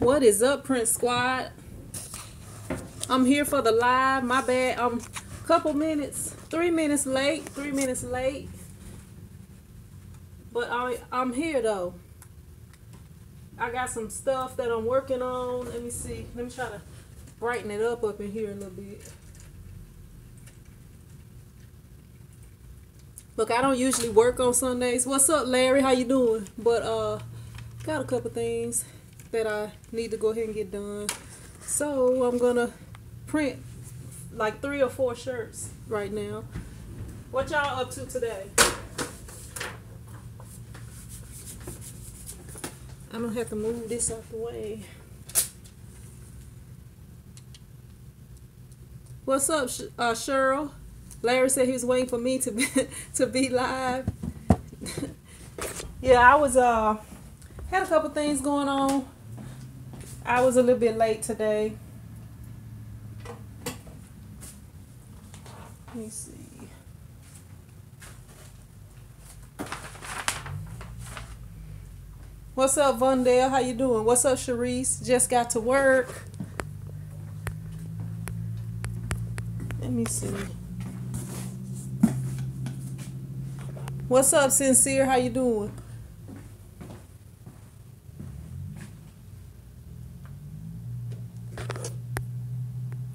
What is up, Prince Squad? I'm here for the live. My bad. I'm a couple minutes, 3 minutes late. 3 minutes late. But I'm here though. I got some stuff that I'm working on. Let me see. Let me try to brighten it up in here a little bit. Look, I don't usually work on Sundays. What's up, Larry? How you doing? But got a couple things that I need to go ahead and get done. So I'm gonna print like 3 or 4 shirts right now. What y'all up to today? I'm gonna have to move this out the way. What's up, Cheryl? Larry said he was waiting for me to be live. Yeah, I was had a couple things going on. I was a little bit late today. Let me see. What's up, Vondale? How you doing? What's up, Sharice? Just got to work. Let me see. What's up, Sincere? How you doing?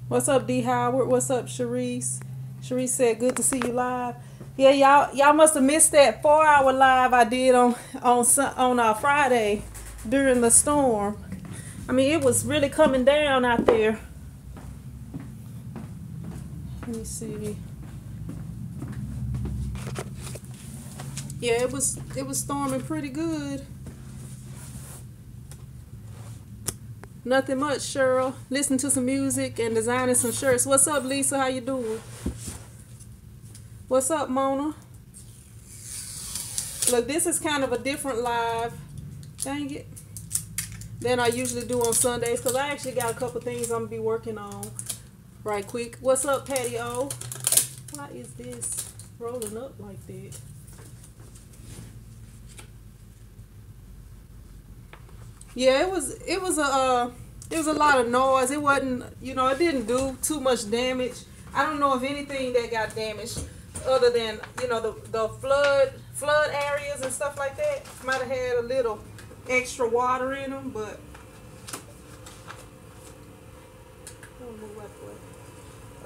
What's up, D. Howard? What's up, Sharice? Sharice said, good to see you live. Yeah, y'all must have missed that 4-hour live I did on Friday during the storm. I mean, it was really coming down out there. Let me see. Yeah, it was storming pretty good. Nothing much, Cheryl. Listening to some music and designing some shirts. What's up, Lisa? How you doing? What's up, Mona? Look, this is kind of a different live. Dang it. Than I usually do on Sundays, because I actually got a couple things I'm going to be working on right quick. What's up, Patty O? Why is this rolling up like that? Yeah, it was a lot of noise. It wasn't, it didn't do too much damage. I don't know if anything that got damaged other than, the flood areas and stuff like that. Might have had a little extra water in them, but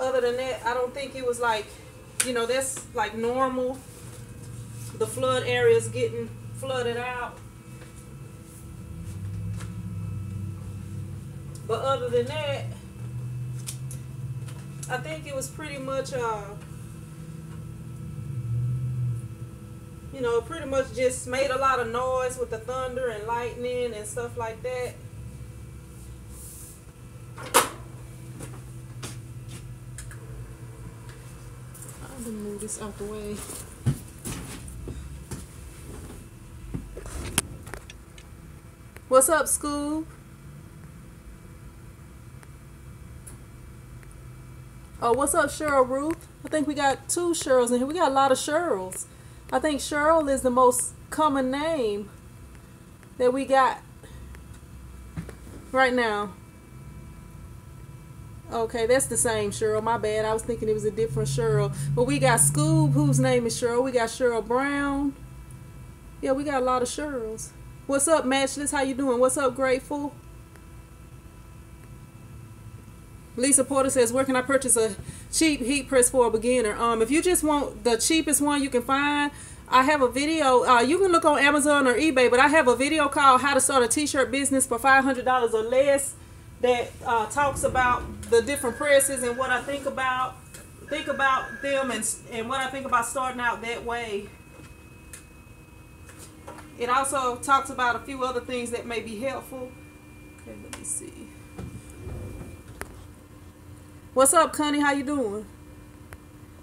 other than that, I don't think it was like, that's like normal. The flood areas getting flooded out. But other than that, I think it was pretty much, pretty much just made a lot of noise with the thunder and lightning and stuff like that. I'm gonna move this out the way. What's up, Scoob? Oh, what's up, Cheryl Ruth? I think we got 2 Cheryls in here. We got a lot of Cheryls. I think Cheryl is the most common name that we got right now. Okay, that's the same Cheryl. My bad. I was thinking it was a different Cheryl. But we got Scoob, whose name is Cheryl. We got Cheryl Brown. Yeah, we got a lot of Cheryls. What's up, Matchless? How you doing? What's up, Grateful? Lisa Porter says, where can I purchase a cheap heat press for a beginner? If you just want the cheapest one you can find, I have a video. You can look on Amazon or eBay, but I have a video called How to Start a T-Shirt Business for $500 or Less that talks about the different presses and what I think about them and what I think about starting out that way. It also talks about a few other things that may be helpful. Okay, let me see. What's up, Connie? How you doing?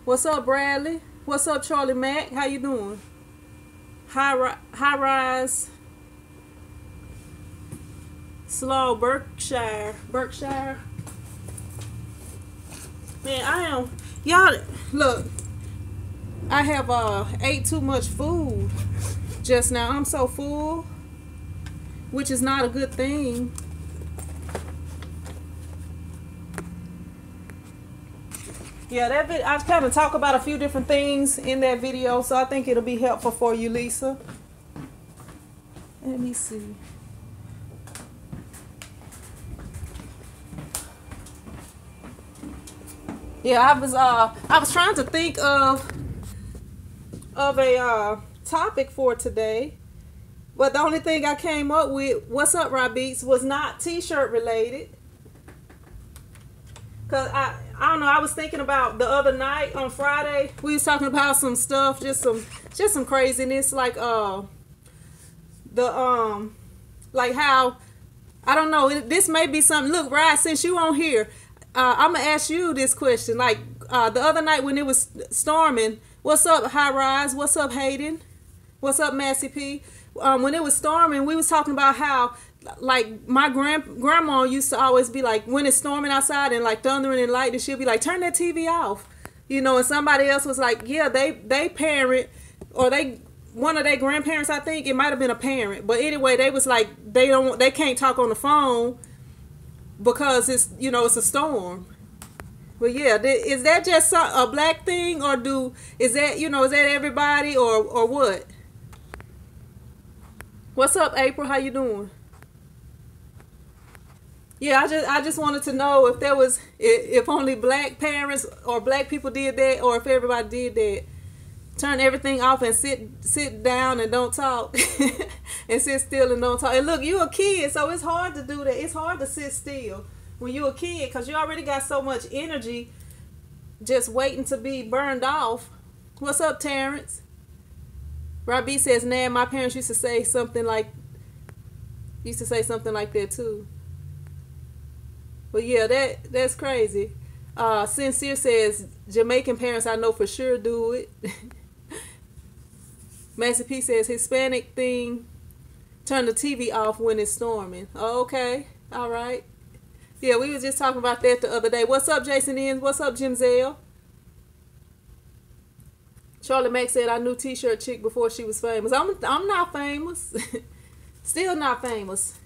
What's up, Bradley? What's up, Charlie Mack? How you doing? High Rise. Slow, Berkshire. Man, I am. Y'all, look. I have ate too much food just now. I'm so full, which is not a good thing. Yeah, I kind of talk about a few different things in that video, so I think it'll be helpful for you, Lisa. Let me see. Yeah, I was trying to think of a topic for today, but the only thing I came up with, what's up, Rob Beats, was not t-shirt related. Cause I don't know, I was thinking about the other night on Friday, we was talking about some stuff, just some craziness, like like how, I don't know, this may be something. Look, Rod, since you on here, I'm gonna ask you this question. Like the other night when it was storming, what's up, High Rise? What's up, Hayden? What's up, Massey P? When it was storming, we was talking about how, like, my grandma used to always be like, when it's storming outside and like thundering and lightning, she'll be like, turn that TV off, you know. And somebody else was like, yeah, they parent, or one of their grandparents, I think it might have been a parent, but anyway, they was like, they can't talk on the phone because it's, you know, it's a storm. But yeah, is that just a black thing, or is that, you know, is that everybody, or what? What's up, April? How you doing? Yeah, I just wanted to know if there was, if only black parents or black people did that, or if everybody did that. Turn everything off and sit down and don't talk, and sit still and don't talk. And look, you a kid, so it's hard to do that. It's hard to sit still when you a kid, because you already got so much energy just waiting to be burned off. What's up, Terrence? Robbie says, nah, my parents used to say something like that too. But yeah, that's crazy. Sincere says, Jamaican parents I know for sure do it. Master P says, Hispanic thing, turn the TV off when it's storming. Oh, okay, all right. Yeah, we was just talking about that the other day. What's up, Jason Inns? What's up, Jim Zell? Charlie Mack said, I knew T-shirt chick before she was famous. I'm not famous. Still not famous.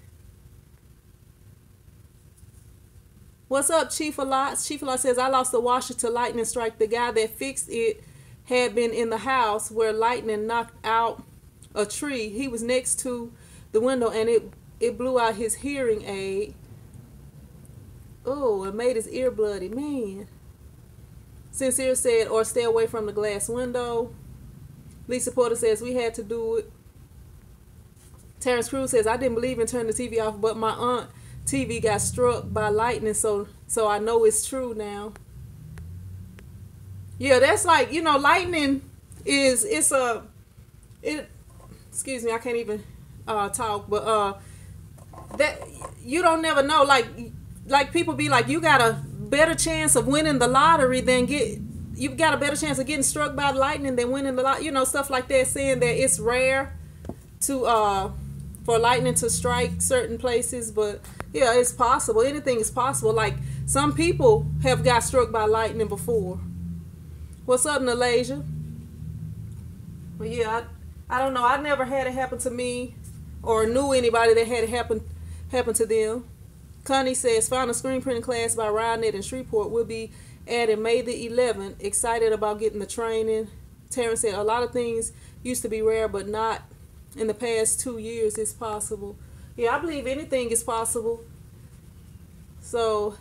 What's up, Chief Alot? Chief Alot says, I lost the washer to lightning strike. The guy that fixed it had been in the house where lightning knocked out a tree. He was next to the window, and it blew out his hearing aid. Oh, it made his ear bloody. Man. Sincere said, or stay away from the glass window. Lisa Porter says, we had to do it. Terrence Cruz says, I didn't believe in turning the TV off, but my aunt TV got struck by lightning, so I know it's true now. Yeah, that's like, you know, lightning excuse me, I can't even talk, but that you don't never know, like people be like, you got a better chance of winning the lottery you've got a better chance of getting struck by lightning than winning the lottery, you know, stuff like that, saying that it's rare to for lightning to strike certain places. But yeah, it's possible. Anything is possible. Like, some people have got struck by lightning before. What's up, Nalasia? But yeah, I don't know. I never had it happen to me, or knew anybody that had it happen to them. Connie says, found a screen printing class by Rodnet in Shreveport. Will be added May the 11th. Excited about getting the training. Terrence said, a lot of things used to be rare, but not in the past 2 years. It's possible. Yeah, I believe anything is possible. So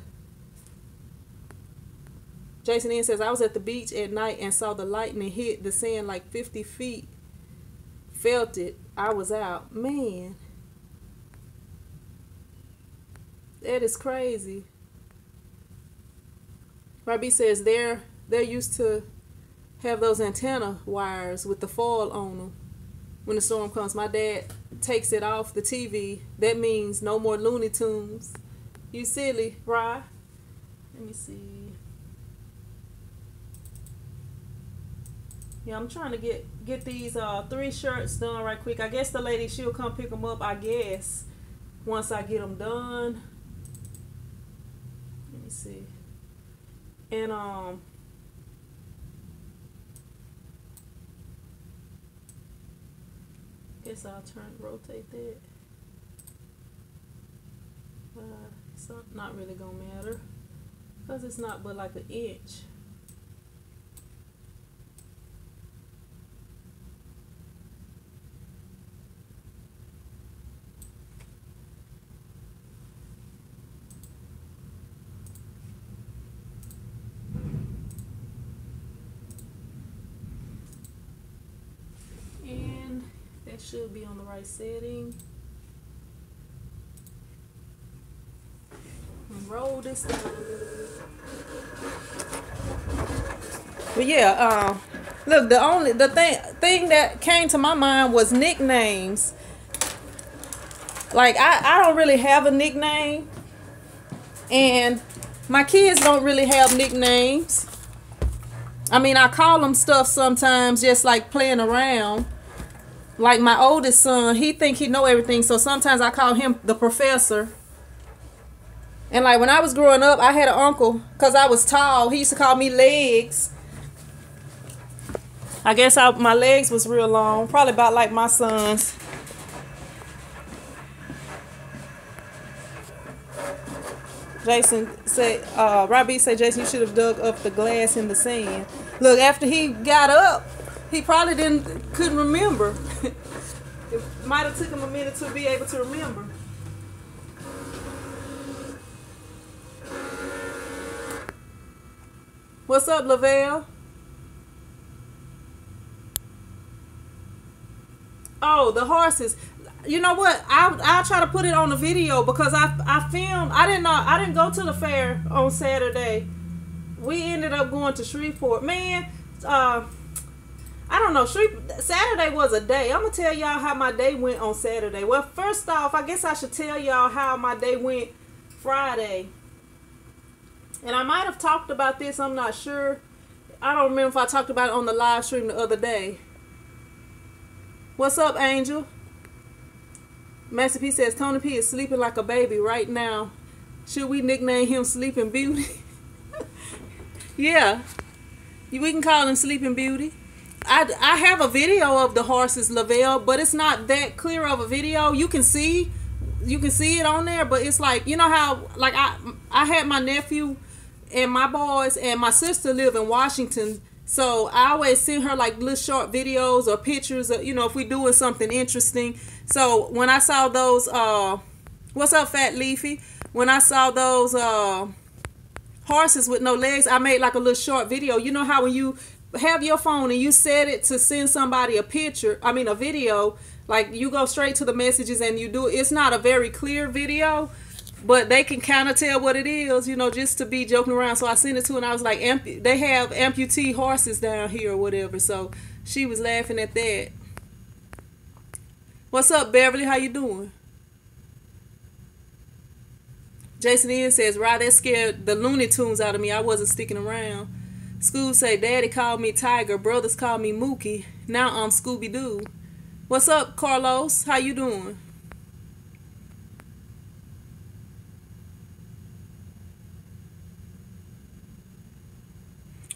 Jason N says, I was at the beach at night and saw the lightning hit the sand like 50 feet. Felt it. I was out. Man, that is crazy. Robbie says they're used to have those antenna wires with the foil on them. When the storm comes, my dad takes it off the TV. That means no more Looney Tunes. You silly, Rye. Let me see. Yeah, I'm trying to get these 3 shirts done right quick. I guess the lady, she'll come pick them up, I guess, once I get them done. Let me see. And guess I'll rotate that. It's not really gonna matter because it's not but like an inch. That should be on the right setting. And roll this down. But yeah, look, the thing that came to my mind was nicknames. Like I don't really have a nickname, and my kids don't really have nicknames. I mean, I call them stuff sometimes, just like playing around. Like my oldest son, he think he know everything, so sometimes I call him the professor. And like when I was growing up, I had an uncle, because I was tall, he used to call me Legs. I guess my legs was real long, probably about like my son's. Jason said, Robbie said, Jason, you should have dug up the glass in the sand. Look, after he got up, he probably couldn't remember. It might have took him a minute to be able to remember. What's up, Lavelle? Oh, the horses. You know what? I'll try to put it on the video because I filmed. I didn't go to the fair on Saturday. We ended up going to Shreveport. Man, I don't know. Saturday was a day. I'm gonna tell y'all how my day went on Saturday. Well, first off, I guess I should tell y'all how my day went Friday. And I might have talked about this. I'm not sure. I don't remember if I talked about it on the live stream the other day. What's up, Angel? Master P says Tony P is sleeping like a baby right now. Should we nickname him Sleeping Beauty? Yeah, we can call him Sleeping Beauty. I have a video of the horses, Lavelle, but it's not that clear of a video. You can see it on there, but it's like, you know how like I had my nephew and my boys and my sister live in Washington. So I always send her like little short videos or pictures of, you know, if we doing something interesting. So when I saw those, what's up, Fat Leafy? When I saw those horses with no legs, I made like a little short video. You know how when you have your phone and you set it to send somebody a video, like you go straight to the messages and you do it. It's not a very clear video, but they can kind of tell what it is, you know, just to be joking around. So I sent it to her and I was like, they have amputee horses down here or whatever. So she was laughing at that. What's up, Beverly? How you doing? Jason Ian says, Rod, that scared the Looney Tunes out of me. I wasn't sticking around. School say, Daddy called me Tiger. Brothers called me Mookie. Now I'm Scooby-Doo. What's up, Carlos? How you doing?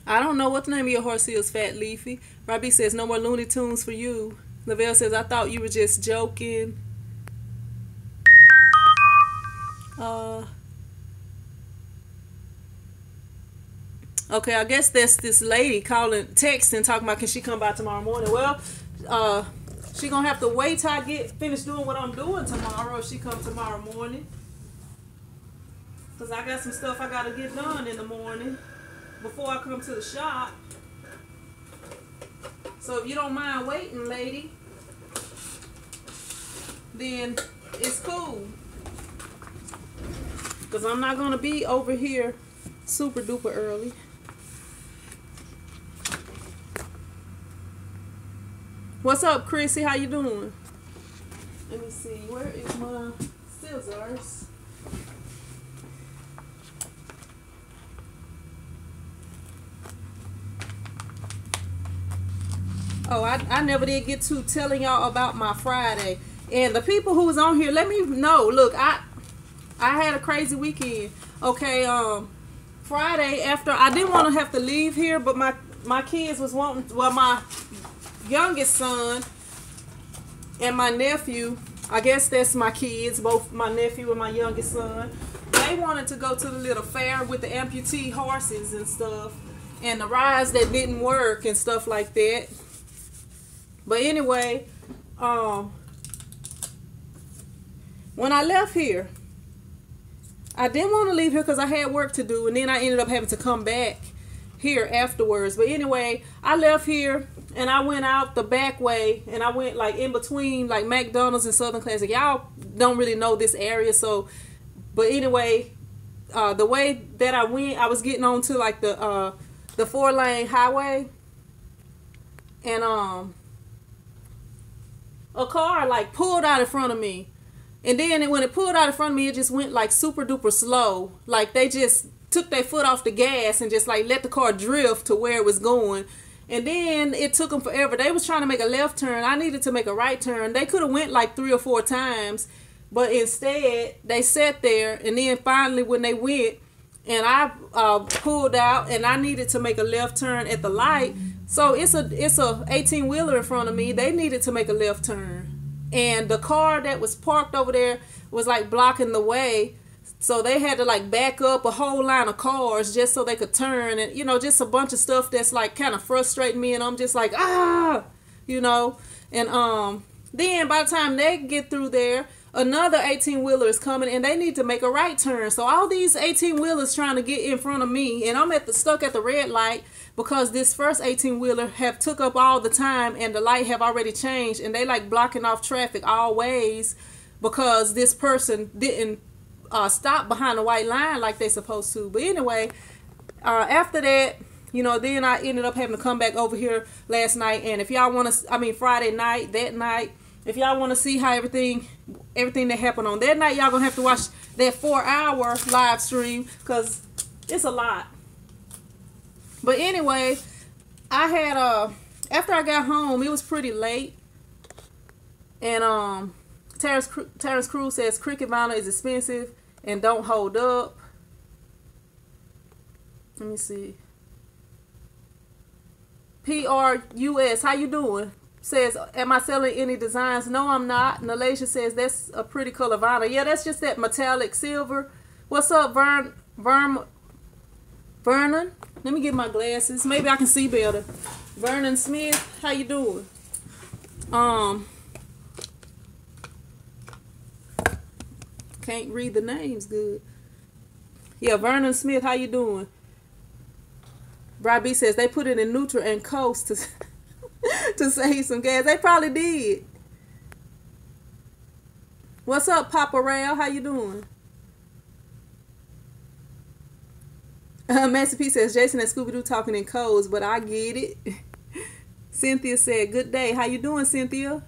I don't know what the name of your horse is, Fat Leafy. Robbie says, no more Looney Tunes for you. Lavelle says, I thought you were just joking. Okay, I guess that's this lady texting, talking about can she come by tomorrow morning. Well, she gonna have to wait till I finish doing what I'm doing tomorrow if she come tomorrow morning. Because I got some stuff I gotta get done in the morning before I come to the shop. So if you don't mind waiting, lady, then it's cool. Because I'm not gonna be over here super duper early. What's up, Chrissy? How you doing? Let me see. Where is my scissors? Oh, I never did get to telling y'all about my Friday. And the people who was on here, let me know. Look, I had a crazy weekend. Okay, Friday after, I didn't want to have to leave here, but my kids was wanting, well, my youngest son and my nephew, I guess that's my kids, both my nephew and my youngest son, they wanted to go to the little fair with the amputee horses and stuff, and the rides that didn't work and stuff like that. But anyway, when I left here, I didn't want to leave here because I had work to do, and then I ended up having to come back here afterwards. But anyway, I left here and I went out the back way, and I went like in between like McDonald's and Southern Classic. Y'all don't really know this area, so but anyway, the way that I went, I was getting onto like the 4-lane highway, and a car like pulled out in front of me, and then when it pulled out in front of me, it just went like super duper slow. Like they just took their foot off the gas and just like let the car drift to where it was going. And then it took them forever. They was trying to make a left turn. I needed to make a right turn. They could have went like 3 or 4 times, but instead they sat there. And then finally when they went, and I pulled out, and I needed to make a left turn at the light. So it's a 18-wheeler in front of me. They needed to make a left turn, and the car that was parked over there was like blocking the way. So they had to like back up a whole line of cars just so they could turn, and just a bunch of stuff that's like kind of frustrating me, and I'm just like and then by the time they get through there, another 18-wheeler is coming, and they need to make a right turn. So all these 18-wheelers trying to get in front of me, and I'm stuck at the red light because this first 18-wheeler have took up all the time, and the light have already changed, and they like blocking off traffic all ways because this person didn't stop behind the white line like they supposed to. But anyway, after that, then I ended up having to come back over here last night. And if y'all want to, Friday night, that night, if y'all want to see how everything that happened on that night, y'all gonna have to watch that 4-hour live stream because it's a lot. But anyway, I had after I got home, it was pretty late, and Terrence Cruz says cricket vinyl is expensive and don't hold up. Let me see. PRUS, how you doing? Says, am I selling any designs? No, I'm not. Nalasia says, that's a pretty color vinyl. Yeah, that's just that metallic silver. What's up, Vernon? Let me get my glasses. Maybe I can see better. Vernon Smith, how you doing? Can't read the names good. Yeah, Vernon Smith, how you doing? Brad B says they put it in neutral and coast to save some gas. They probably did. What's up, Papa Rail? How you doing? Master P says Jason and Scooby-Doo talking in codes, but I get it. Cynthia said, good day. How you doing, Cynthia?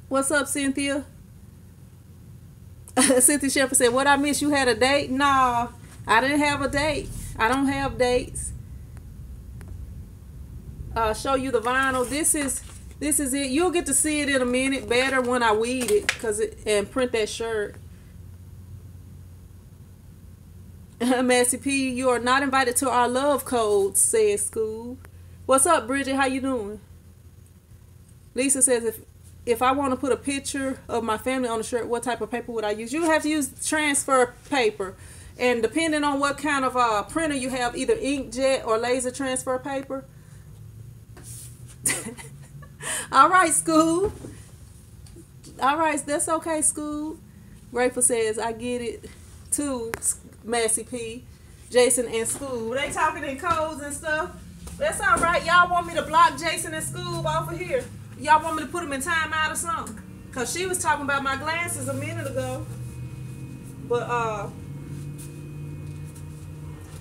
What's up, Cynthia? Cynthia Shepherd said, what I miss, you had a date? Nah, I didn't have a date. I don't have dates. Show you the vinyl. This is it. You'll get to see it in a minute better when I weed it and print that shirt. Massey P, you are not invited to our love codes, says Scoob. What's up, Bridget? How you doing? Lisa says, if I want to put a picture of my family on the shirt, what type of paper would I use? You have to use transfer paper. And depending on what kind of printer you have, either inkjet or laser transfer paper. All right, Scoob. All right, that's okay, Scoob. Grateful says, I get it too, Massey P. Jason and Scoob. They talking in codes and stuff. That's all right. Y'all want me to block Jason and Scoob off of here? Y'all want me to put them in timeout or something? Because she was talking about my glasses a minute ago. But,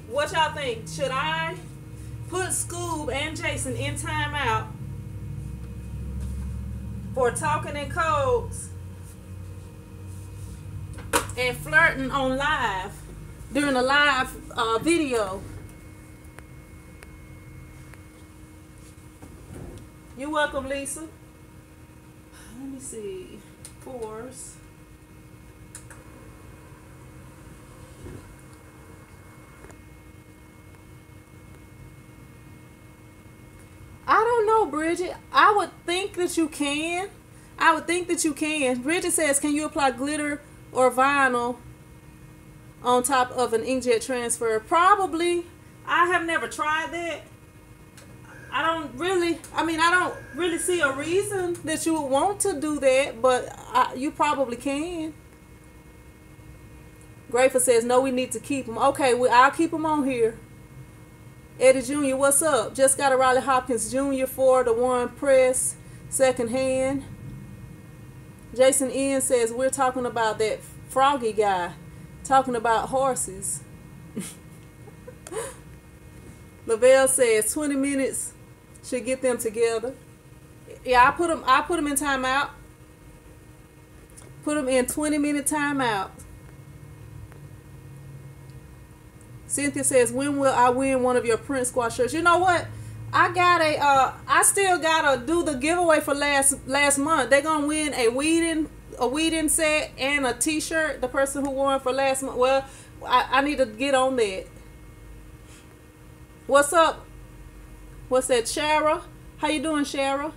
what y'all think? Should I put Scoob and Jason in timeout for talking in codes and flirting on live during a live video? You're welcome, Lisa. Let me see. Fours. I don't know, Bridget. I would think that you can. Bridget says, can you apply glitter or vinyl on top of an inkjet transfer? Probably. I have never tried that. I don't really see a reason that you would want to do that, but you probably can. Grateful says, no, we need to keep them. Okay, I'll keep them on here. Eddie Jr., what's up? Just got a Riley Hopkins Jr. for the one press, second hand. Jason N says, we're talking about that Froggy guy, talking about horses. Lavelle says 20 minutes should get them together. Yeah, I put them in timeout. Put them in 20-minute timeout. Cynthia says, when will I win one of your Print Squad shirts? You know what? I still gotta do the giveaway for last month. They're gonna win a weeding set and a t-shirt. The person who won for last month. Well, I need to get on that. What's up? What's that, Shara? How you doing, Shara?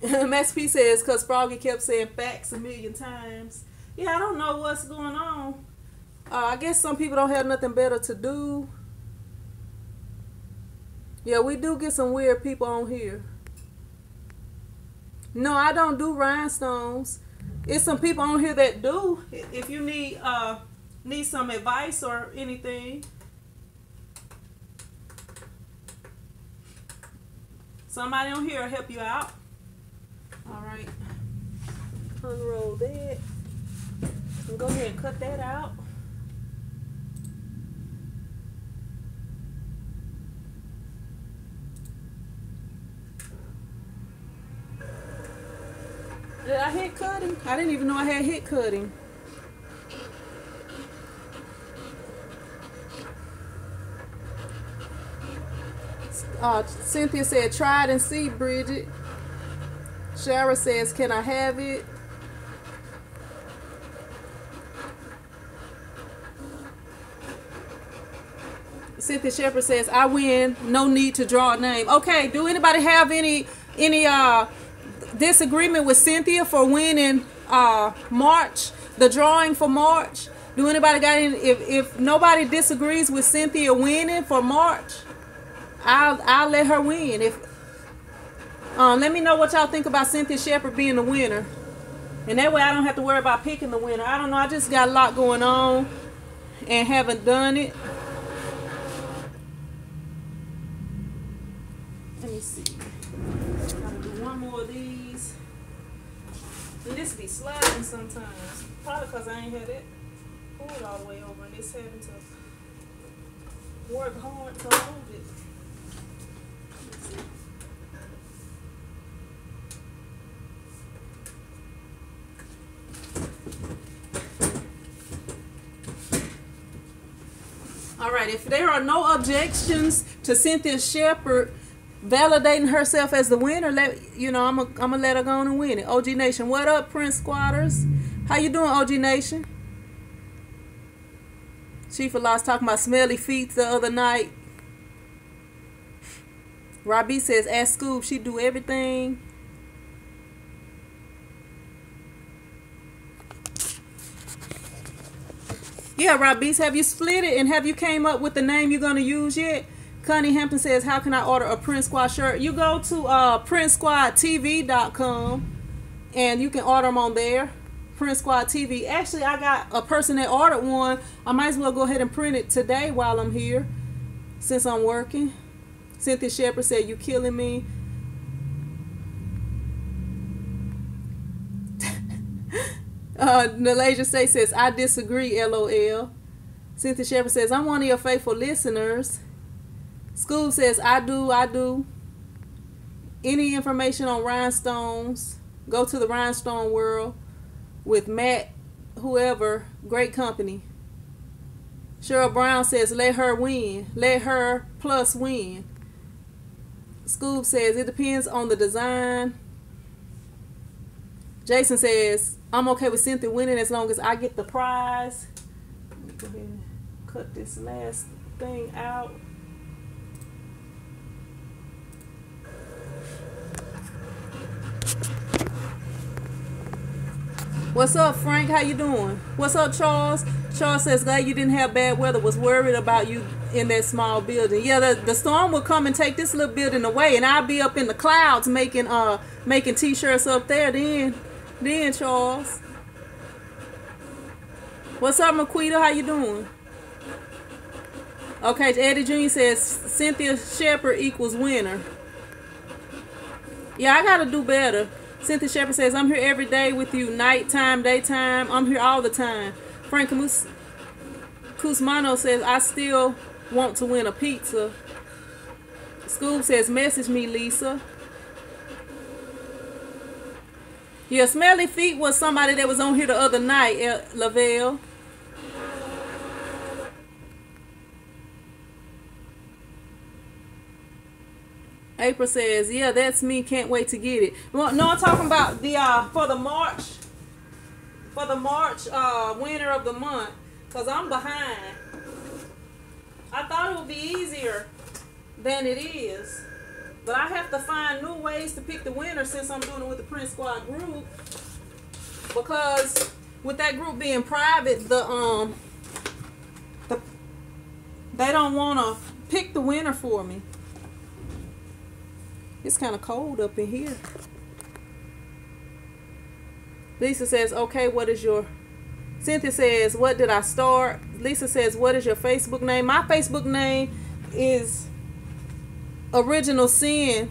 Max P says, because Froggy kept saying facts a million times. Yeah, I don't know what's going on. I guess some people don't have nothing better to do. Yeah, we do get some weird people on here. No, I don't do rhinestones. It's some people on here that do. If you need some advice or anything. Somebody on here will help you out. Alright. Unroll that. And go ahead and cut that out. Did I hit cutting? I didn't even know I had hit cutting. Cynthia said, try it and see, Bridget. Shara says, can I have it? Cynthia Shepherd says, I win, no need to draw a name. Okay, do anybody have any disagreement with Cynthia for winning March, the drawing for March? Do anybody got any? If nobody disagrees with Cynthia winning for March, I'll let her win. If let me know what y'all think about Cynthia Shepherd being the winner, and that way I don't have to worry about picking the winner. I don't know. I just got a lot going on and haven't done it. Let me see. Gotta do one more of these. And this be sliding sometimes. Probably because I ain't had it pulled all the way over and it's having to work hard to hold it. Let's see. Alright, if there are no objections to Cynthia Shepherd validating herself as the winner, I'm gonna let her go on and win it. OG Nation, what up, Prince Squatters? How you doing, OG Nation? Chief of Laws talking about smelly feet the other night. Robbie says, ask Scoob, she do everything. Yeah, Robbie, have you split it and have you came up with the name you're gonna use yet? Connie Hampton says, how can I order a Print Squad shirt? You go to printsquadtv.com and you can order them on there. Print Squad TV. Actually, I got a person that ordered one. I might as well go ahead and print it today while I'm here, since I'm working. Cynthia Shepherd said, you killing me. Nalasia Say says, I disagree, LOL. Cynthia Shepherd says, I'm one of your faithful listeners. School says, I do. Any information on rhinestones, go to the Rhinestone World with Matt, whoever, great company. Cheryl Brown says, let her win. Let her plus win. Scoob says, it depends on the design. Jason says, I'm okay with Cynthia winning as long as I get the prize. Let me go ahead and cut this last thing out. What's up, Frank? How you doing? What's up, Charles? Charles says, glad you didn't have bad weather. Was worried about you in that small building. Yeah, the storm will come and take this little building away, and I'll be up in the clouds making t-shirts up there then, Charles. What's up, Marquita? How you doing? Okay, Eddie Jr. says Cynthia Shepherd equals winner. Yeah, I gotta do better. Cynthia Shepherd says, I'm here every day with you, nighttime, daytime. I'm here all the time. Frank Cusmano says, I still want to win a pizza. Scoob says, message me, Lisa. Yeah, Smelly Feet was somebody that was on here the other night, Lavelle. April says, yeah, that's me. Can't wait to get it. Well, no, I'm talking about the for the March winner of the month, because I'm behind. I thought it would be easier than it is, but I have to find new ways to pick the winner since I'm doing it with the Print Squad group, because with that group being private, they don't want to pick the winner for me. It's kind of cold up in here. Lisa says, okay, what is your... Cynthia says, what did I start? Lisa says, what is your Facebook name? My Facebook name is Original Sin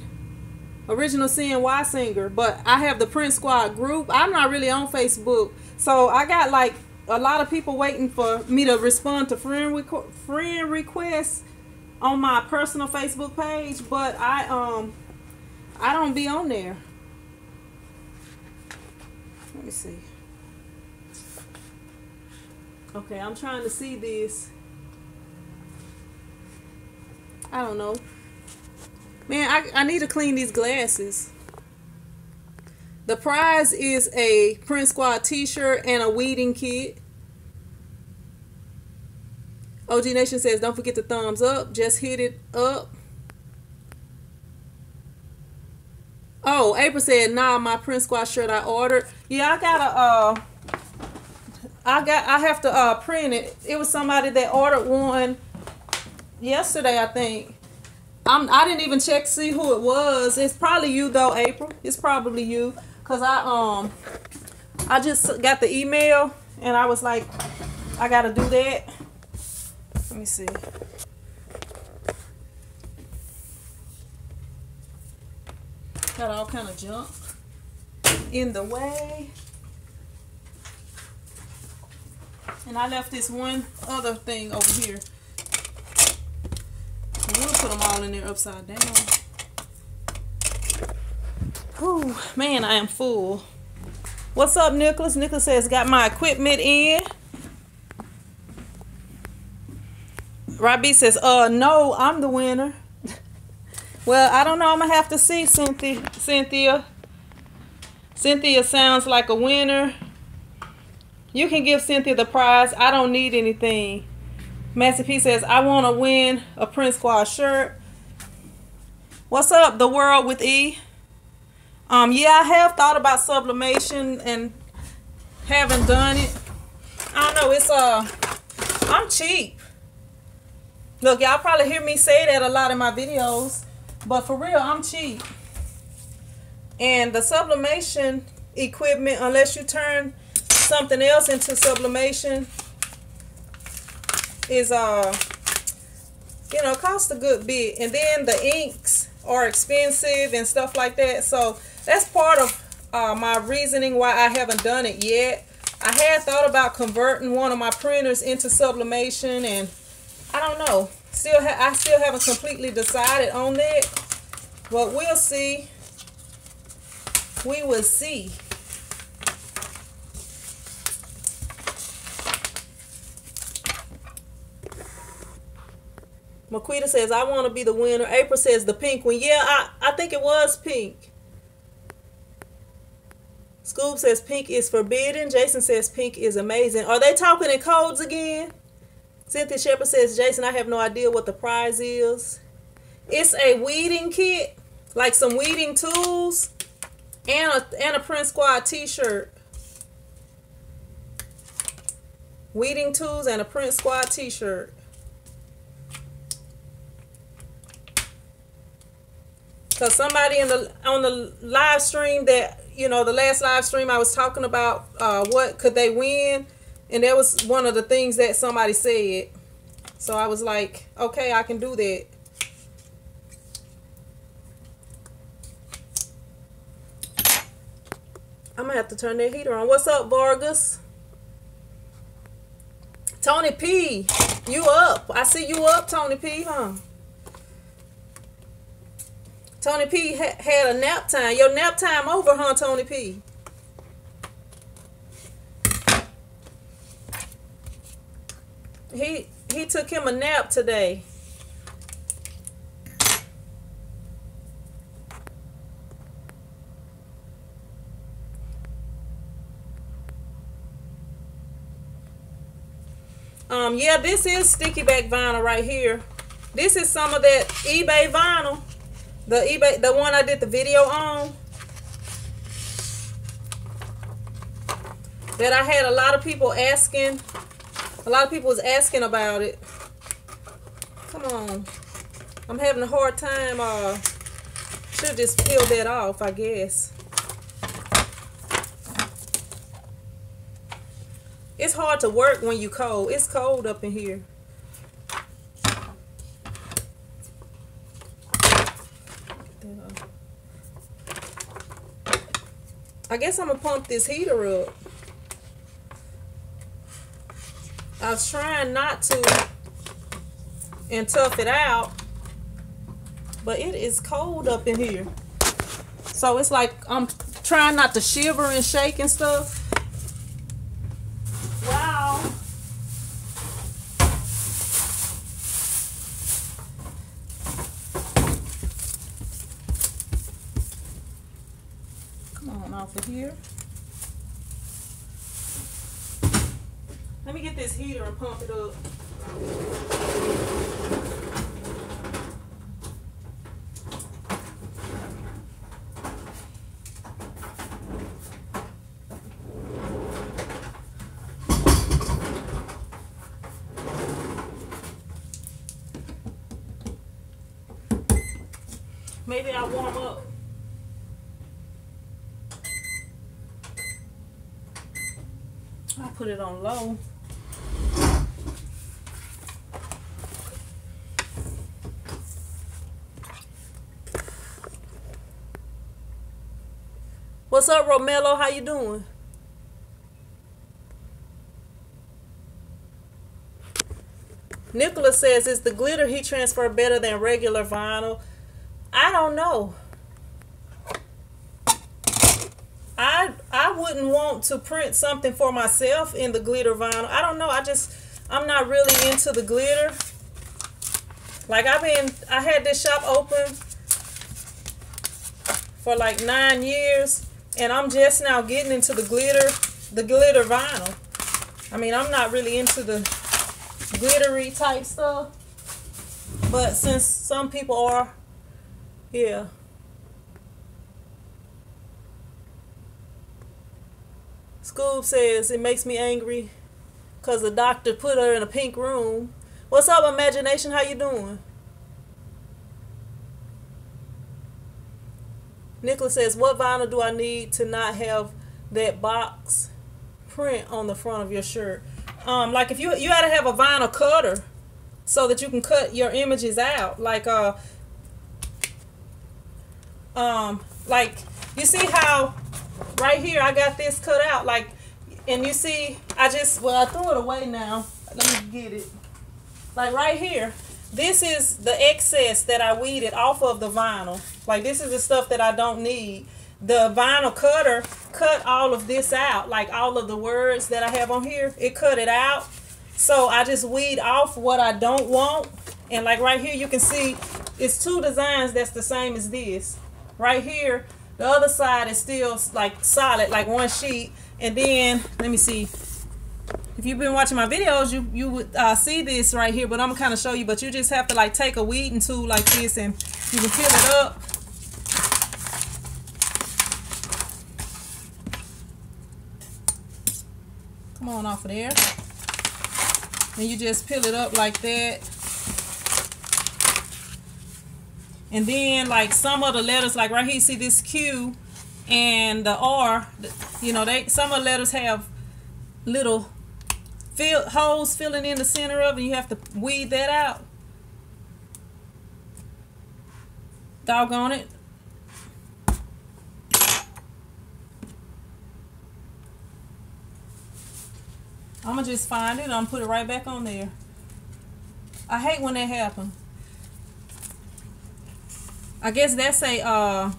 Wysinger, but I have the Print Squad group. I'm not really on Facebook, so I got like a lot of people waiting for me to respond to friend requests on my personal Facebook page, but I don't be on there. Let me see. Okay, I'm trying to see this. I don't know. Man, I need to clean these glasses. The prize is a Print Squad t-shirt and a weeding kit. OG Nation says, don't forget the thumbs up. Just hit it up. Oh, April said, nah, my Print Squad shirt I ordered. Yeah, I have to print it. It was somebody that ordered one yesterday, I think. I didn't even check to see who it was. It's probably you though, April. It's probably you, cause I just got the email and I was like, I gotta do that. Let me see. Got all kind of junk in the way. And I left this one other thing over here. We'll put them all in there upside down. Whew, man, I am full. What's up, Nicholas? Nicholas says, got my equipment in. Robbie says, no, I'm the winner. Well, I don't know. I'm going to have to see, Cynthia. Cynthia sounds like a winner. You can give Cynthia the prize. I don't need anything. Master P says, I want to win a Print Squad shirt. What's up, The World with E? Yeah, I have thought about sublimation and haven't done it. I don't know. I'm cheap. Look, y'all probably hear me say that a lot in my videos. But for real, I'm cheap. And the sublimation equipment, unless you turn something else into sublimation, is costs a good bit. And then the inks are expensive and stuff like that. So that's part of my reasoning why I haven't done it yet. I had thought about converting one of my printers into sublimation, and I don't know. I still haven't completely decided on that, but we'll see. We will see. Maquita says, I want to be the winner. April says the pink one. Yeah, I think it was pink. Scoob says pink is forbidden. Jason says pink is amazing. Are they talking in codes again? Cynthia Shepherd says, Jason, I have no idea what the prize is. It's a weeding kit, like some weeding tools, and a Print Squad t-shirt. Weeding tools and a Print Squad t-shirt. Because somebody on the live stream that, the last live stream I was talking about what could they win, and that was one of the things that somebody said. So I was like, okay, I can do that. I'm gonna have to turn that heater on. What's up, Vargas? Tony P, you up? I see you up, Tony P, huh? Tony P had a nap time. Your nap time over, huh, Tony P? He took him a nap today. Yeah, this is sticky back vinyl right here. This is some of that eBay vinyl. The one I did the video on. That I had a lot of people asking. A lot of people was asking about it. Come on. I'm having a hard time. Should just peel that off, I guess. It's hard to work when you cold. It's cold up in here. I guess I'm gonna pump this heater up. I was trying not to and tough it out, but it is cold up in here. So it's like I'm trying not to shiver and shake and stuff. Wow. Come on off of here. Let me get this heater and pump it up. Maybe I'll warm up. I'll put it on low. What's up, Romello? How you doing? Nicholas says, is the glitter heat transfer better than regular vinyl? I don't know. I wouldn't want to print something for myself in the glitter vinyl. I don't know. I'm not really into the glitter. Like I had this shop open for like 9 years, and I'm just now getting into the glitter vinyl. I mean, I'm not really into the glittery type stuff, but since some people are, yeah. Scoob says it makes me angry because the doctor put her in a pink room. What's up, Imagination? How you doing? Nicholas says, what vinyl do I need to not have that box print on the front of your shirt? Like if you gotta have a vinyl cutter so that you can cut your images out. Like you see how right here I got this cut out, like, and you see I threw it away now. Let me get it. Like right here, this is the excess that I weeded off of the vinyl. Like this is the stuff that I don't need. The vinyl cutter cut all of this out, like all of the words that I have on here, it cut it out. So I just weed off what I don't want. And like right here you can see it's two designs that's the same as this. Right here, the other side is still like solid, like one sheet. And then, let me see. If you've been watching my videos, you would see this right here, but I'm gonna kind of show you. But you just have to like take a weeding tool like this and you can fill it up. Come on off of there. And you just peel it up like that. And then like some of the letters, like right here, you see this Q and the R, you know, some of the letters have little holes filling in the center of it. You have to weed that out. Doggone it. I'm going to just find it. I'm going to put it right back on there. I hate when that happens. I guess that's a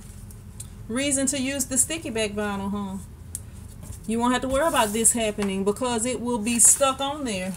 reason to use the sticky back vinyl, huh? You won't have to worry about this happening because it will be stuck on there.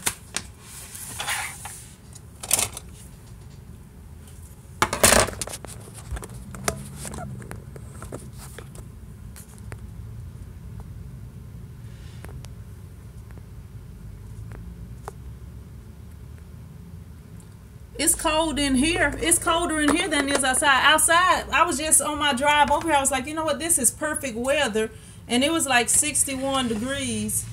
It's cold in here. It's colder in here than it is outside. Outside, I was just on my drive over here. I was like, you know what? This is perfect weather. And it was like 61 degrees.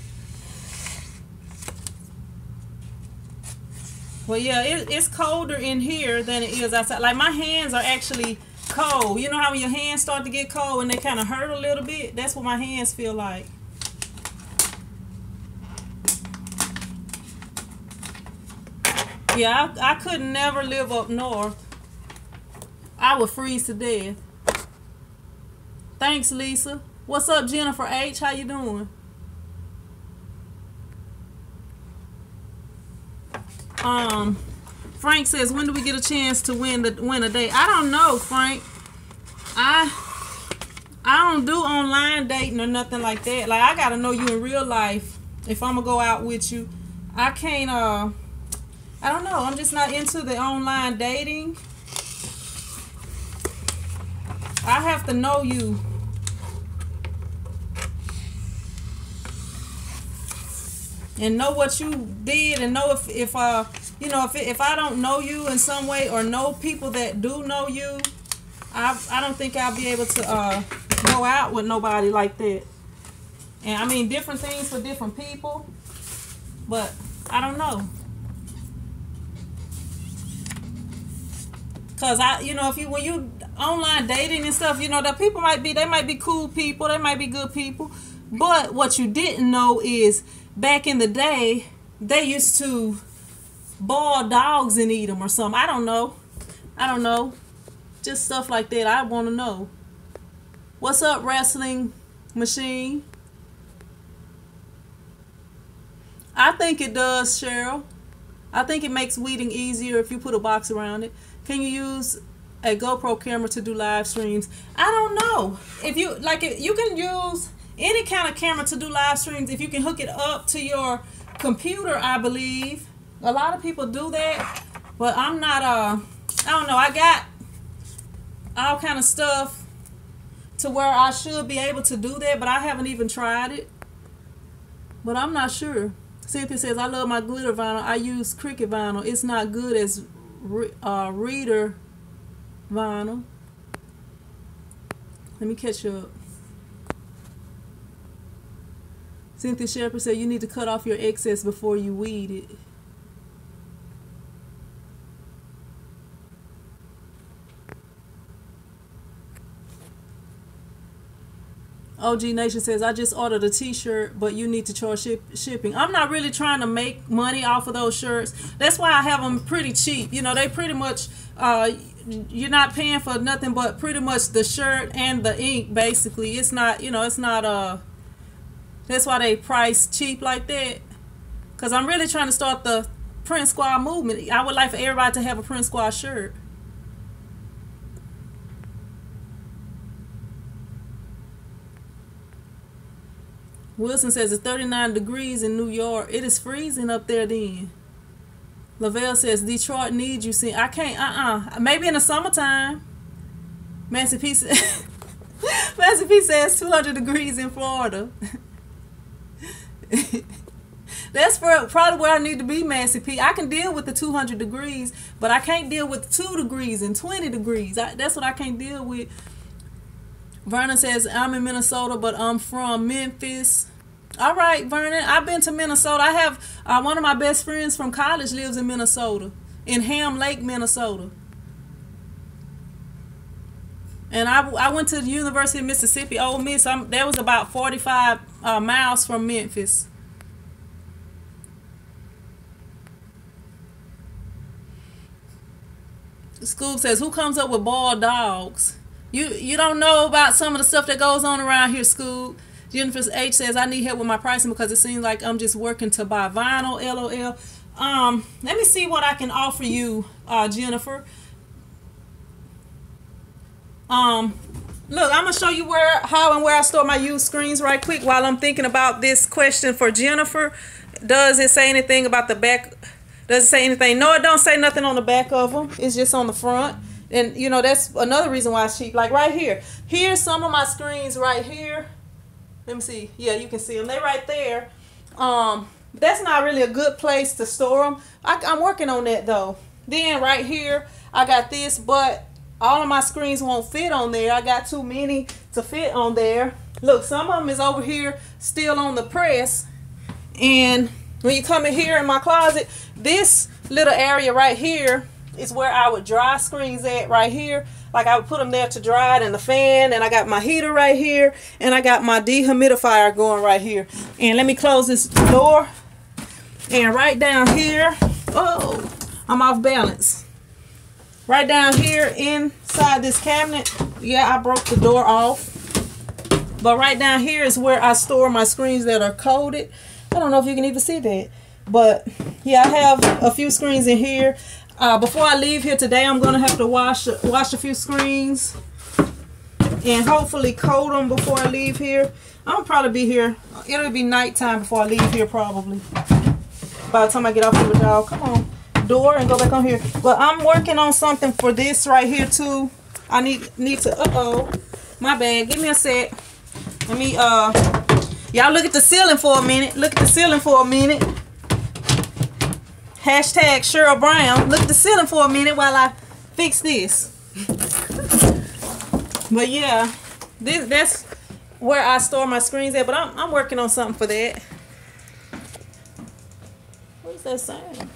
Well, yeah, it's colder in here than it is outside. Like, my hands are actually cold. You know how when your hands start to get cold and they kind of hurt a little bit? That's what my hands feel like. Yeah, I could never live up north. I would freeze to death. Thanks, Lisa. What's up, Jennifer H? How you doing? Frank says, when do we get a chance to win a day? I don't know, Frank. I don't do online dating or nothing like that. Like, I gotta know you in real life if I'm gonna go out with you. I can't I don't know. I'm just not into the online dating. I have to know you. And know what you did, and know if you know, if I don't know you in some way or know people that do know you, I don't think I'll be able to go out with nobody like that. And I mean, different things for different people, but I don't know. Cause you know, when you online dating and stuff, you know, the people they might be cool people, they might be good people, but what you didn't know is back in the day they used to boil dogs and eat them or something. I don't know, just stuff like that. I want to know. What's up, wrestling machine? I think it does, Cheryl. I think it makes weeding easier if you put a box around it. Can you use a GoPro camera to do live streams? I don't know. If you you can use any kind of camera to do live streams if you can hook it up to your computer, I believe. A lot of people do that, but I'm not I don't know. I got all kind of stuff to where I should be able to do that, but I haven't even tried it. But I'm not sure. Cynthia says, I love my glitter vinyl. I use Cricut vinyl. It's not good as reader vinyl. Let me catch you up. Cynthia Shepherd said you need to cut off your excess before you weed it. OG Nation says, I just ordered a t-shirt, but you need to charge shipping. I'm not really trying to make money off of those shirts. That's why I have them pretty cheap. You know, they pretty much, you're not paying for nothing but pretty much the shirt and the ink, basically. It's not, you know, it's not, that's why they price cheap like that. Because I'm really trying to start the Print Squad movement. I would like for everybody to have a Print Squad shirt. Wilson says it's 39 degrees in New York. It is freezing up there then. Lavelle says Detroit needs you. See, I can't, maybe in the summertime. Massey P says, Massey P says 200 degrees in Florida. That's probably where I need to be, Massey P. I can deal with the 200 degrees, but I can't deal with 2 degrees and 20 degrees. That's what I can't deal with. Vernon says, I'm in Minnesota, but I'm from Memphis. All right, Vernon. I've been to Minnesota. I have one of my best friends from college lives in Minnesota, in Ham Lake, Minnesota. And I went to the University of Mississippi, Ole Miss. That was about 45 miles from Memphis. Scoob says, who comes up with bald dogs? You don't know about some of the stuff that goes on around here, Scoob. Jennifer H says, I need help with my pricing because it seems like I'm just working to buy vinyl, LOL. Let me see what I can offer you, Jennifer. Look, I'm gonna show you how and where I store my used screens right quick while I'm thinking about this question for Jennifer. Does it say anything about the back? Does it say anything? No, it don't say nothing on the back of them. It's just on the front. And you know, that's another reason why it's cheap. Like right here. Here's some of my screens right here. Let me see. Yeah, you can see them. They're right there. That's not really a good place to store them. I'm working on that though. Then right here, I got this, but all of my screens won't fit on there. I got too many to fit on there. Look, some of them is over here still on the press. And when you come in here in my closet, this little area right here is where I would dry screens at right here. Like I would put them there to dry it in the fan, and I got my heater right here, and I got my dehumidifier going right here. And let me close this door. And right down here, oh, I'm off balance. Right down here inside this cabinet, yeah, I broke the door off. But right down here is where I store my screens that are coated. I don't know if you can even see that. But yeah, I have a few screens in here. Before I leave here today, I'm gonna have to wash a few screens and hopefully coat them before I leave here. I'll probably be here. It'll be nighttime before I leave here probably. By the time I get off the dog, come on, door, and go back on here. But I'm working on something for this right here too. I need to. My bad. Give me a sec. Let me. Y'all look at the ceiling for a minute. Look at the ceiling for a minute. Hashtag Cheryl Brown. Look at the ceiling for a minute while I fix this. But yeah, that's where I store my screens at. But I'm working on something for that. What is that saying?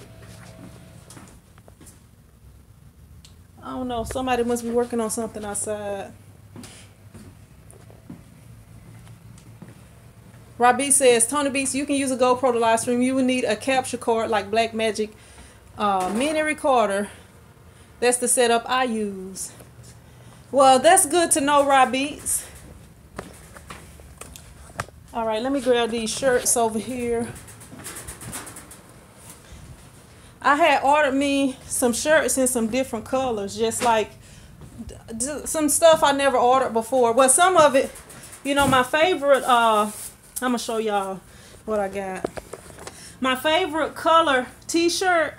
I don't know. Somebody must be working on something outside. Robbie says, Tony Beats, you can use a GoPro to live stream. You would need a capture card like Blackmagic mini recorder. That's the setup I use. Well, that's good to know, Robbie. All right, let me grab these shirts over here. I had ordered me some shirts in some different colors, just like some stuff I never ordered before. Well, some of it, you know, my favorite, I'm going to show y'all what I got. My favorite color t-shirt,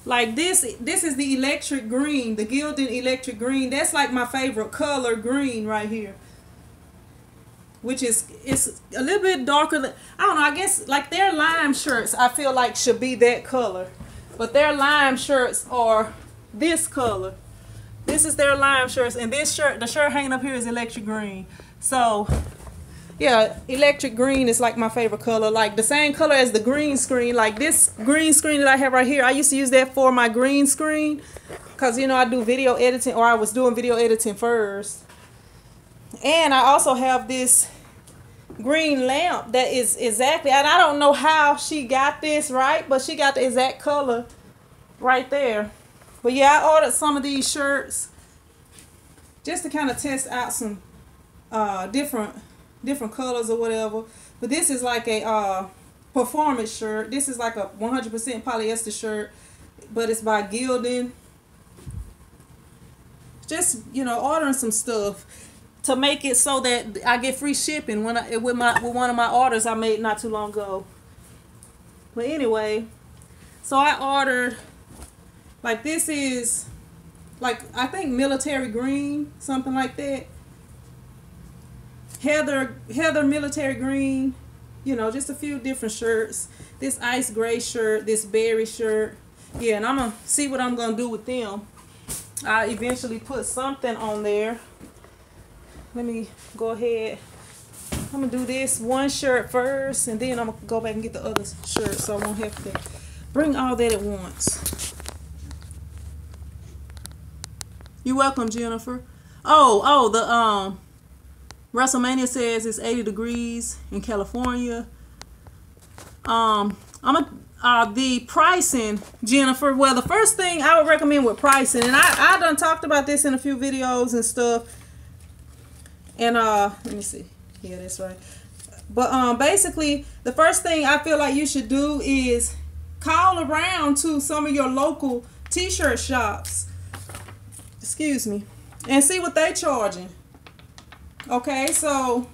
like this is the electric green, the Gildan electric green. That's like my favorite color green right here. Which is, it's a little bit darker than, I don't know, I guess like their lime shirts I feel like should be that color. But their lime shirts are this color. This is their lime shirts, and this shirt, the shirt hanging up here is electric green. So yeah, electric green is like my favorite color. Like the same color as the green screen. Like this green screen that I have right here, I used to use that for my green screen. Because, you know, I do video editing, or I was doing video editing first. And I also have this green lamp that is exactly, and I don't know how she got this right, but she got the exact color right there. But yeah, I ordered some of these shirts just to kind of test out some different colors or whatever. But this is like a performance shirt. This is like a 100% polyester shirt, but it's by Gildan. Just, you know, ordering some stuff to make it so that I get free shipping with one of my orders I made not too long ago. But anyway, so I ordered, like, this is like, I think military green, something like that. Heather military green, you know, just a few different shirts. This ice gray shirt, this berry shirt. Yeah, and I'm gonna see what I'm gonna do with them. I eventually put something on there. Let me go ahead. I'm gonna do this one shirt first, and then I'm gonna go back and get the other shirt, so I won't have to bring all that at once. You're welcome, Jennifer. Oh, the WrestleMania says it's 80 degrees in California. I'm the pricing, Jennifer. Well, the first thing I would recommend with pricing, and I done talked about this in a few videos and stuff. And let me see. Yeah, that's right. But basically, the first thing I feel like you should do is call around to some of your local t-shirt shops. Excuse me. And see what they charging. Okay, so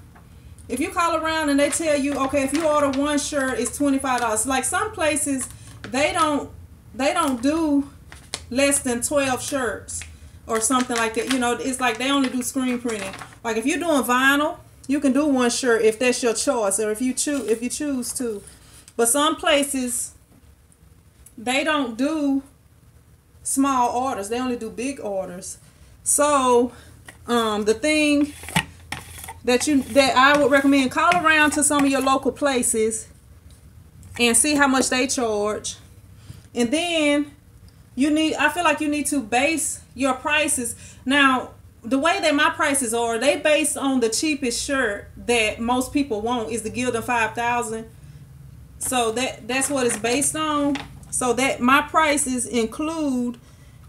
if you call around and they tell you, okay, if you order one shirt, it's $25. Like some places, they don't do less than 12 shirts or something like that. You know, it's like they only do screen printing. Like if you're doing vinyl, you can do one shirt if that's your choice, or if you choose to. But some places, they don't do small orders. They only do big orders. So the thing that I would recommend, call around to some of your local places and see how much they charge. And then I feel like you need to base your prices. Now, the way that my prices are, they based on the cheapest shirt that most people want is the Gildan 5000. So that's what it's based on. So that my prices include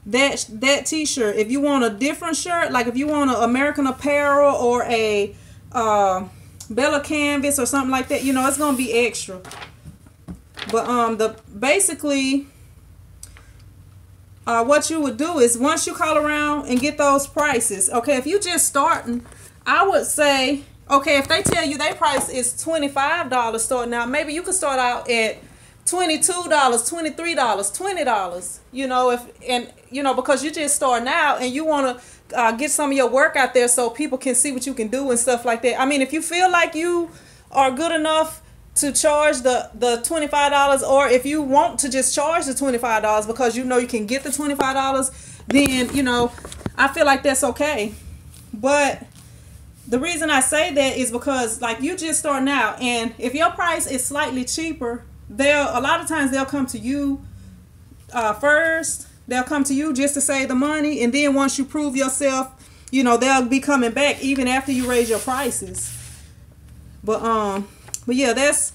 that t-shirt. If you want a different shirt, like if you want an American Apparel or a Bella Canvas or something like that, you know, it's gonna be extra. But basically what you would do is once you call around and get those prices, okay, if you just starting, I would say, okay, if they tell you their price is $25 starting out, maybe you could start out at $22, $23, $20, you know, because you're just starting out and you want to get some of your work out there so people can see what you can do and stuff like that. I mean, if you feel like you are good enough to charge the $25, or if you want to just charge the $25 because you know you can get the $25, then, you know, I feel like that's okay. But the reason I say that is because, like, you just starting out, and if your price is slightly cheaper, a lot of times they'll come to you first. They'll come to you just to save the money, and then once you prove yourself, you know, they'll be coming back even after you raise your prices. But yeah, that's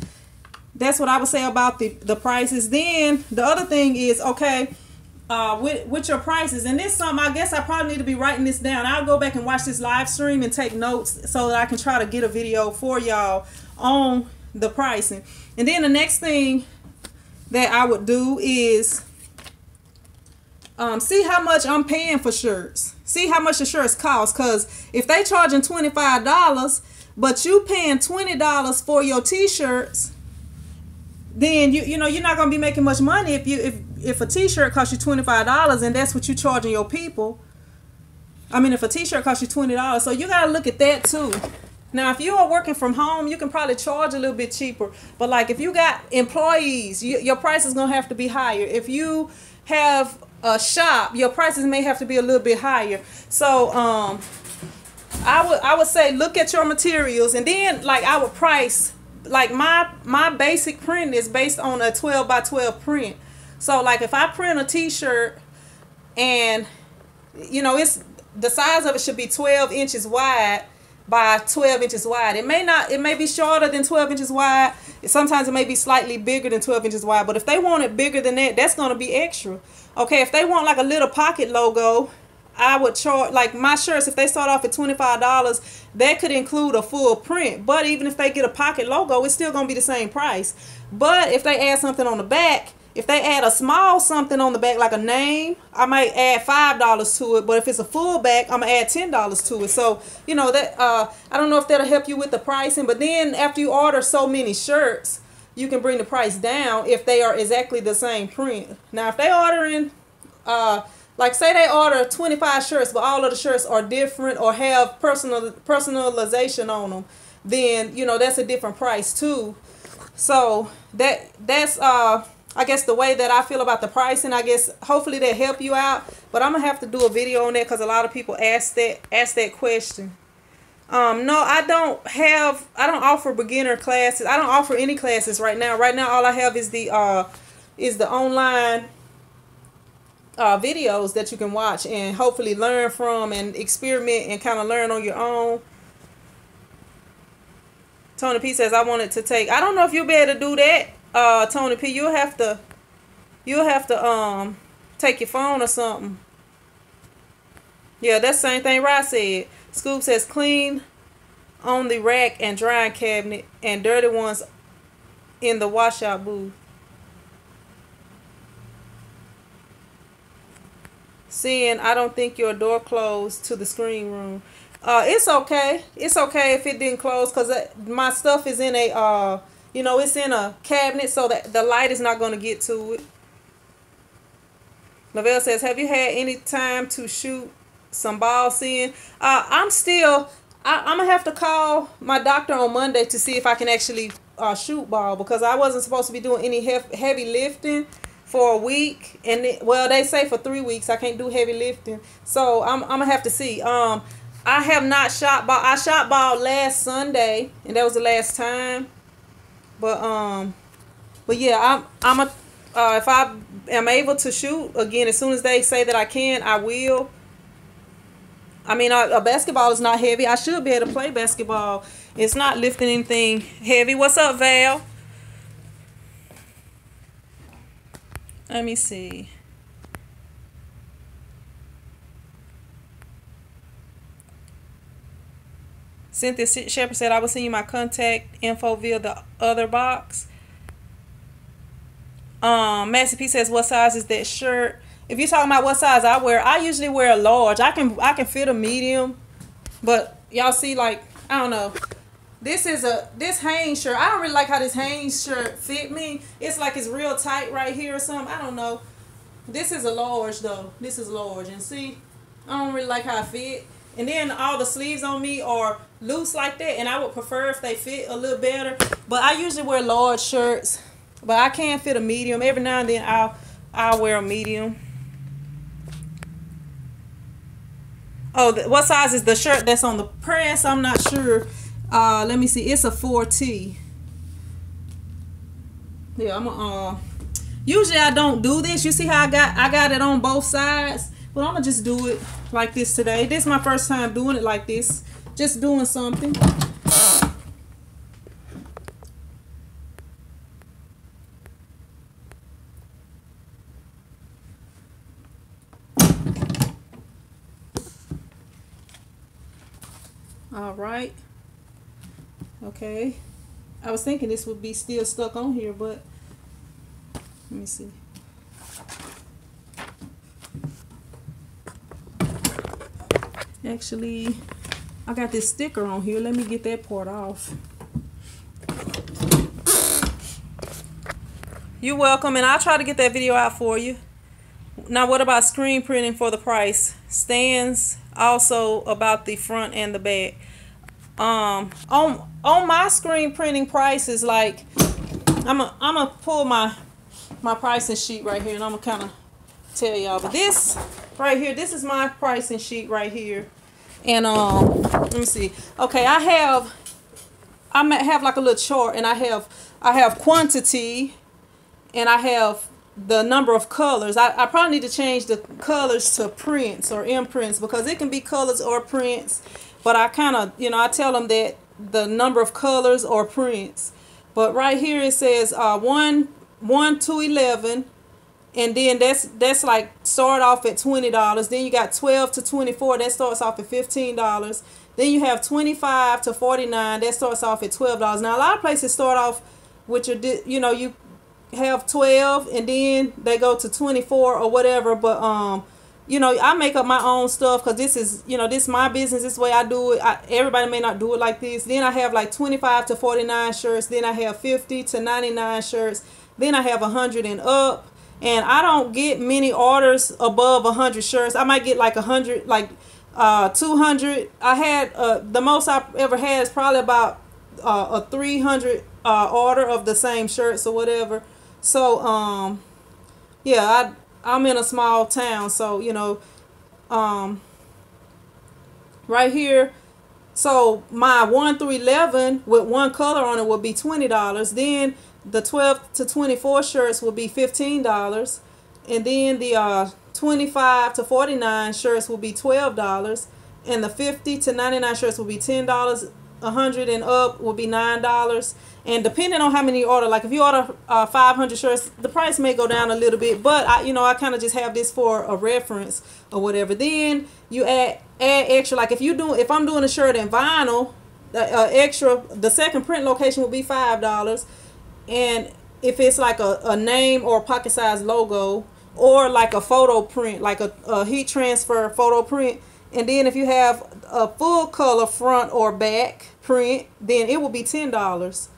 what I would say about the prices. Then the other thing is, okay, with your prices, and this is something I guess I probably need to be writing this down. I'll go back and watch this live stream and take notes so that I can try to get a video for y'all on the pricing. And then the next thing that I would do is see how much I'm paying for shirts. See how much the shirts cost, because if they charging $25 but you paying $20 for your t-shirts, then you know you're not gonna be making much money if a t-shirt costs you $25 and that's what you charging your people. I mean, if a t-shirt costs you $20, so you gotta look at that too. Now, if you are working from home, you can probably charge a little bit cheaper. But like if you got employees, your price is gonna have to be higher. If you have a shop, your prices may have to be a little bit higher. So I would say look at your materials, and then like I would price, like my basic print is based on a 12 by 12 print. So like if I print a t-shirt and you know it's the size of it should be 12 inches wide by 12 inches wide. It may be shorter than 12 inches wide. Sometimes it may be slightly bigger than 12 inches wide. But if they want it bigger than that, that's going to be extra. Okay, if they want like a little pocket logo, I would charge, like my shirts, if they start off at $25, that could include a full print. But even if they get a pocket logo, it's still going to be the same price. But if they add something on the back, if they add a small something on the back, like a name, I might add $5 to it. But if it's a full back, I'm going to add $10 to it. So, you know, that I don't know if that'll help you with the pricing. But then after you order so many shirts, you can bring the price down if they are exactly the same print. Now, if they ordering, like say they order 25 shirts, but all of the shirts are different or have personalization on them, then, you know, that's a different price too. So that's I guess the way that I feel about the pricing. I guess hopefully that help you out, but I'm gonna have to do a video on that because a lot of people ask that question. No, I don't offer beginner classes. I don't offer any classes right now. Right now all I have is the online videos that you can watch and hopefully learn from and experiment and kind of learn on your own. Tony P says, I wanted to take, I don't know if you'll be able to do that. Tony P, you'll have to take your phone or something. Yeah, that's the same thing Rod said. Scoop says clean on the rack and drying cabinet and dirty ones in the washout booth. Seeing, I don't think your door closed to the screen room. It's okay. It's okay if it didn't close because my stuff is in a, you know, it's in a cabinet so that the light is not going to get to it. Lavelle says, have you had any time to shoot some ball seeing? I'm going to have to call my doctor on Monday to see if I can actually shoot ball because I wasn't supposed to be doing any heavy lifting for a week, and well, they say for 3 weeks I can't do heavy lifting, so I'm gonna have to see. I have not shot ball. I shot ball last Sunday, and that was the last time. But yeah, if I am able to shoot again as soon as they say that I can, I will. I mean, a basketball is not heavy. I should be able to play basketball. It's not lifting anything heavy. What's up, Val? Let me see. Cynthia Shepard said, I will send you my contact info via the other box. Massey P says, what size is that shirt? If you're talking about what size I wear, I usually wear a large. I can fit a medium. But y'all see, like, I don't know. This Hanes shirt. I don't really like how this Hanes shirt fit me. It's like it's real tight right here or something. I don't know. This is a large though. This is large. And see, I don't really like how it fit. And then all the sleeves on me are loose like that. And I would prefer if they fit a little better. But I usually wear large shirts. But I can fit a medium. Every now and then I'll wear a medium. Oh, what size is the shirt that's on the press? I'm not sure. Let me see. It's a 4T. Yeah, usually I don't do this. You see how I got it on both sides? But I'm gonna just do it like this today. This is my first time doing it like this. Just doing something. All right. Okay, I was thinking this would be still stuck on here, but let me see. Actually, I got this sticker on here. Let me get that part off. You're welcome, and I'll try to get that video out for you. Now, what about screen printing for the price? Stands also about the front and the back. On my screen printing prices, like I'm gonna pull my pricing sheet right here, and I'm gonna kind of tell y'all. But this right here, this is my pricing sheet right here, and let me see. Okay, I have like a little chart, and I have quantity, and I have the number of colors. I probably need to change the colors to prints or imprints because it can be colors or prints. But I kind of, you know, I tell them that the number of colors or prints. But right here it says 1 to 11, and then that's like start off at $20. Then you got 12 to 24, that starts off at $15. Then you have 25 to 49, that starts off at $12. Now a lot of places start off with your, you know, you have 12 and then they go to 24 or whatever. But you know, I make up my own stuff because this is, you know, this is my business. This is the way I do it. Everybody may not do it like this. Then I have like 25 to 49 shirts. Then I have 50 to 99 shirts. Then I have 100 and up. And I don't get many orders above 100 shirts. I might get like 100, like 200. I had, the most I ever had is probably about a 300 order of the same shirts or whatever. So, yeah, I'm in a small town, so, you know, right here, so my 1 through 11 with one color on it will be $20. Then the 12 to 24 shirts will be $15. And then the 25 to 49 shirts will be $12. And the 50 to 99 shirts will be $10. 100 and up will be $9. And depending on how many you order, like if you order 500 shirts, the price may go down a little bit. But I kind of just have this for a reference or whatever. Then you add extra. Like if I'm doing a shirt in vinyl, the second print location will be $5. And if it's like a name or a pocket size logo, or like a photo print, like a heat transfer photo print, and then if you have a full color front or back print, then it will be $10.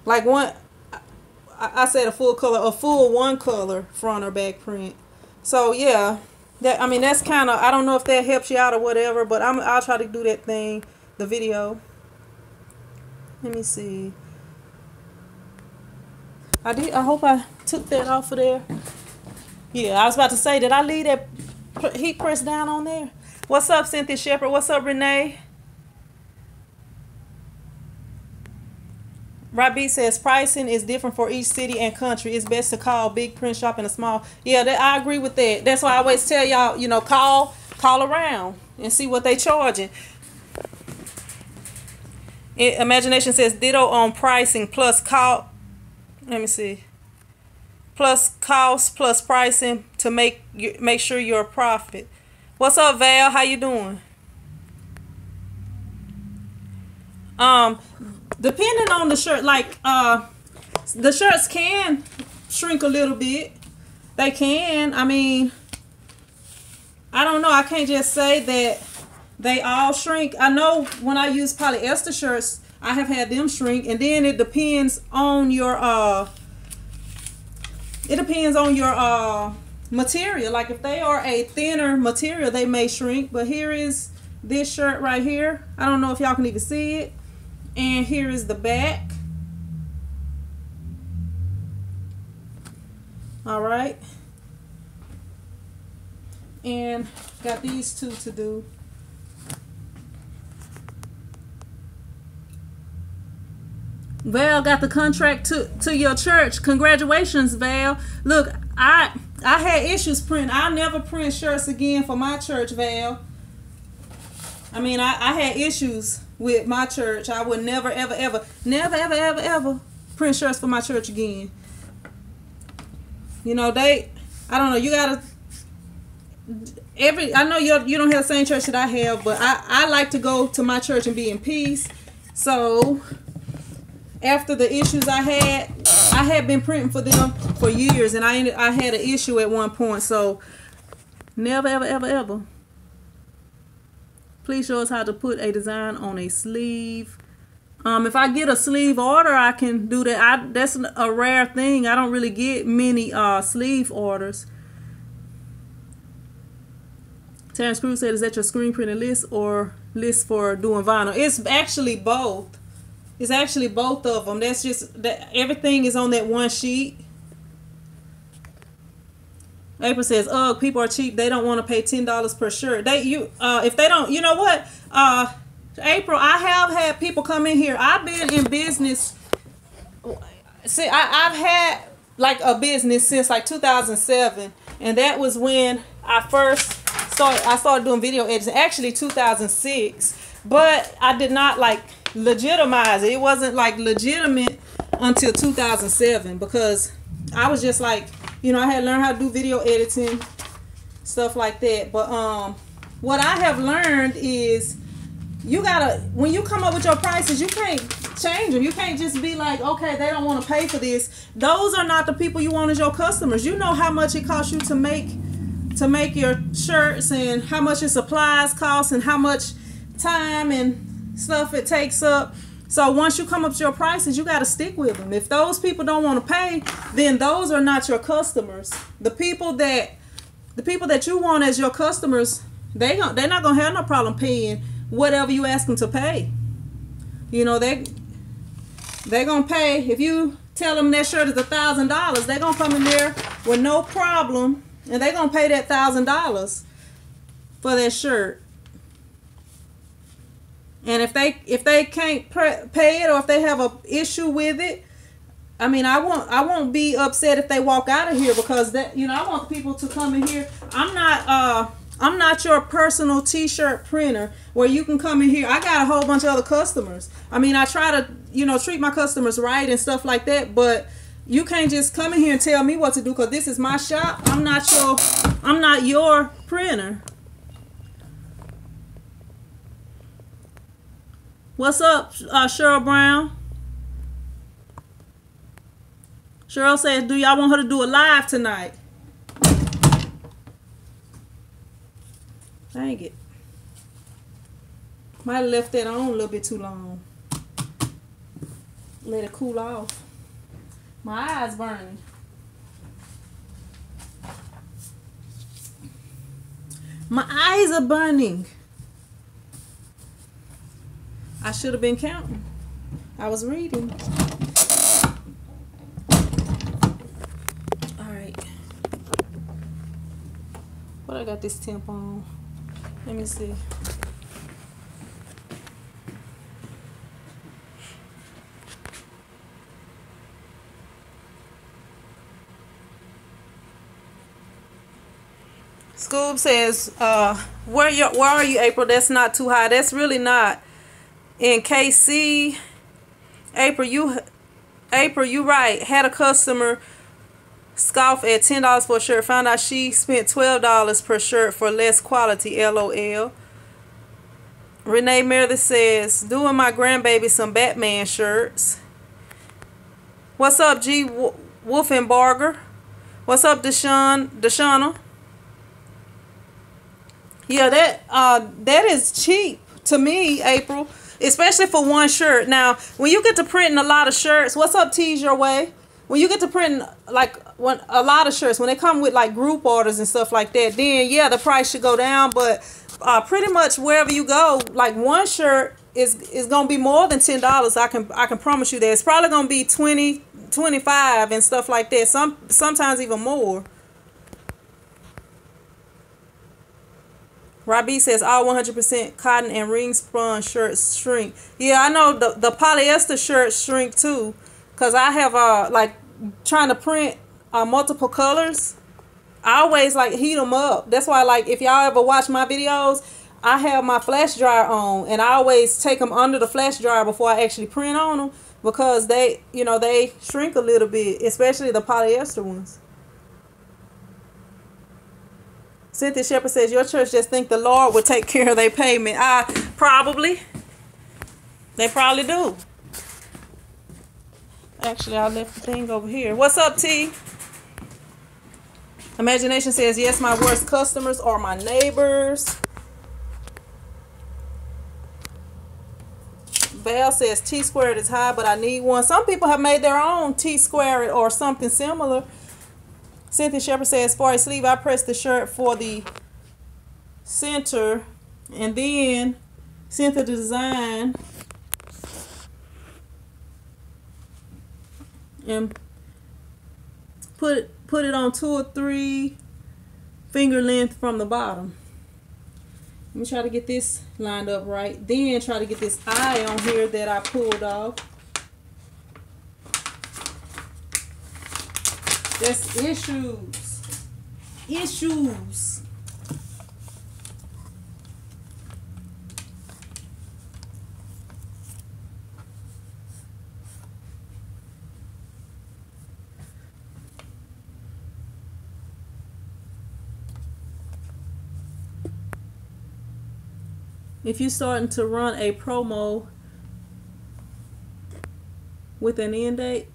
Like I said a full one color front or back print. So yeah, that's kind of, I don't know if that helps you out or whatever, but I'll try to do that thing, the video. Let me see. I hope I took that off of there. Yeah, I was about to say, did I leave that heat press down on there? What's up, Cynthia Shepherd? What's up, Renee? Robbie says pricing is different for each city and country. It's best to call big print shop in a small. Yeah, I agree with that. That's why I always tell y'all, call around and see what they charging. Imagination says ditto on pricing plus call. Let me see. Plus cost plus pricing to make sure you're a profit. What's up, Val? How you doing? Depending on the shirt, like the shirts can shrink a little bit. They can. I mean, I don't know. I can't just say that they all shrink. I know when I use polyester shirts, I have had them shrink, and then it depends on your material. Like if they are a thinner material, they may shrink. But here is this shirt right here. I don't know if y'all can even see it. And here is the back. All right. And got these two to do. Val got the contract to your church. Congratulations, Val. Look, I had issues printing. I'll never print shirts again for my church, Val. I mean, I had issues with my church. I would never, ever print shirts for my church again. I don't know, you gotta, I know you don't have the same church that I have, but I like to go to my church and be in peace. So after the issues I had been printing for them for years, and I had an issue at one point. So never, ever. Please show us how to put a design on a sleeve. If I get a sleeve order, I can do that. That's a rare thing. I don't really get many sleeve orders. Terrence Cruz said, is that your screen printing list or list for doing vinyl? It's actually both. It's actually both of them. That's just that everything is on that one sheet. April says, "Ugh, people are cheap. They don't want to pay $10 per shirt. If they don't, you know what? April, I have had people come in here. I've been in business. See, I've had like a business since like 2007, and that was when I first started doing video editing. Actually, 2006, but I did not like legitimize it. It wasn't like legitimate until 2007 because I was just like, I had learned how to do video editing, stuff like that. But what I have learned is when you come up with your prices, you can't change them. You can't just be like, okay, they don't want to pay for this. Those are not the people you want as your customers. You know how much it costs you to make your shirts, and how much your supplies cost, and how much time and stuff it takes up. So once you come up to your prices, you got to stick with them. If those people don't want to pay, then those are not your customers. The people that you want as your customers, they're not gonna have no problem paying whatever you ask them to pay. They're gonna pay. If you tell them that shirt is $1,000, they're gonna come in there with no problem, and they're gonna pay that $1,000 for that shirt. And if they can't pay it, or if they have a issue with it, I mean, I won't be upset if they walk out of here, because that, I want people to come in here. I'm not I'm not your personal t-shirt printer where you can come in here. I got a whole bunch of other customers. I mean, I try to, you know, treat my customers right and stuff like that, but you can't just come in here and tell me what to do because this is my shop. I'm not your printer. What's up, Cheryl Brown? Cheryl says, do y'all want her to do a live tonight? Dang it. Might have left that on a little bit too long. Let it cool off. My eyes burning. My eyes are burning. I should have been counting. I was reading. Alright. What I got this temp on? Let me see. Scoob says, where are you, April? That's not too high. That's really not. In KC, April, you right. Had a customer scoff at $10 for a shirt. Found out she spent $12 per shirt for less quality. LOL. Renee Meredith says, doing my grandbaby some Batman shirts. What's up, G Wolfenbarger? What's up, Deshauna? Yeah, that is cheap to me, April. Especially for one shirt. Now, when you get to printing a lot of shirts, what's up, Tease Your Way? When you get to printing like a lot of shirts, when they come with like group orders and stuff like that, then yeah, the price should go down. But pretty much wherever you go, like one shirt is gonna be more than $10. I can promise you that. It's probably gonna be 20, 25 and stuff like that. Sometimes even more. Robbie says all 100% cotton and ring spun shirts shrink. Yeah, I know the polyester shirts shrink too, cause I have like trying to print multiple colors. I always like heat them up. That's why, like, if y'all ever watch my videos, I have my flash dryer on, and I always take them under the flash dryer before I actually print on them, because they shrink a little bit, especially the polyester ones. Cynthia Shepherd says, your church just think the Lord would take care of their payment. Probably. They probably do. Actually, I left the thing over here. What's up, T? Imagination says, yes, my worst customers are my neighbors. Val says, T-squared is high, but I need one. Some people have made their own T-squared or something similar. Cynthia Shepherd says, for a sleeve, I press the shirt for the center and then center the design and put it on 2 or 3 finger length from the bottom. Let me try to get this lined up right. Then try to get this eye on here that I pulled off. That's issues. Issues. If you're starting to run a promo with an end date,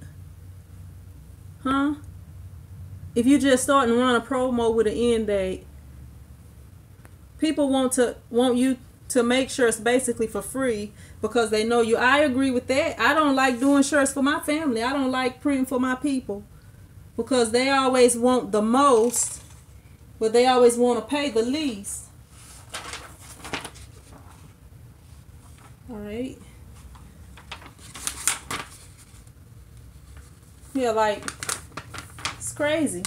huh? If you just starting to run a promo with an end date, people want you to make shirts basically for free because they know you. I agree with that. I don't like doing shirts for my family. I don't like printing for my people because they always want the most, but they always want to pay the least. All right. Yeah, like, it's crazy.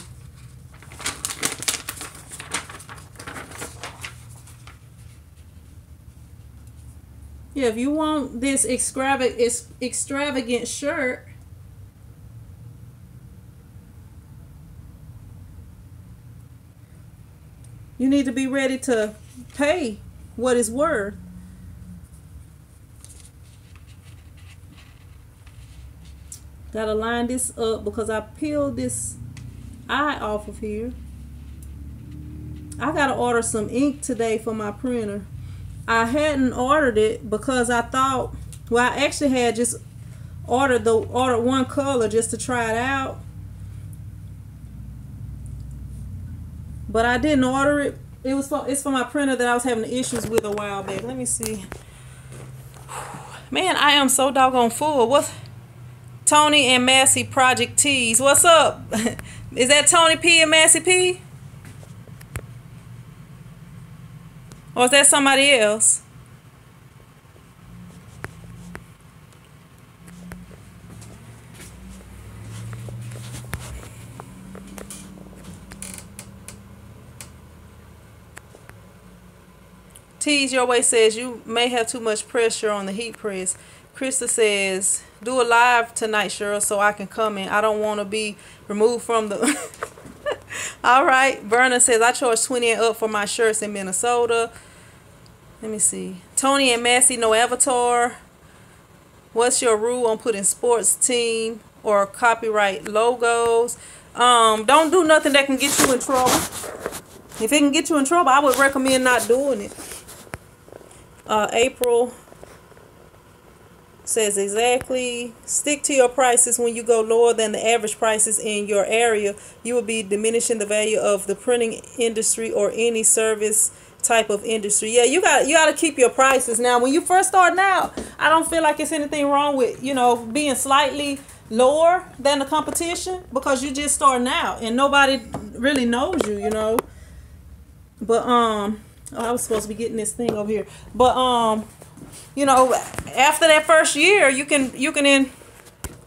Yeah, if you want this extravagant shirt, You need to be ready to pay what it's worth. Gotta line this up because I peeled this eye off of here. I gotta order some ink today for my printer. I hadn't ordered it because I thought, well, I actually had just ordered one color just to try it out. But I didn't order it. It's for my printer that I was having issues with a while back. Let me see. Man, I am so doggone full. What's Tony and Massey Project Tees? What's up? Is that Tony P and Massey P? Or is that somebody else? Tease Your Way says you may have too much pressure on the heat press. Krista says do a live tonight, Cheryl, so I can come in. I don't want to be removed from the... All right. Berna says I charge 20 and up for my shirts in Minnesota. Let me see. Tony and Massey, no avatar. What's your rule on putting sports team or copyright logos? Don't do nothing that can get you in trouble. If it can get you in trouble, I would recommend not doing it. April says exactly. Stick to your prices. When you go lower than the average prices in your area, you will be diminishing the value of the printing industry or any service type of industry. Yeah, you got to keep your prices. Now, when you first starting out, I don't feel like it's anything wrong with, you know, being slightly lower than the competition because you're just starting out and nobody really knows you, you know. But oh, I was supposed to be getting this thing over here. But you know, after that first year, you can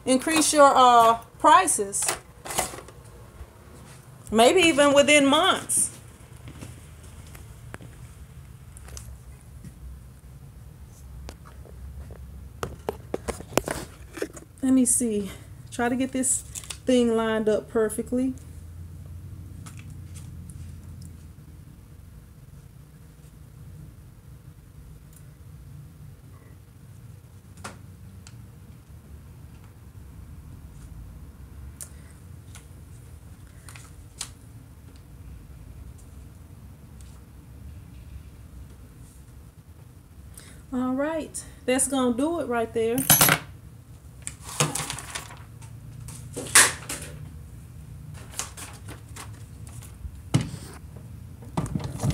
increase your prices. Maybe even within months. Let me see. Try to get this thing lined up perfectly. All right, that's gonna do it right there.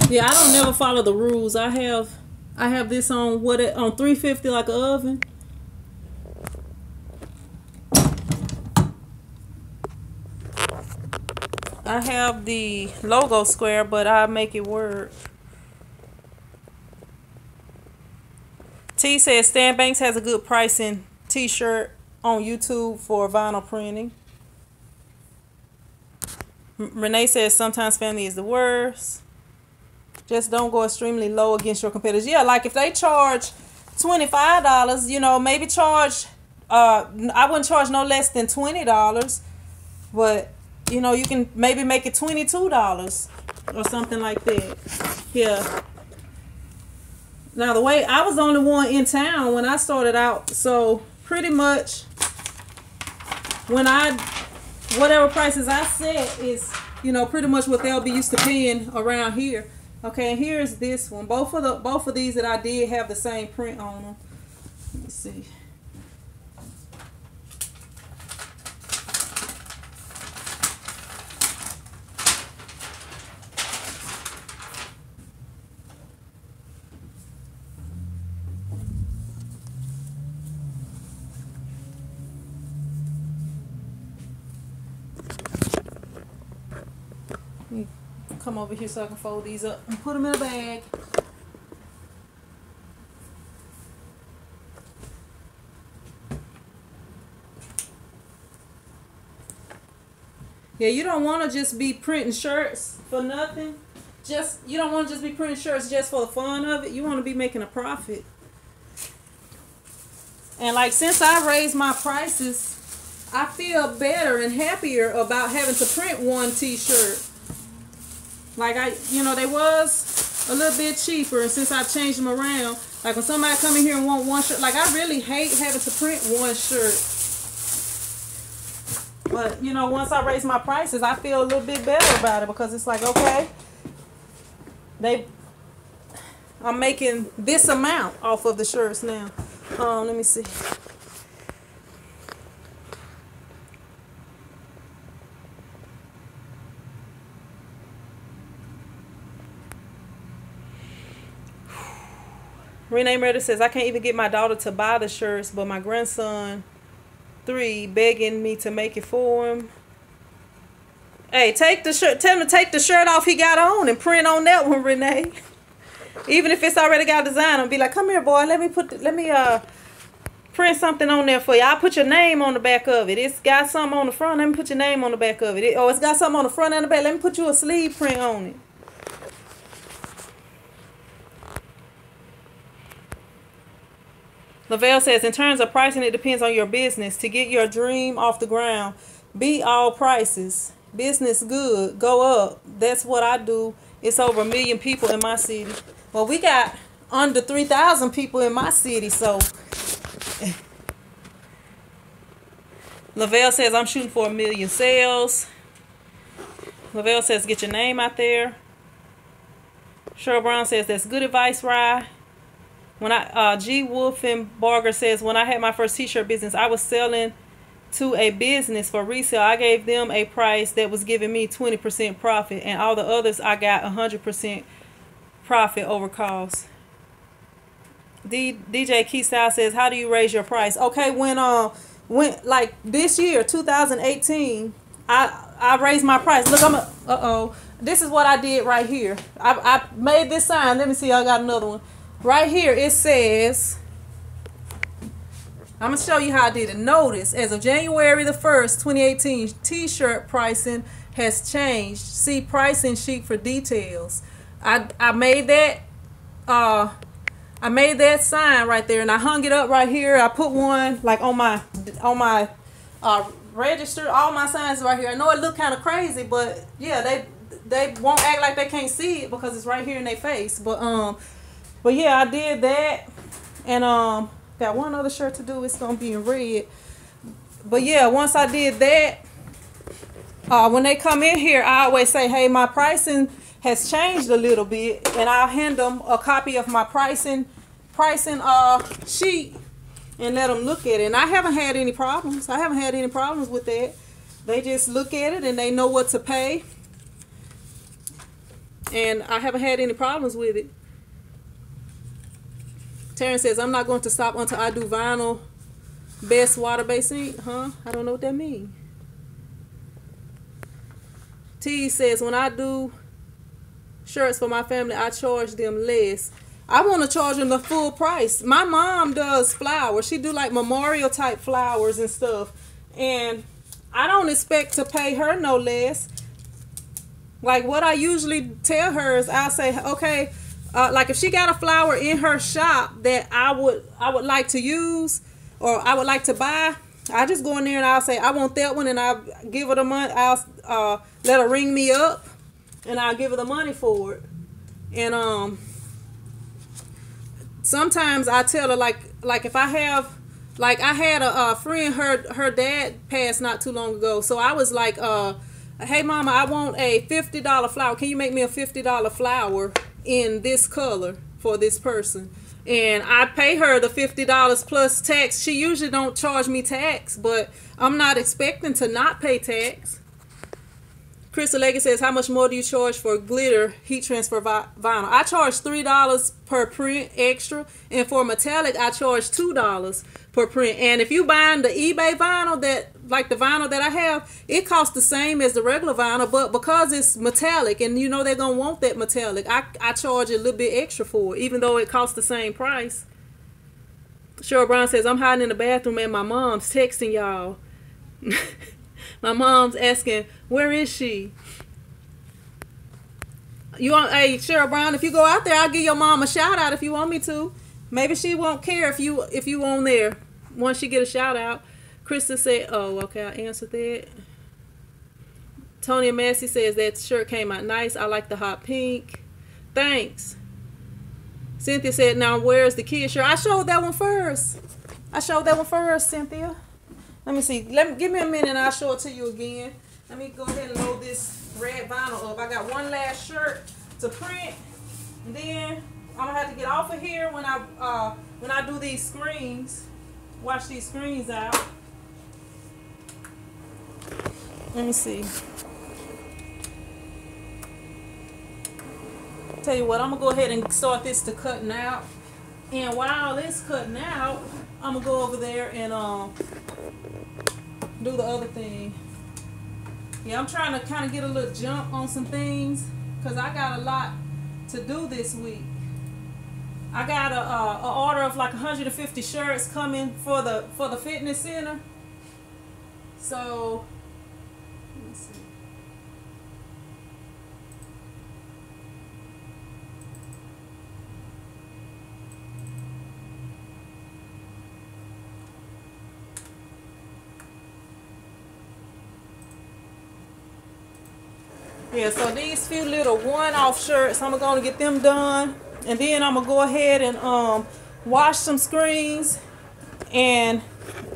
Yeah, I don't never follow the rules. I have this on on 350 like an oven. I have the logo square, but I make it work. T says Stan Banks has a good pricing t-shirt on YouTube for vinyl printing. Renee says sometimes family is the worst. Just don't go extremely low against your competitors. Yeah, like if they charge $25, you know, maybe charge, I wouldn't charge no less than $20. But, you know, you can maybe make it $22 or something like that. Yeah. Now, the way I was the only one in town when I started out, so pretty much whatever prices I set is, you know, pretty much what they'll be used to paying around here. Okay, and here's this one. Both of these that I did have the same print on them. Let me see. Come over here so I can fold these up and put them in a bag. Yeah, you don't want to just be printing shirts for nothing. You don't want to just be printing shirts just for the fun of it. You want to be making a profit. And like since I raised my prices, I feel better and happier about having to print one t-shirt. Like they was a little bit cheaper, and since I've changed them around, like when somebody come in here and want one shirt, like I really hate having to print one shirt. But once I raise my prices, I feel a little bit better about it, because it's like, okay, I'm making this amount off of the shirts now. Let me see. Renee Meredith says, I can't even get my daughter to buy the shirts, but my grandson, 3, begging me to make it for him. Hey, take the shirt. Tell him to take the shirt off he got on and print on that one, Renee. Even if it's already got a design, I'll be like, come here, boy. Let me print something on there for you. I'll put your name on the back of it. It's got something on the front. Let me put your name on the back of it. It's got something on the front and the back. Let me put you a sleeve print on it. Lavelle says, in terms of pricing, it depends on your business. To get your dream off the ground, beat all prices. Business good, go up. That's what I do. It's over 1 million people in my city. Well, we got under 3,000 people in my city, so. Lavelle says, I'm shooting for 1 million sales. Lavelle says, get your name out there. Cheryl Brown says, that's good advice, Rye. When G. Wolfenbarger says, when I had my first t-shirt business, I was selling to a business for resale. I gave them a price that was giving me 20% profit, and all the others I got 100% profit over cost. DJ Keystyle says, how do you raise your price? Okay, when like this year, 2018, I raised my price. Look, this is what I did right here. I made this sign. Let me see, I got another one. Right here, it says, I'm going to show you how I did it. Notice, as of January the 1st, 2018, t-shirt pricing has changed. See pricing sheet for details. I made that sign right there, and I hung it up right here. I put one like on my register. All my signs right here. I know it look kind of crazy, but yeah, they won't act like they can't see it because it's right here in their face. But yeah, I did that, and got one other shirt to do. It's gonna be in red. But yeah, once I did that, when they come in here, I always say, hey, my pricing has changed a little bit, and I'll hand them a copy of my pricing sheet and let them look at it. And I haven't had any problems. I haven't had any problems with that. They just look at it and they know what to pay, and I haven't had any problems with it. Terrence says, I'm not going to stop until I do vinyl best water-based ink. Huh? I don't know what that means. T says, when I do shirts for my family, I charge them less. I want to charge them the full price. My mom does flowers. She do like memorial type flowers and stuff. And I don't expect to pay her no less. Like what I usually tell her is I'll say, okay, like if she got a flower in her shop that I would like to use or I would like to buy, I just go in there and I'll say I want that one, and I'll give her the money. I'll let her ring me up and I'll give her the money for it. And sometimes I tell her like if I have, like I had a friend, her dad passed not too long ago, so I was like, hey mama, I want a $50 flower. Can you make me a $50 flower in this color for this person? And I pay her the $50 plus tax. She usually don't charge me tax, but I'm not expecting to not pay tax. Crystal Leggett says, how much more do you charge for glitter heat transfer vinyl? I charge $3 per print extra, and for metallic I charge $2 per print. And if you buying the eBay vinyl, that like the vinyl that I have, it costs the same as the regular vinyl, but because it's metallic and you know they're gonna want that metallic, I charge a little bit extra for it, even though it costs the same price. Cheryl Brown says, I'm hiding in the bathroom and my mom's texting y'all. My mom's asking, where is she? You want, hey Cheryl Brown, if you go out there, I'll give your mom a shout out if you want me to. Maybe she won't care if you on there once she get a shout out. Krista said, oh, okay, I answered that. Tony Massey says that shirt came out nice. I like the hot pink. Thanks. Cynthia said, now where's the kid shirt? I showed that one first. Cynthia. Let me see. Give me a minute and I'll show it to you again. Let me go ahead and load this red vinyl up. I got one last shirt to print. And then I'm gonna have to get off of here when I do these screens. Wash these screens out. Let me see. Tell you what, I'm gonna go ahead and start this to cutting out. And while it's cutting out, I'm gonna go over there and do the other thing. Yeah, I'm trying to kind of get a little jump on some things because I got a lot to do this week. I got a order of like 150 shirts coming for the fitness center. So let me see. Yeah, so these few little one-off shirts, I'm going to get them done. And then I'm going to go ahead and wash some screens and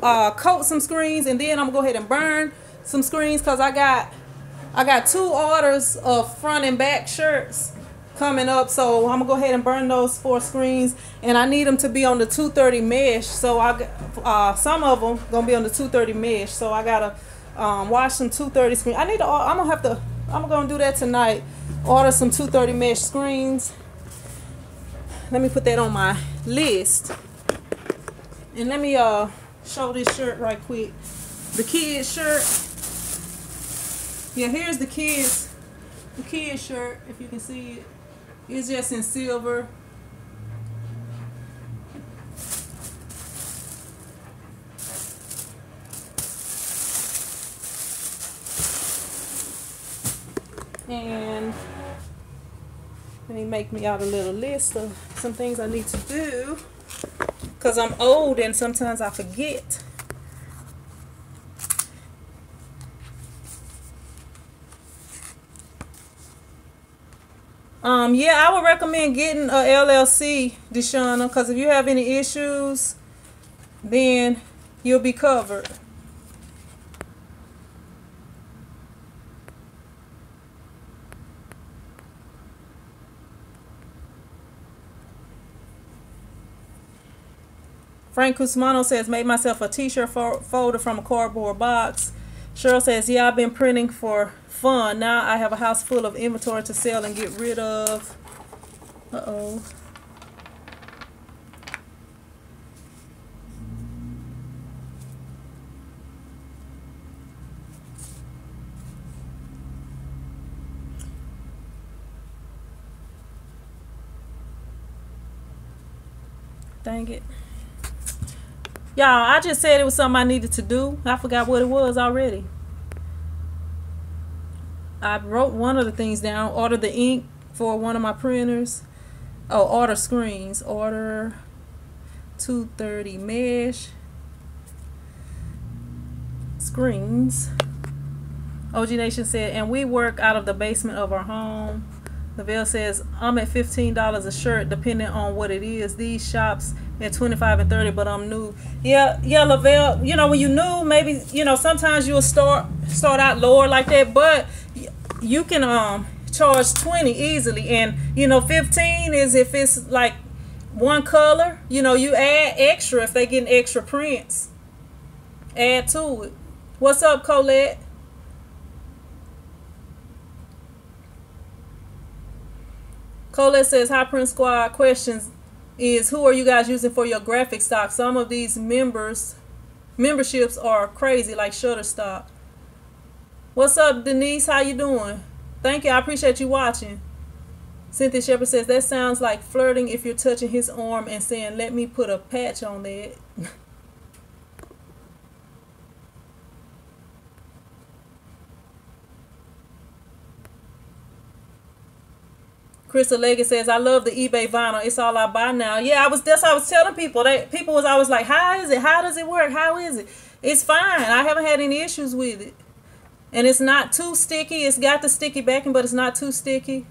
coat some screens. And then I'm going to go ahead and burn some screens because I got 2 orders of front and back shirts coming up. So I'm going to go ahead and burn those 4 screens. And I need them to be on the 230 mesh. So some of them going to be on the 230 mesh. So I got to wash some 230 screens. I'm going to do that tonight. Order some 230 mesh screens. Let me put that on my list. And let me show this shirt right quick. The kids shirt. Yeah, here's the kids shirt, if you can see it. It's just in silver. And let me make me out a little list of some things I need to do because I'm old and sometimes I forget. Yeah, I would recommend getting a LLC, Deshauna, because if you have any issues, then you'll be covered. Frank Cusmano says, made myself a t-shirt folder from a cardboard box. Cheryl says, yeah, I've been printing for fun. Now I have a house full of inventory to sell and get rid of. Uh-oh. Dang it. Y'all, I just said it was something I needed to do. I forgot what it was already. I wrote one of the things down. Order the ink for one of my printers. Oh, order screens. Order 230 mesh screens. OG Nation said, and we work out of the basement of our home. Lavelle says, I'm at $15 a shirt depending on what it is. These shops at $25 and $30, but I'm new. Yeah, Lavelle, you know, when you new, maybe, you know, sometimes you'll start out lower like that, but you can charge $20 easily. And, you know, $15 is if it's like one color. You know, you add extra if they getting extra prints. Add to it. What's up, Colette? Colette says, hi, Print Squad. Questions is, who are you guys using for your graphic stock? Some of these memberships are crazy, like Shutterstock. What's up, Denise? How you doing? Thank you. I appreciate you watching. Cynthia Shepherd says, that sounds like flirting if you're touching his arm and saying, let me put a patch on that. Crystal Leggett says, I love the eBay vinyl. It's all I buy now. Yeah, that's what I was telling people. People was always like, how is it? How does it work? How is it? It's fine. I haven't had any issues with it. And it's not too sticky. It's got the sticky backing, but it's not too sticky.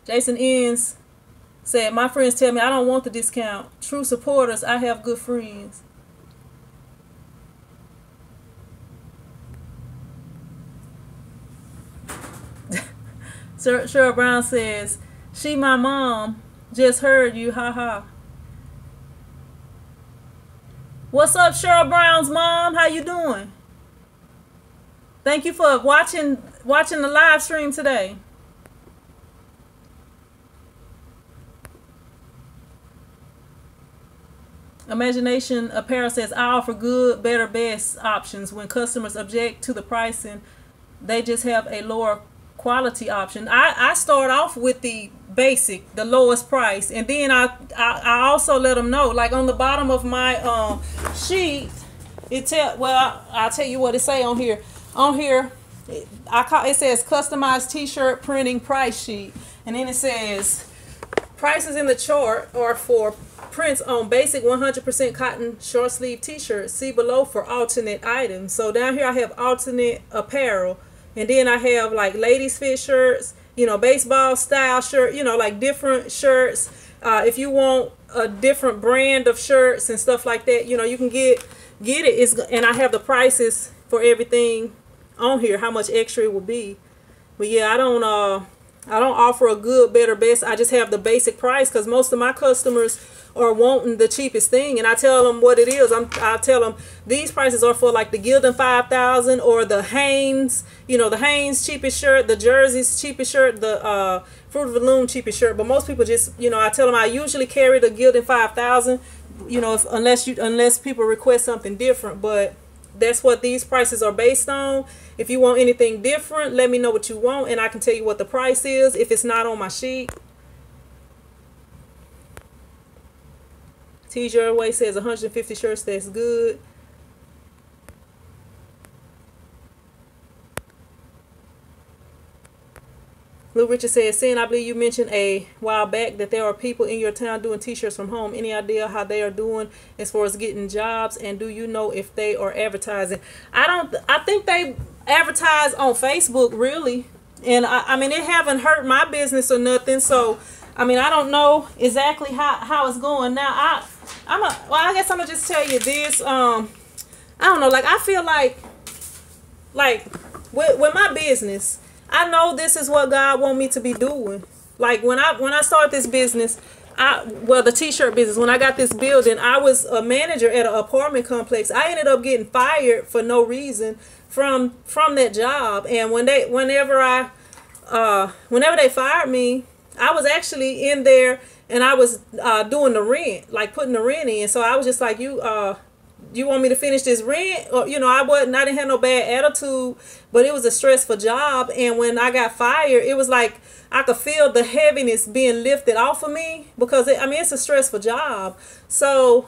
Jason Inns said, my friends tell me I don't want the discount. True supporters, I have good friends. Cheryl Brown says, she my mom. Just heard you, haha. What's up, Cheryl Brown's mom? How you doing? Thank you for watching the live stream today. Imagination Apparel says, I offer good, better, best options. When customers object to the pricing, they just have a lower quality option. I start off with the basic, the lowest price, and then I also let them know, like on the bottom of my sheet, it I'll tell you what it say on here. On here, it says customized t-shirt printing price sheet, and then it says prices in the chart are for prints on basic 100% cotton short sleeve t-shirts. See below for alternate items. So down here I have alternate apparel, and then I have like ladies fit shirts, you know, baseball style shirt, you know, like different shirts. If you want a different brand of shirts and stuff like that, you know, you can get it. And I have the prices for everything on here, how much extra it will be. But yeah, I don't offer a good, better, best. I just have the basic price because most of my customers are wanting the cheapest thing, and I tell them what it is. I tell them these prices are for like the Gildan 5000 or the Hanes, you know, the Hanes cheapest shirt, the Jersey's cheapest shirt, the Fruit of the Loom cheapest shirt. But most people just, you know, I tell them I usually carry the Gildan 5000, you know, unless people request something different. But that's what these prices are based on. If you want anything different, let me know what you want, and I can tell you what the price is if it's not on my sheet. T-Jer Way says 150 shirts, that's good. Lou Richard says, Sin, I believe you mentioned a while back that there are people in your town doing t-shirts from home. Any idea how they are doing as far as getting jobs? And do you know if they are advertising? I think they advertise on Facebook, really. And I mean, it haven't hurt my business or nothing. So, I mean, I don't know exactly how it's going. Now, I guess I'm gonna just tell you this. I don't know, like I feel like with my business, I know this is what God want me to be doing. Like when I started this business, the t-shirt business, when I got this building, I was a manager at an apartment complex. I ended up getting fired for no reason from that job. And whenever they fired me, I was actually in there and I was doing the rent, like putting the rent in. So I was just like, you want me to finish this rent? Or, you know, I didn't have no bad attitude, but it was a stressful job. And when I got fired, it was like I could feel the heaviness being lifted off of me because it's a stressful job. So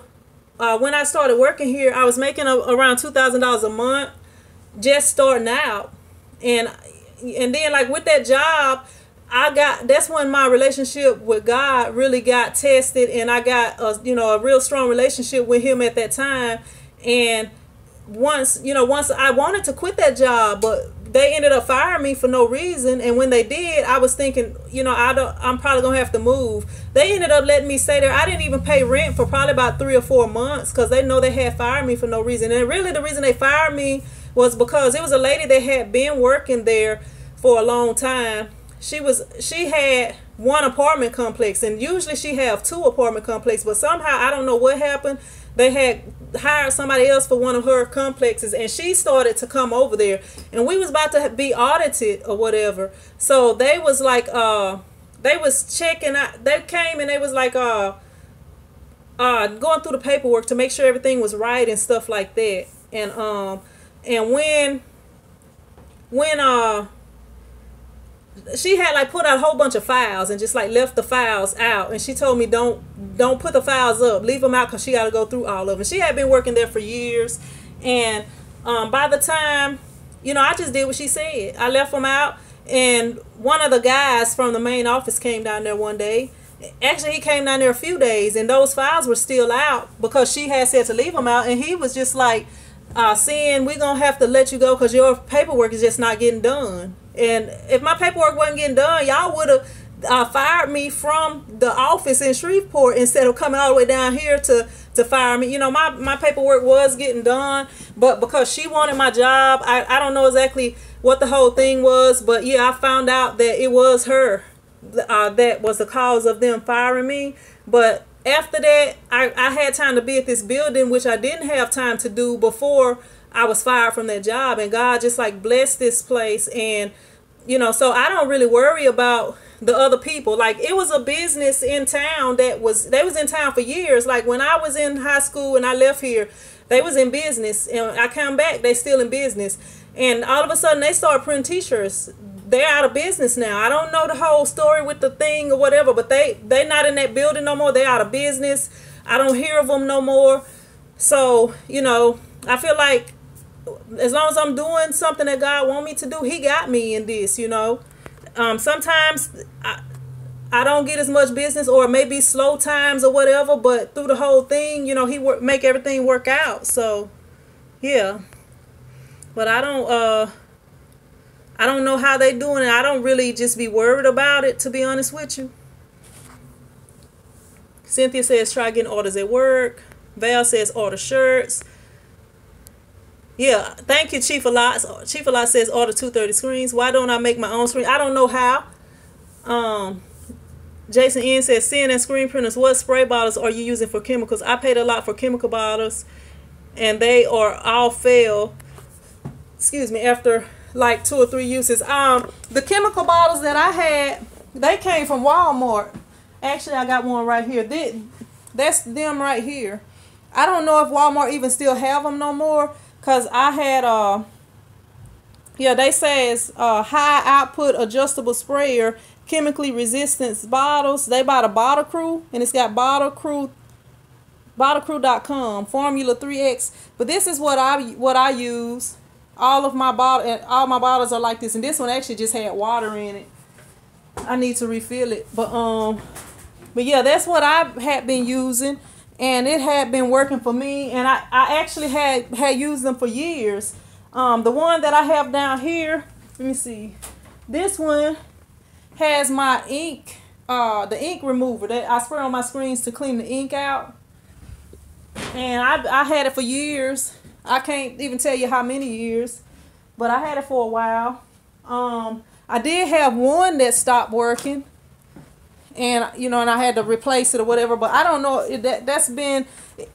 when I started working here, I was making around $2,000 a month just starting out. And then like with that job, that's when my relationship with God really got tested, and I got a real strong relationship with him at that time. And once I wanted to quit that job, but they ended up firing me for no reason. And when they did, I was thinking, I'm probably gonna have to move. They ended up letting me stay there. I didn't even pay rent for probably about 3 or 4 months because they know they had fired me for no reason. And really the reason they fired me was because it was a lady that had been working there for a long time. She had one apartment complex, and usually she have 2 apartment complexes, but somehow I don't know what happened. They had hired somebody else for one of her complexes, and she started to come over there, and we was about to be audited or whatever. So they was like they was checking out. They came and they was like going through the paperwork to make sure everything was right and stuff like that. And when she had like put out a whole bunch of files and just like left the files out, and she told me don't put the files up, leave them out because she got to go through all of them. She had been working there for years, and by the time I just did what she said. I left them out, and one of the guys from the main office came down there one day. Actually, he came down there a few days, and those files were still out because she had said to leave them out, and he was just like, saying we're gonna have to let you go because your paperwork is just not getting done. And if my paperwork wasn't getting done, y'all would have fired me from the office in Shreveport instead of coming all the way down here to fire me. You know, my paperwork was getting done, but because she wanted my job, I don't know exactly what the whole thing was, but yeah, I found out that it was her that was the cause of them firing me. But after that, I had time to be at this building, which I didn't have time to do before I was fired from that job. And God just like blessed this place. And, you know, so I don't really worry about the other people. Like, it was a business in town they was in town for years. Like, when I was in high school and I left here, they was in business. And I come back, they still in business. And all of a sudden, they started printing t-shirts. They're out of business now. I don't know the whole story with the thing or whatever, but they not in that building no more. They're out of business. I don't hear of them no more. So, you know, I feel like as long as I'm doing something that God want me to do, he got me in this, you know. Sometimes I don't get as much business, or maybe slow times or whatever, but through the whole thing, you know, he make everything work out. So, yeah. But I don't know how they doing it. I don't really just be worried about it, to be honest with you. Cynthia says try getting orders at work. Val says order shirts. Yeah, thank you, Chief Alot. Chief Alot says order 230 screens. Why don't I make my own screen? I don't know how. Jason N says CNN screen printers, what spray bottles are you using for chemicals? I paid a lot for chemical bottles, and they are all fail. Excuse me, after like 2 or 3 uses. The chemical bottles that I had, they came from Walmart. Actually, I got one right here. That's them right here. I don't know if Walmart even still have them no more, cause I had yeah, they says high output adjustable sprayer, chemically resistant bottles. They bought a Bottle Crew, and it's got bottlecrew.com formula 3X. But this is what I use. All my bottles are like this, and this one actually just had water in it. I need to refill it, but yeah, that's what I had been using, and it had been working for me, and I actually had used them for years. The one that I have down here, let me see, this one has my ink, the ink remover that I spray on my screens to clean the ink out, and I had it for years. I can't even tell you how many years, but I had it for a while. I did have one that stopped working, and you know, and I had to replace it or whatever. But I don't know, that's been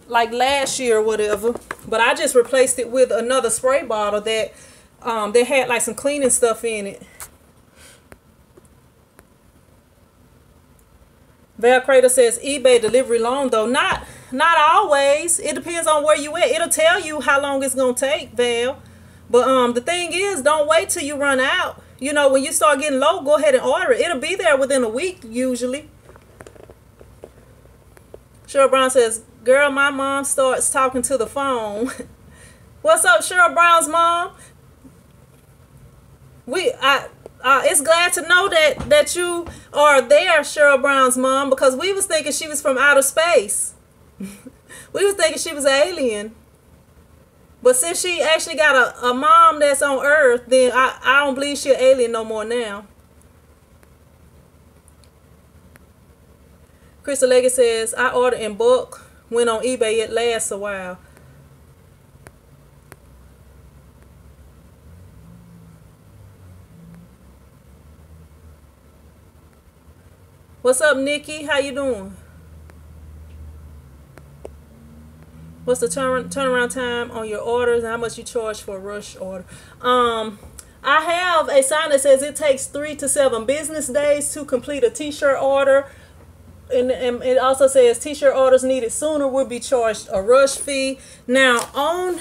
like last year or whatever. But I just replaced it with another spray bottle that they had like some cleaning stuff in it. Val Crater says eBay delivery long though. Not always. It depends on where you at. It'll tell you how long it's gonna take, Val. But the thing is, don't wait till you run out. You know, when you start getting low, go ahead and order it. It'll be there within a week usually. Cheryl Brown says, girl, my mom starts talking to the phone. What's up, Cheryl Brown's mom? It's glad to know that you are there, Cheryl Brown's mom, because we was thinking she was from outer space. We was thinking she was an alien. But since she actually got a mom that's on Earth, then I don't believe she's an alien no more now. Crystal Leggett says, I ordered in bulk, went on eBay, it lasts a while. What's up, Nikki? How you doing? What's the turnaround time on your orders and how much you charge for a rush order? I have a sign that says it takes 3 to 7 business days to complete a t-shirt order. And it also says t-shirt orders needed sooner will be charged a rush fee. Now, on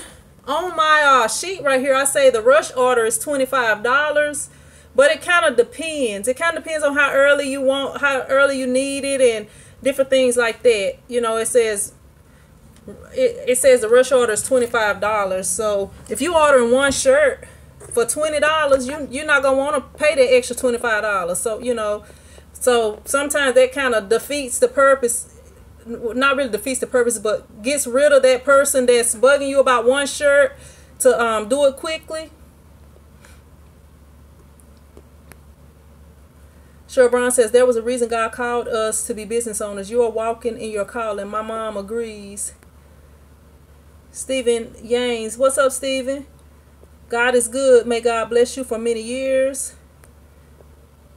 my sheet right here, I say the rush order is $25. But it kind of depends. It kind of depends on how early you need it, and different things like that. You know, it says the rush order is $25. So if you ordering one shirt for $20, you're not gonna want to pay that extra $25. So you know, so sometimes that kind of defeats the purpose not really defeats the purpose, but gets rid of that person that's bugging you about one shirt to do it quickly. Cheryl Brown says, there was a reason God called us to be business owners. You are walking in your calling. My mom agrees. Stephen Yanes. What's up, Stephen? God is good. May God bless you for many years.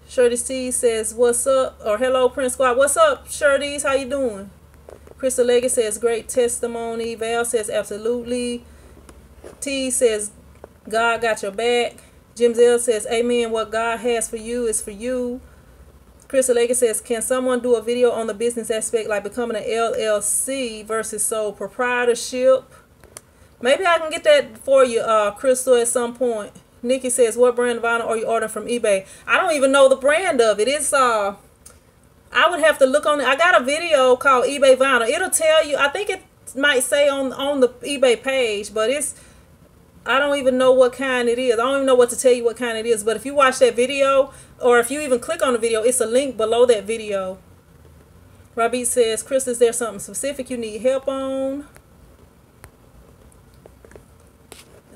Shirley C says, what's up? Or hello, Prince Squad. What's up, Shirley's? How you doing? Crystal Leggett says, great testimony. Val says, absolutely. T says, God got your back. Jim Zell says, amen. What God has for you is for you. Crystal Leggett says, can someone do a video on the business aspect, like becoming an LLC versus sole proprietorship? Maybe I can get that for you, Crystal, at some point. Nikki says, what brand of vinyl are you ordering from eBay? I don't even know the brand of it. It's, I would have to look on it. I got a video called eBay Vinyl. It'll tell you, I think it might say on the eBay page, but it's, I don't even know what kind it is. I don't even know what to tell you what kind it is. But if you watch that video, or if you even click on the video, it's a link below that video. Rabbi says, Chris, is there something specific you need help on?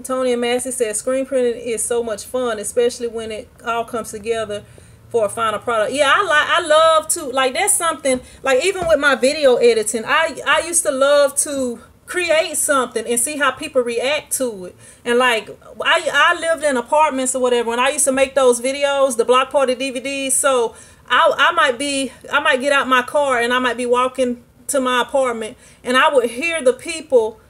Tony and Massey says, screen printing is so much fun, especially when it all comes together for a final product. Yeah, I love to, like, that's something, like, even with my video editing, I used to love to create something and see how people react to it. And like, I lived in apartments or whatever, and I used to make those videos, the block party DVDs. So I might get out my car and I might be walking to my apartment, and I would hear the people,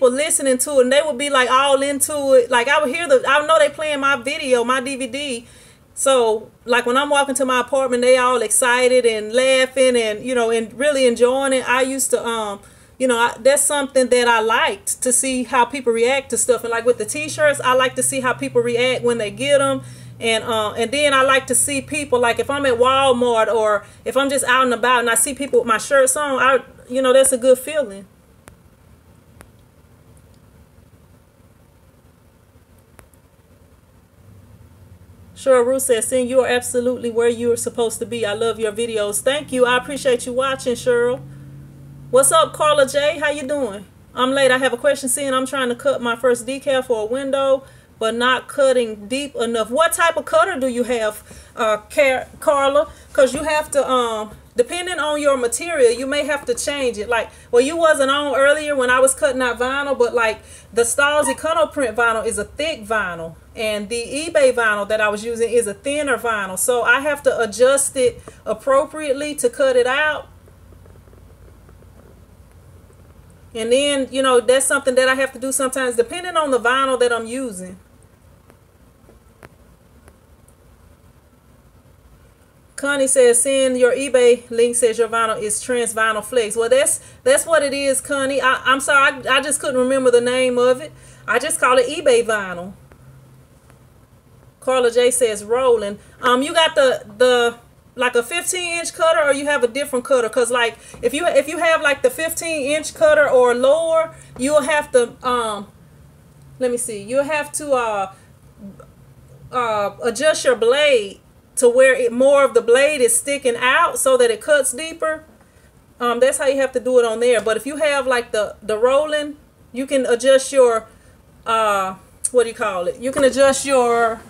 listening to it, and they would be like all into it. Like, I know they playing my video, my DVD. So like when I'm walking to my apartment, they all excited and laughing and, you know, and really enjoying it. I used to, you know, that's something that I liked, to see how people react to stuff. And like with the t-shirts, I like to see how people react when they get them. And then I like to see people, like if I'm at Walmart or if I'm just out and about and I see people with my shirts on, you know, that's a good feeling. Cheryl Ruth says, Sing, you are absolutely where you are supposed to be. I love your videos. Thank you. I appreciate you watching, Cheryl. What's up, Carla J? How you doing? I'm late. I have a question. Seeing I'm trying to cut my first decal for a window, but not cutting deep enough. What type of cutter do you have, Carla? Because you have to, depending on your material, you may have to change it. Like, well, you wasn't on earlier when I was cutting out vinyl, but like the Stahls Econoprint vinyl is a thick vinyl, and the eBay vinyl that I was using is a thinner vinyl. So I have to adjust it appropriately to cut it out. And then, you know, that's something that I have to do sometimes depending on the vinyl that I'm using. Connie says, send your eBay link, says your vinyl is Trans Vinyl Flex. Well, that's what it is, Connie. I'm sorry, I just couldn't remember the name of it. I just call it eBay vinyl. Carla J says rolling. You got the like a 15-inch cutter, or you have a different cutter? Because like if you have like the 15-inch cutter or lower, you'll have to let me see. You'll have to adjust your blade to where more of the blade is sticking out so that it cuts deeper. That's how you have to do it on there. But if you have like the rolling, you can adjust your what do you call it? You can adjust your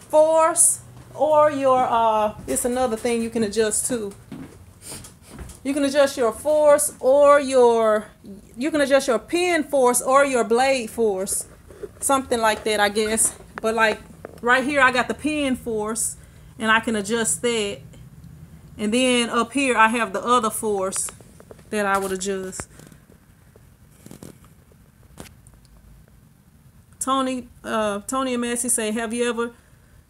force, or your it's another thing you can adjust too. You can adjust your force, or you can adjust your pin force or your blade force, something like that, I guess. But like right here, I got the pin force, and I can adjust that. And then up here, I have the other force that I would adjust. Tony and Massey say, have you ever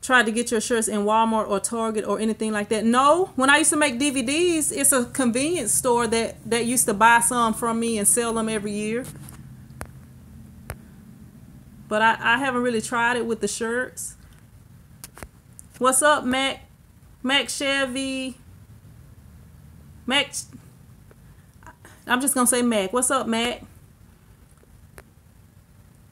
tried to get your shirts in Walmart or Target or anything like that? No. When I used to make DVDs, it's a convenience store that used to buy some from me and sell them every year. But I haven't really tried it with the shirts. What's up, Mac? Mac Chevy. Mac. I'm just going to say Mac. What's up, Mac?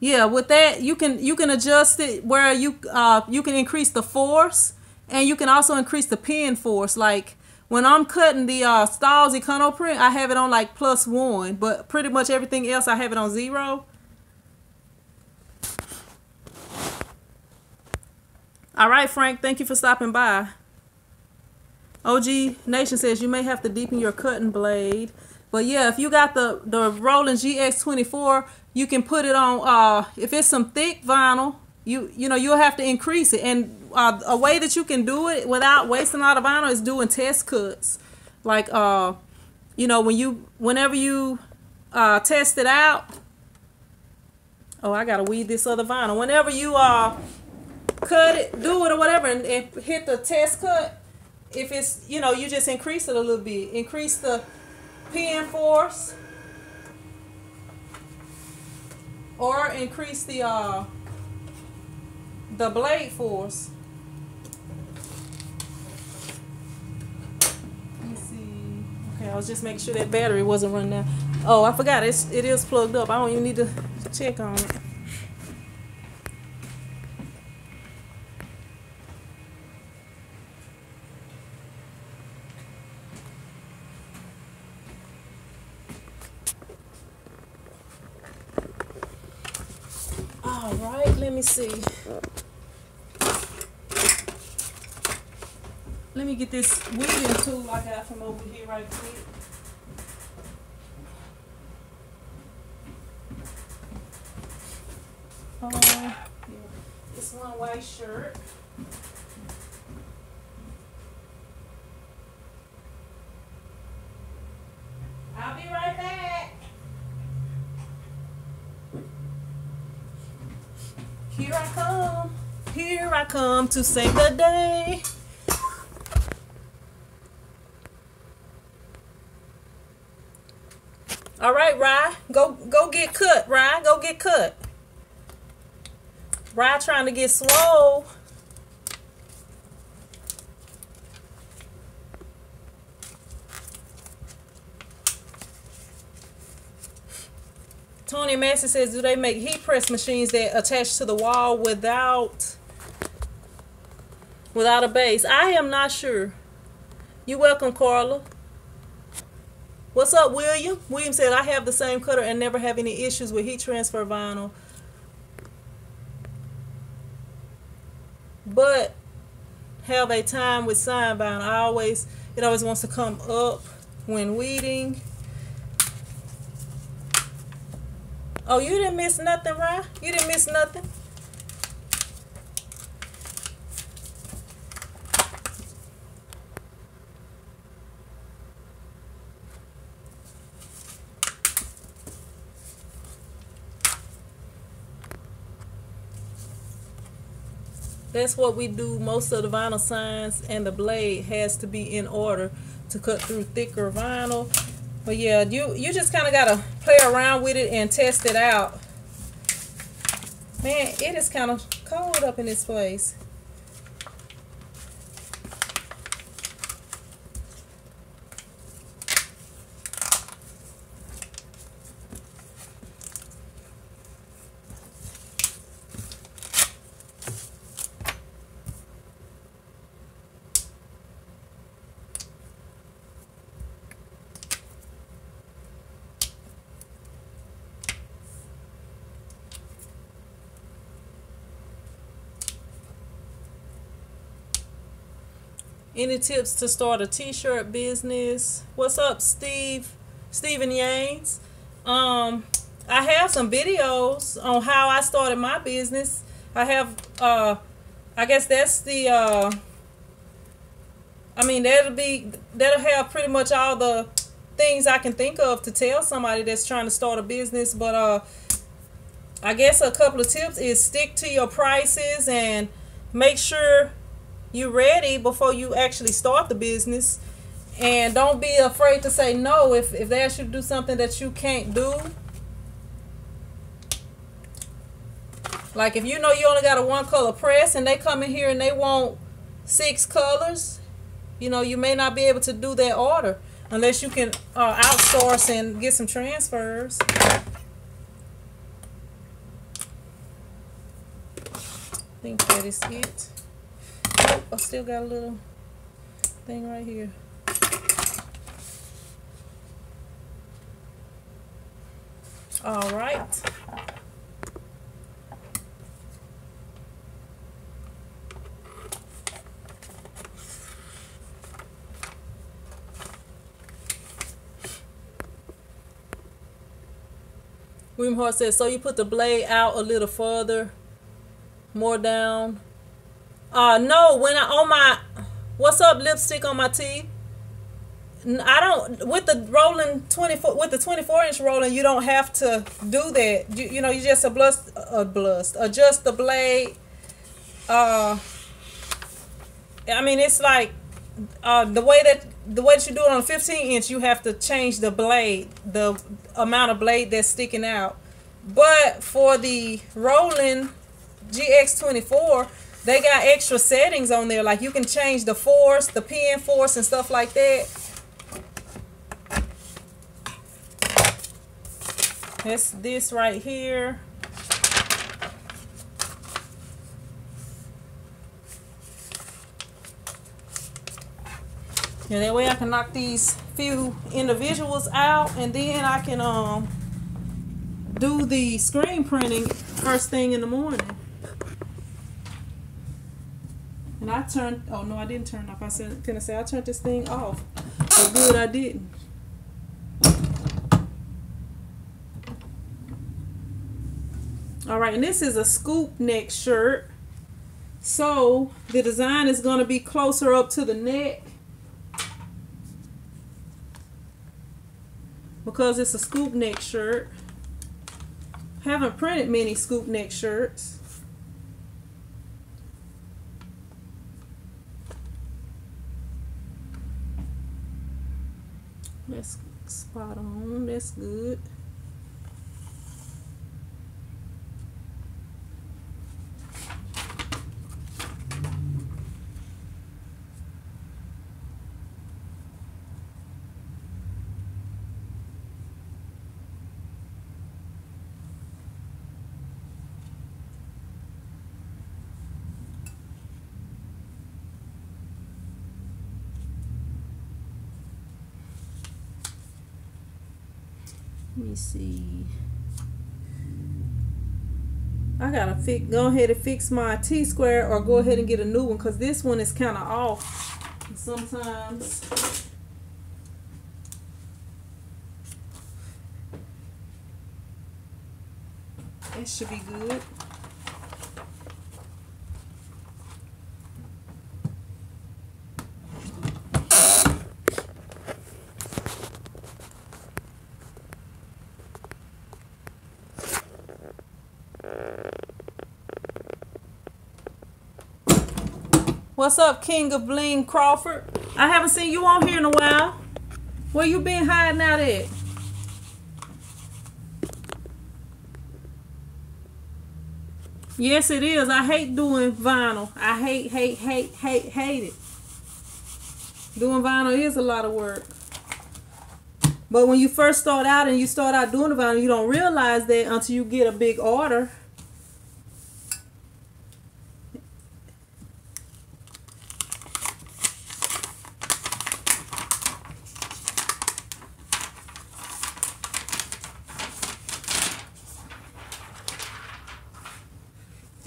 Yeah, with that, you can adjust it where you can increase the force, and you can also increase the pin force. Like when I'm cutting the Stahl's Econo print, I have it on like +1, but pretty much everything else I have it on 0. All right, Frank, thank you for stopping by. OG Nation says you may have to deepen your cutting blade. But yeah, if you got the Roland GX24, you can put it on, if it's some thick vinyl, you'll have to increase it. And a way that you can do it without wasting a lot of vinyl is doing test cuts. Like, whenever you test it out. Oh, I gotta weed this other vinyl. Whenever you cut it, do it or whatever, and hit the test cut, if it's, you just increase it a little bit. Increase the pen force, or increase the blade force. Let me see. Okay, I was just making sure that battery wasn't running out. Oh, I forgot it is plugged up. I don't even need to check on it. All right, let me see. Let me get this weeding tool I got from over here right quick. This one white shirt. I'll be right back. Here I come to save the day. All right, Rye, go get cut, Rye, go get cut. Rye trying to get swole. Tony Massey says, do they make heat press machines that attach to the wall without a base? I am not sure. You're welcome, Carla. What's up, William? William said, I have the same cutter and never have any issues with heat transfer vinyl. But have a time with sign vinyl. It always wants to come up when weeding. Oh, you didn't miss nothing, right? You didn't miss nothing? That's what we do. Most of the vinyl signs, and the blade has to be in order to cut through thicker vinyl. But yeah, you just kind of got to play around with it and test it out. Man, it is kind of cold up in this place. Any tips to start a t-shirt business? What's up, Steve? Stephen Yanes. I have some videos on how I started my business. I have, I guess that's the, that'll have pretty much all the things I can think of to tell somebody that's trying to start a business. But I guess a couple of tips is stick to your prices and make sure you're ready before you actually start the business. And don't be afraid to say no if they ask you to do something that you can't do. Like if you know you only got a 1-color press and they come in here and they want 6 colors, you may not be able to do that order unless you can outsource and get some transfers. I think that is it. I still got a little thing right here. All right. William Hart says, so you put the blade out a little further, more down. No, when I on my, what's up, lipstick on my teeth? I don't, with the rolling 24, with the 24-inch rolling, you don't have to do that. You know, you just adjust the blade. I mean, it's like the way that you do it on 15-inch, you have to change the blade, the amount of blade that's sticking out. But for the rolling GX24, they got extra settings on there, like you can change the force, the pin force, and stuff like that. That's this right here. And that way I can knock these few individuals out, and then I can do the screen printing first thing in the morning. And I turned, oh no, I didn't turn off. I said, can I say I turned this thing off? Oh good, I didn't. All right, and this is a scoop neck shirt. So the design is going to be closer up to the neck, because it's a scoop neck shirt. Haven't printed many scoop neck shirts. That's spot on. That's good. Let me see. I gotta go ahead and fix my T-square, or go ahead and get a new one, because this one is kind of off. And sometimes it should be good. What's up, King of Bling Crawford? I haven't seen you on here in a while. Where you been hiding out at? Yes, it is. I hate doing vinyl. I hate it. Doing vinyl is a lot of work. But when you first start out and you start out doing the vinyl, you don't realize that until you get a big order.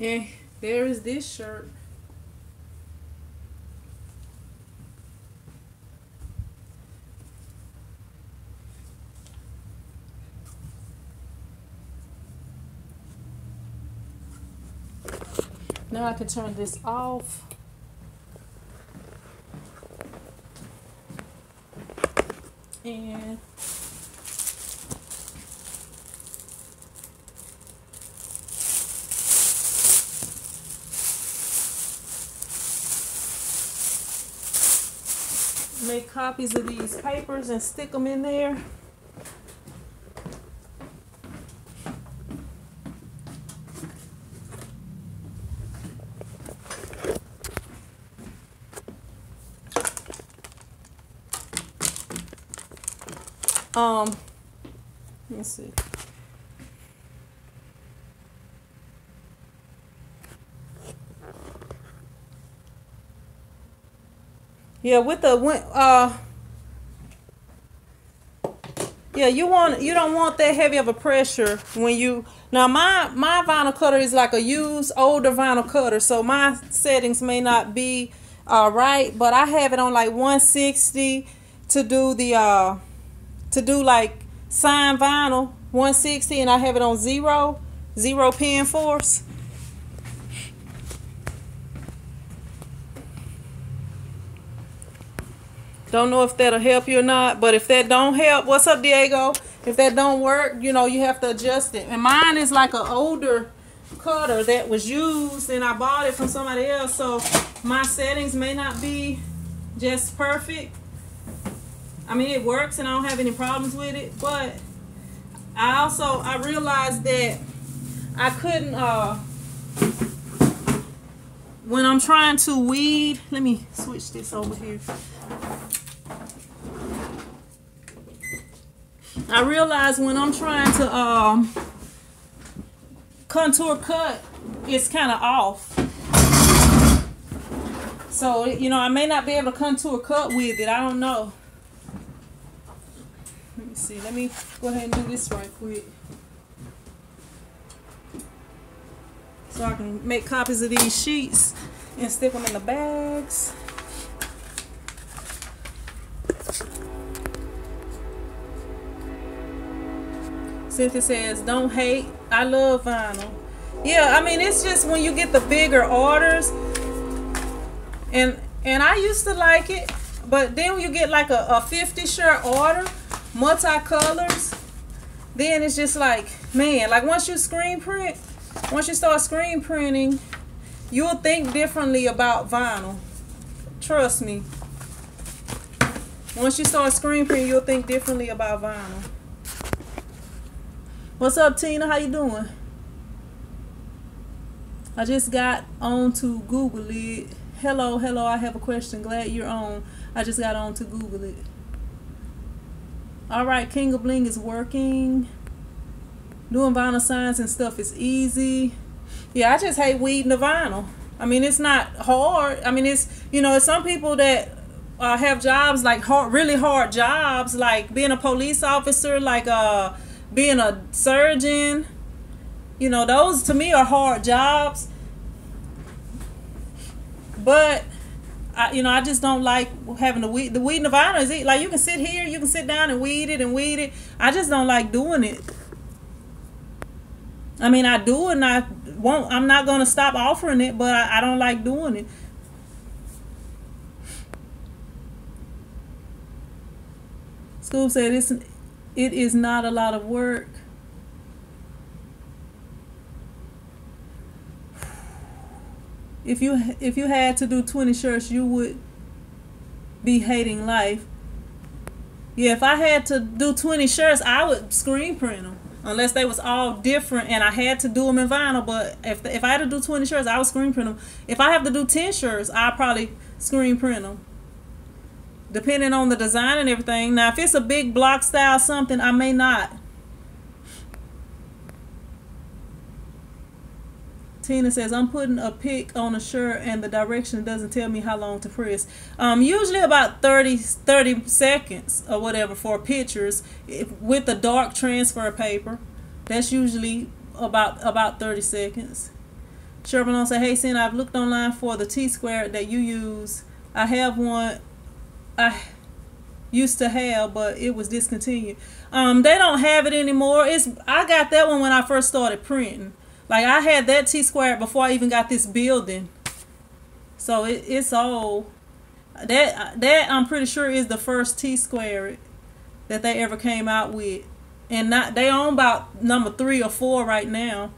And there is this shirt. Now I can turn this off. And make copies of these papers and stick them in there. Let's see. Yeah, with the Yeah, you don't want that heavy of a pressure when you now my vinyl cutter is like a used older vinyl cutter, so my settings may not be right, but I have it on like 160 to do the to do like sign vinyl 160, and I have it on zero pin force. Don't know if that'll help you or not, but if that don't help, what's up, Diego? If that don't work, you know, you have to adjust it. And mine is like an older cutter that was used, and I bought it from somebody else, so my settings may not be just perfect. I mean, it works, and I don't have any problems with it, but I realized that I couldn't when I'm trying to weed. Let me switch this over here. I realize when I'm trying to contour cut, it's kind of off. So, you know, I may not be able to contour cut with it. I don't know. Let me see. Let me go ahead and do this right quick, so I can make copies of these sheets and stick them in the bags. Cynthia says, don't hate. I love vinyl. Yeah, I mean, it's just when you get the bigger orders, and I used to like it, but then when you get like a 50 shirt order, multicolors, then it's just like, man, like once you start screen printing, you'll think differently about vinyl. Trust me. Once you start screen printing, you'll think differently about vinyl. What's up, Tina? How you doing? I just got on to Google it. Hello, I have a question. Glad you're on. I just got on to Google it. All right, King of Bling is working. Doing vinyl signs and stuff is easy. Yeah, I just hate weeding the vinyl. I mean, it's not hard. I mean, it's, you know, it's some people that have jobs like really hard jobs, like being a police officer, like being a surgeon. You know, those to me are hard jobs. But I just don't like having to weed. The weeding the vinyl is like, you can sit here, you can sit down and weed it. I just don't like doing it. I mean, I do it, and I'm not gonna stop offering it, but I don't like doing it. School said it is not a lot of work. If you had to do 20 shirts, you would be hating life. Yeah, if I had to do 20 shirts, I would screen print them, unless they was all different and I had to do them in vinyl. But if I had to do 20 shirts, I would screen print them. If I have to do 10 shirts, I'll probably screen print them, depending on the design and everything. Now, if it's a big block style something, I may not. Tina says, I'm putting a pic on a shirt and the direction doesn't tell me how long to press. Usually about 30 seconds or whatever for pictures with the dark transfer paper. That's usually about 30 seconds. Sherman say, hey, Sin, I've looked online for the T-squared that you use. I have one I used to have, but it was discontinued. They don't have it anymore. I got that one when I first started printing. Like, I had that T-squared before I even got this building. So it's old. That I'm pretty sure is the first T-squared that they ever came out with. And they own about number 3 or 4 right now.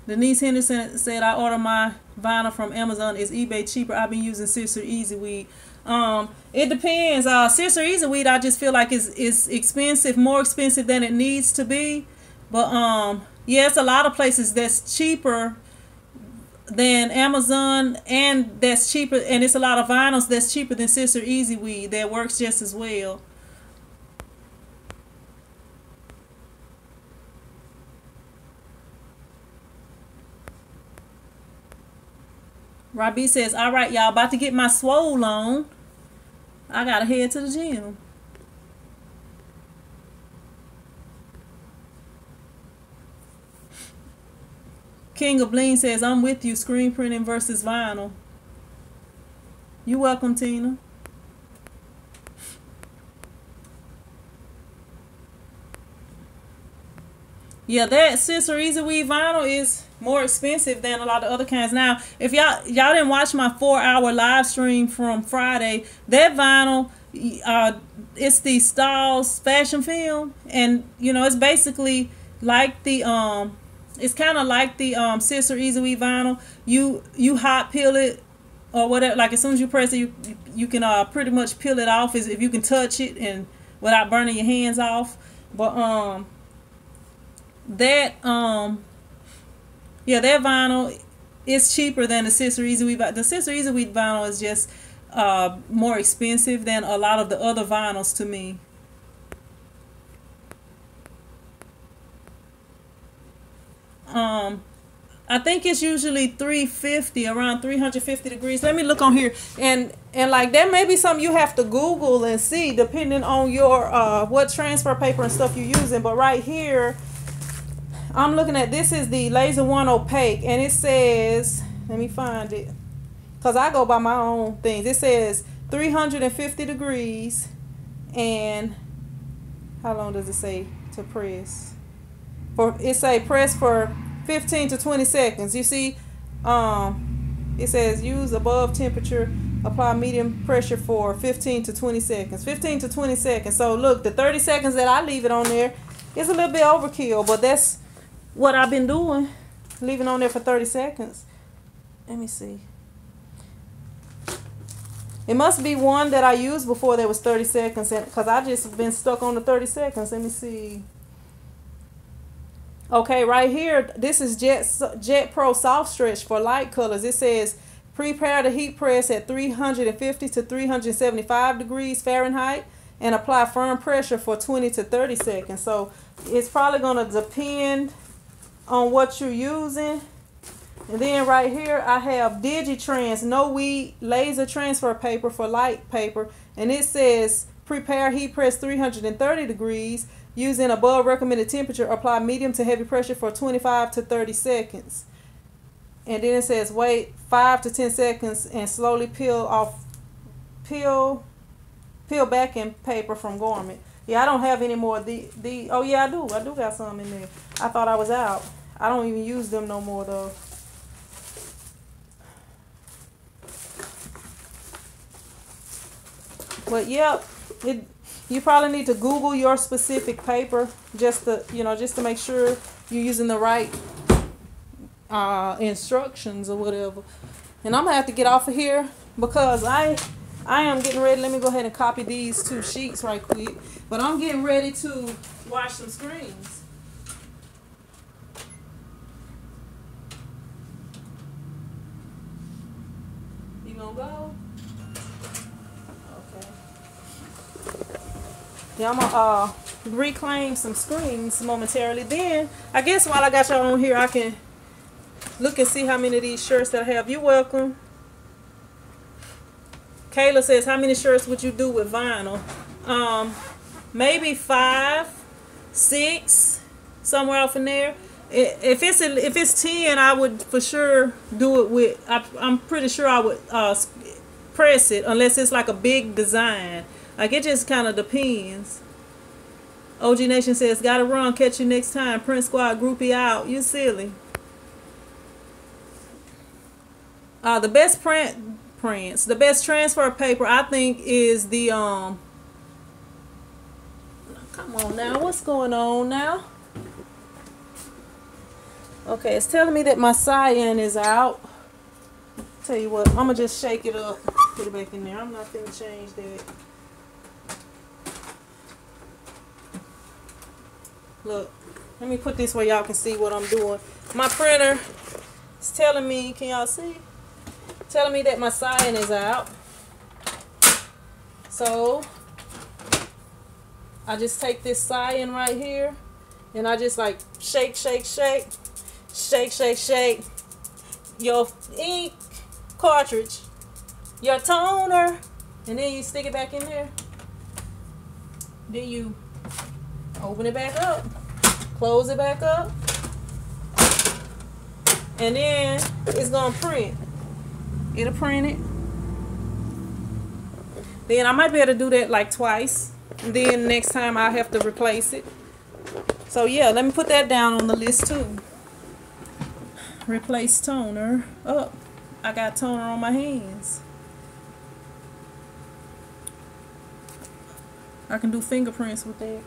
Denise Henderson said, I order my vinyl from Amazon. Is eBay cheaper? I've been using Sister Easy Weed. It depends. Sister Easy Weed, I just feel like is expensive, more expensive than it needs to be. But yeah, it's a lot of places that's cheaper than Amazon, and that's cheaper, and it's a lot of vinyls that's cheaper than Sister Easy Weed that works just as well. Robbie says, all right, y'all, about to get my swole on. I gotta head to the gym. King of Bling says, I'm with you, screen printing versus vinyl. You welcome, Tina. Yeah, that Scissor Easy Weave vinyl is more expensive than a lot of other kinds. Now, if y'all didn't watch my 4-hour live stream from Friday, that vinyl, it's the Stahls fashion film, and you know it's basically like the it's kind of like the Scissor Easy Weave vinyl. You hot peel it or whatever. Like as soon as you press it, you can pretty much peel it off if you can touch it and without burning your hands off. But that yeah, that vinyl is cheaper than the Scissor Easy Weave. The Scissor Easy Weave vinyl is just more expensive than a lot of the other vinyls to me. I think it's usually 350, around 350 degrees. Let me look on here, and like that may be something you have to Google and see depending on your what transfer paper and stuff you're using. But right here, I'm looking at, this is the Laser One Opaque, and it says, let me find it, because I go by my own things. It says 350 degrees, and how long does it say to press? It say press for 15 to 20 seconds. You see, it says use above temperature, apply medium pressure for 15 to 20 seconds. 15 to 20 seconds. So look, the 30 seconds that I leave it on there is a little bit overkill, but that's what I've been doing, leaving on there for 30 seconds. Let me see. It must be one that I used before that was 30 seconds, because I just been stuck on the 30 seconds. Let me see. Okay, right here, this is Jet Pro Soft Stretch for light colors. It says prepare the heat press at 350 to 375 degrees Fahrenheit and apply firm pressure for 20 to 30 seconds. So it's probably going to depend on what you're using. And then right here I have Digitrans No Weed Laser Transfer Paper for light paper, and it says prepare heat press 330 degrees using above recommended temperature, apply medium to heavy pressure for 25 to 30 seconds. And then it says wait 5 to 10 seconds and slowly peel backing paper from garment. Yeah, I don't have any more of the oh yeah, I do got some in there. I thought I was out. I don't even use them no more though. But yep, you probably need to Google your specific paper just to make sure you're using the right instructions or whatever. And I'm gonna have to get off of here because I am getting ready. Let me go ahead and copy these 2 sheets right quick. But I'm getting ready to wash some screens. You gonna go? Yeah, I'm gonna reclaim some screens momentarily. Then I guess while I got y'all on here, I can look and see how many of these shirts that I have. You're welcome. Kayla says, how many shirts would you do with vinyl? Maybe 5, 6, somewhere off in there. If it's 10, I would for sure do it with. I'm pretty sure I would press it unless it's like a big design. Like it just kind of depends. OG Nation says, gotta run, catch you next time. Print Squad groupie out. You silly. The best the best transfer paper I think is the come on now, what's going on now? Okay, it's telling me that my cyan is out. Tell you what, I'm gonna just shake it up, put it back in there. I'm not gonna change that. Look, let me put this where y'all can see what I'm doing. My printer is telling me, can y'all see? Telling me that my cyan is out. So I just take this cyan right here and I just like shake, shake, shake, shake, shake, shake. Your ink cartridge, your toner, and then you stick it back in there. Then you open it back up, close it back up, and then it's gonna print. It'll print it. Then I might be able to do that like twice. And then next time I have to replace it. So yeah, let me put that down on the list too. Replace toner. Oh, I got toner on my hands. I can do fingerprints with that.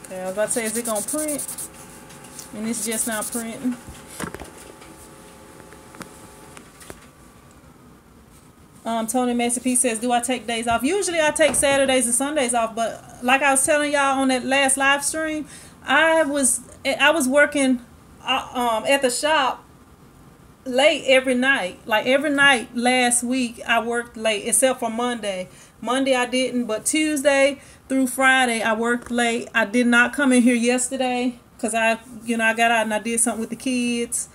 Okay, I was about to say, is it gonna print? And it's just not printing. Tony Masterpiece says, do I take days off? Usually I take Saturdays and Sundays off, but like I was telling y'all on that last live stream, I was working at the shop late every night. Like every night last week I worked late, except for Monday. Monday I didn't, but Tuesday through Friday I worked late. I did not come in here yesterday because I got out and I did something with the kids.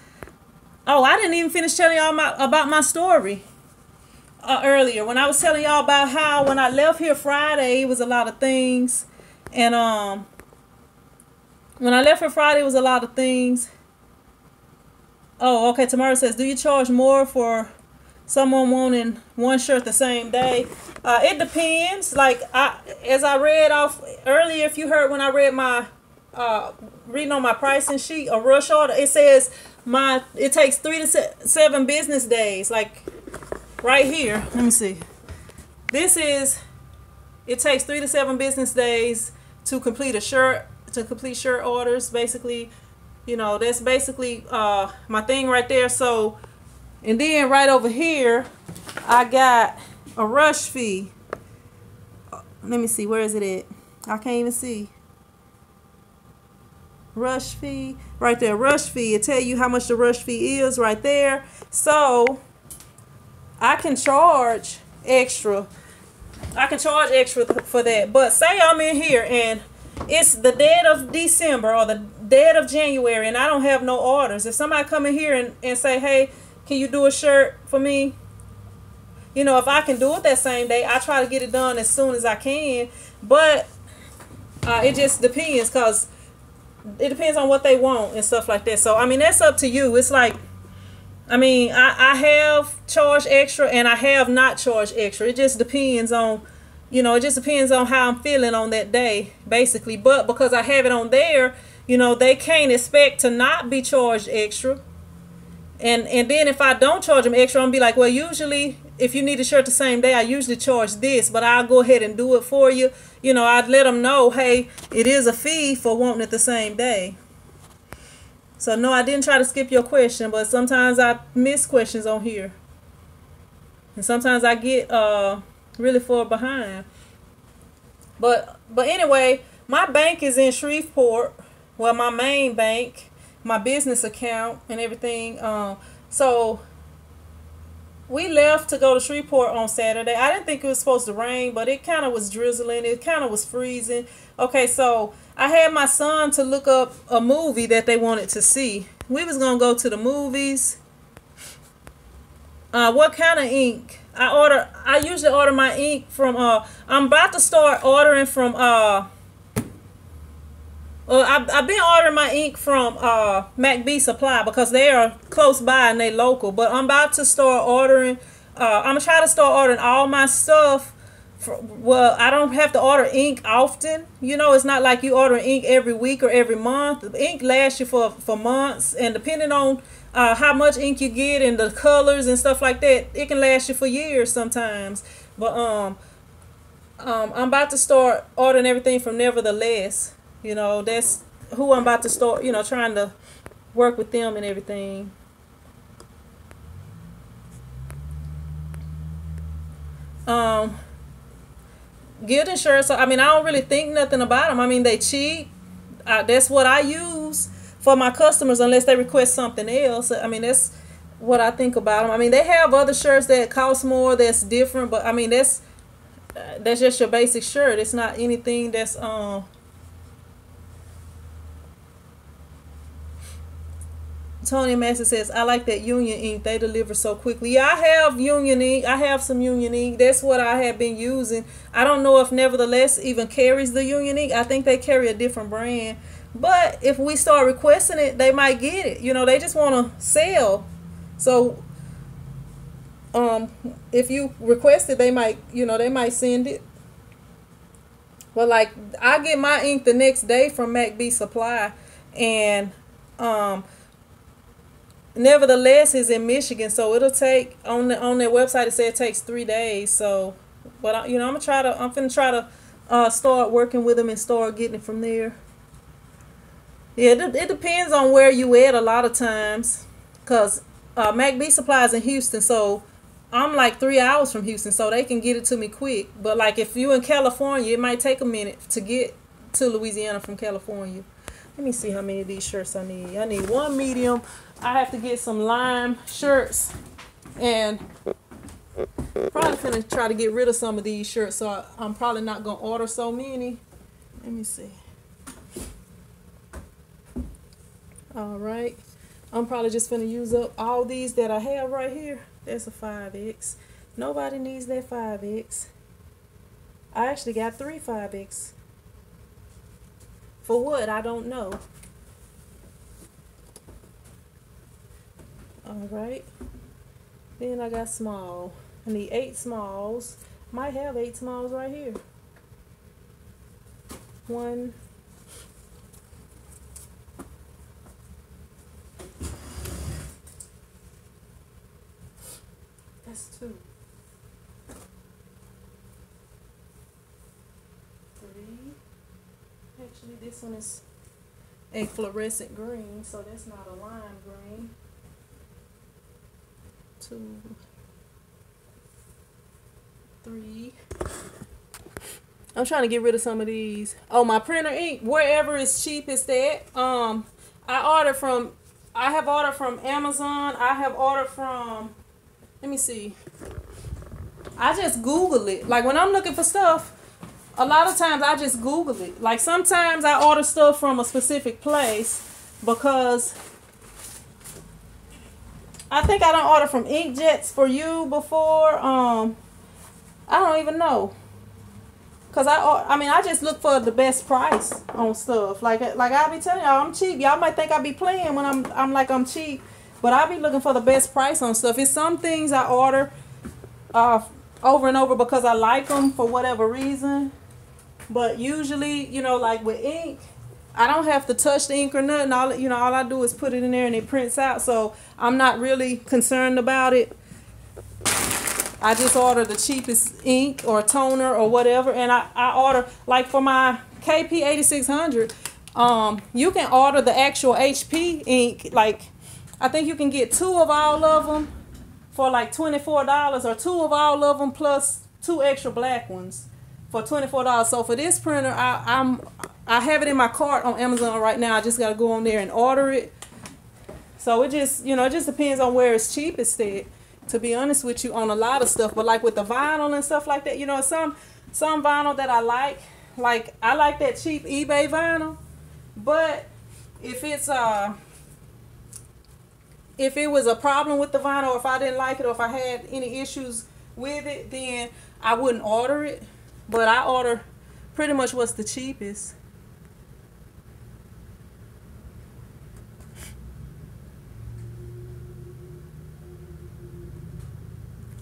Oh, I didn't even finish telling y'all about my story earlier when I was telling y'all about how when I left here Friday it was a lot of things, and when I left here Friday it was a lot of things. Oh, okay. Tamara says, do you charge more for someone wanting one shirt the same day? It depends. Like as I read off earlier, if you heard when I read my reading on my pricing sheet, a rush order, it says it takes 3 to 7 business days. Like right here, let me see. It takes 3 to 7 business days to complete a shirt, to complete shirt orders. Basically, that's basically my thing right there. So, and then right over here, I got a rush fee. Let me see, where is it at? I can't even see. Rush fee, right there, rush fee. It tell you how much the rush fee is right there. So, I can charge extra. I can charge extra for that. But say I'm in here and it's the dead of December or the dead of January and I don't have no orders. If somebody come in here and say, hey, can you do a shirt for me? If I can do it that same day, I try to get it done as soon as I can. But it just depends, because it depends on what they want and stuff like that. So, I mean, that's up to you. It's like, I mean, I have charged extra and I have not charged extra. It just depends on, it just depends on how I'm feeling on that day, basically. But because I have it on there, they can't expect to not be charged extra. And then if I don't charge them extra, I'm going to be like, well, usually if you need a shirt the same day, I usually charge this, but I'll go ahead and do it for you. I'd let them know, hey, it is a fee for wanting it the same day. So, no, I didn't try to skip your question, but sometimes I miss questions on here. And sometimes I get really far behind. But anyway, my bank is in Shreveport. Well, my main bank, my business account and everything. So we left to go to Shreveport on Saturday. I didn't think it was supposed to rain, but it kind of was drizzling. It kind of was freezing. Okay, so I had my son to look up a movie that they wanted to see. We was going to go to the movies. What kind of ink? I usually order my ink from, I'm about to start ordering from, I've been ordering my ink from MacB Supply because they are close by and they local. But I'm about to start ordering. I'm going to try to start ordering all my stuff. Well, I don't have to order ink often. It's not like you order ink every week or every month. The ink lasts you for months. And depending on how much ink you get and the colors and stuff like that, it can last you for years sometimes. But I'm about to start ordering everything from Nevertheless. That's who I'm about to start, trying to work with them and everything. Guild insurance, I mean, I don't really think nothing about them. I mean, they cheap. that's what I use for my customers unless they request something else. I mean, that's what I think about them. I mean, they have other shirts that cost more, that's different, but I mean, that's just your basic shirt. It's not anything that's Tony Master says, I like that Union ink. They deliver so quickly. Yeah, I have Union ink. I have some Union ink. That's what I have been using. I don't know if Nevertheless even carries the Union ink. I think they carry a different brand. But if we start requesting it, they might get it. You know, they just want to sell. So if you request it, they might, you know, they might send it. But like, I get my ink the next day from MacB Supply, and Nevertheless is in Michigan, so it'll take on their website. It said it takes 3 days. So, but you know, I'm finna try to start working with them and start getting it from there. Yeah, it depends on where you at a lot of times, cause MacB Supply is in Houston, so I'm like 3 hours from Houston, so they can get it to me quick. But like if you in California, it might take a minute to get to Louisiana from California. Let me see how many of these shirts I need. I need one medium. I have to get some lime shirts, and probably finna try to get rid of some of these shirts, so I'm probably not gonna order so many. Let me see. All right, I'm probably just finna use up all these that I have right here. There's a 5X. Nobody needs that 5X. I actually got 3 5X. For what? I don't know. Alright. Then I got small. I need 8 smalls. Might have 8 smalls right here. 1. That's 2. 3. Actually, this one is a fluorescent green, so that's not a lime green. 2, 3. I'm trying to get rid of some of these. Oh, my printer ink, wherever it's cheapest at. I have ordered from Amazon. I have ordered from, let me see. I just Google it. Like when I'm looking for stuff, a lot of times I just Google it. Like sometimes I order stuff from a specific place because I think I done ordered from Inkjets for You before. I don't even know. Cause I just look for the best price on stuff. Like I be telling y'all, I'm cheap. Y'all might think I be playing when I'm cheap, but I be looking for the best price on stuff. It's some things I order over and over because I like them for whatever reason. But usually, you know, like with ink, I don't have to touch the ink or nothing. All I do is put it in there and it prints out. So I'm not really concerned about it. I just order the cheapest ink or toner or whatever, and I order, like for my KP8600, you can order the actual HP ink. Like I think you can get 2 of all of them for like $24, or 2 of all of them plus 2 extra black ones for $24. So for this printer, I have it in my cart on Amazon right now. I just got to go on there and order it. So it just, you know, it just depends on where it's cheapest at, to be honest with you, on a lot of stuff. But like with the vinyl and stuff like that, you know, some vinyl that I like I like that cheap eBay vinyl. But if it was a problem with the vinyl, or if I didn't like it, or if I had any issues with it, then I wouldn't order it. But I order pretty much what's the cheapest.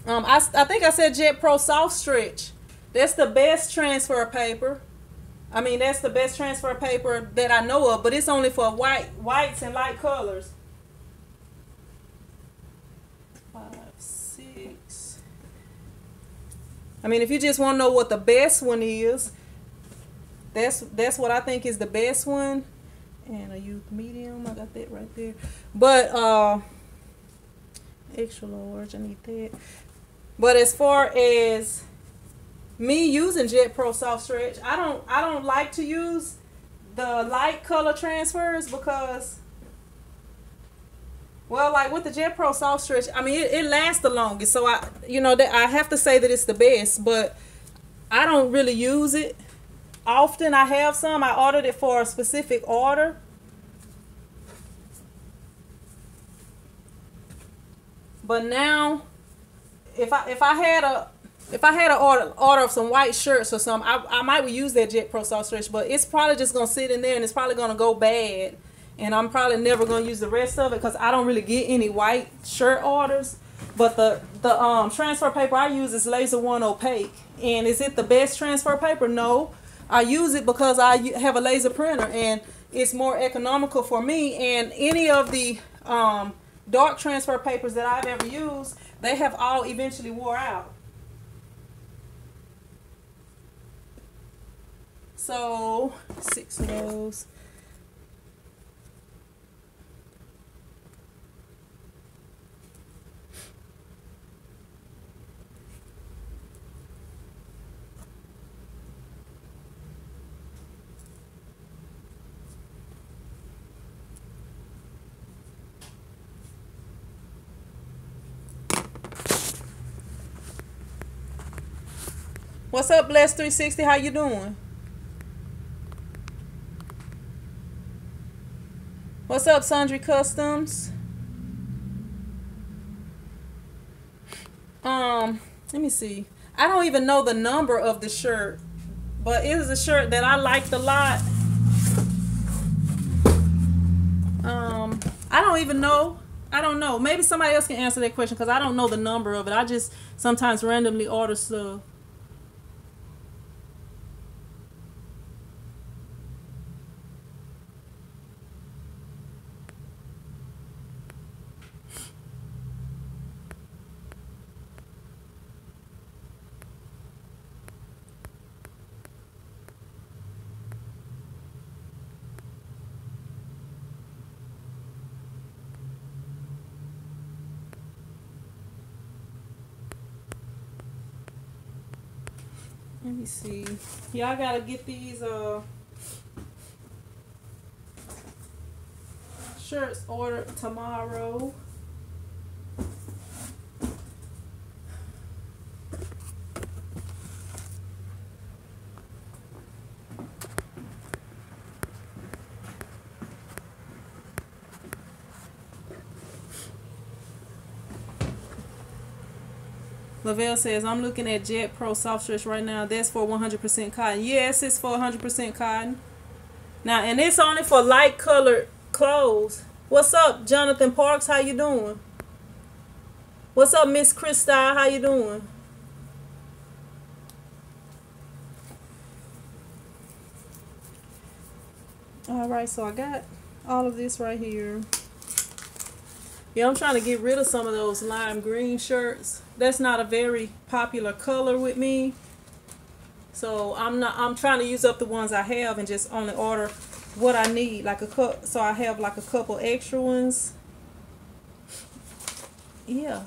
I think I said Jet Pro Soft Stretch. That's the best transfer paper. I mean, that's the best transfer paper that I know of, but it's only for whites and light colors. 5, 6. I mean, if you just want to know what the best one is, that's what I think is the best one. And I use medium. I got that right there. But extra large, I need that. But as far as me using Jet Pro Soft Stretch, I don't like to use the light color transfers because, well, like with the Jet Pro Soft Stretch, I mean, it lasts the longest. So I have to say that it's the best, but I don't really use it often. I have some. I ordered it for a specific order. But now, if I had a order of some white shirts or something, I might use that Jet Pro Soft Stretch, but it's probably just gonna sit in there and it's probably gonna go bad, and I'm probably never gonna use the rest of it because I don't really get any white shirt orders. But the transfer paper I use is Laser One Opaque, and is it the best transfer paper? No, I use it because I have a laser printer and it's more economical for me. And any of the dark transfer papers that I've ever used, they have all eventually wore out. So 6 of those. What's up, Bless 360? How you doing? What's up, Sundry Customs? Let me see. I don't even know the number of the shirt, but it is a shirt that I liked a lot. I don't even know. I don't know. Maybe somebody else can answer that question because I don't know the number of it. I just sometimes randomly order stuff. Let me see. Y'all gotta get these shirts ordered tomorrow. Lavelle says, I'm looking at Jet Pro Soft Stretch right now. That's for 100% cotton. Yes, it's for 100% cotton. Now, and it's only for light colored clothes. What's up, Jonathan Parks? How you doing? What's up, Miss Krista? How you doing? All right, so I got all of this right here. Yeah, I'm trying to get rid of some of those lime green shirts. That's not a very popular color with me. So I'm trying to use up the ones I have and just only order what I need. Like so I have like a couple extra ones. Yeah.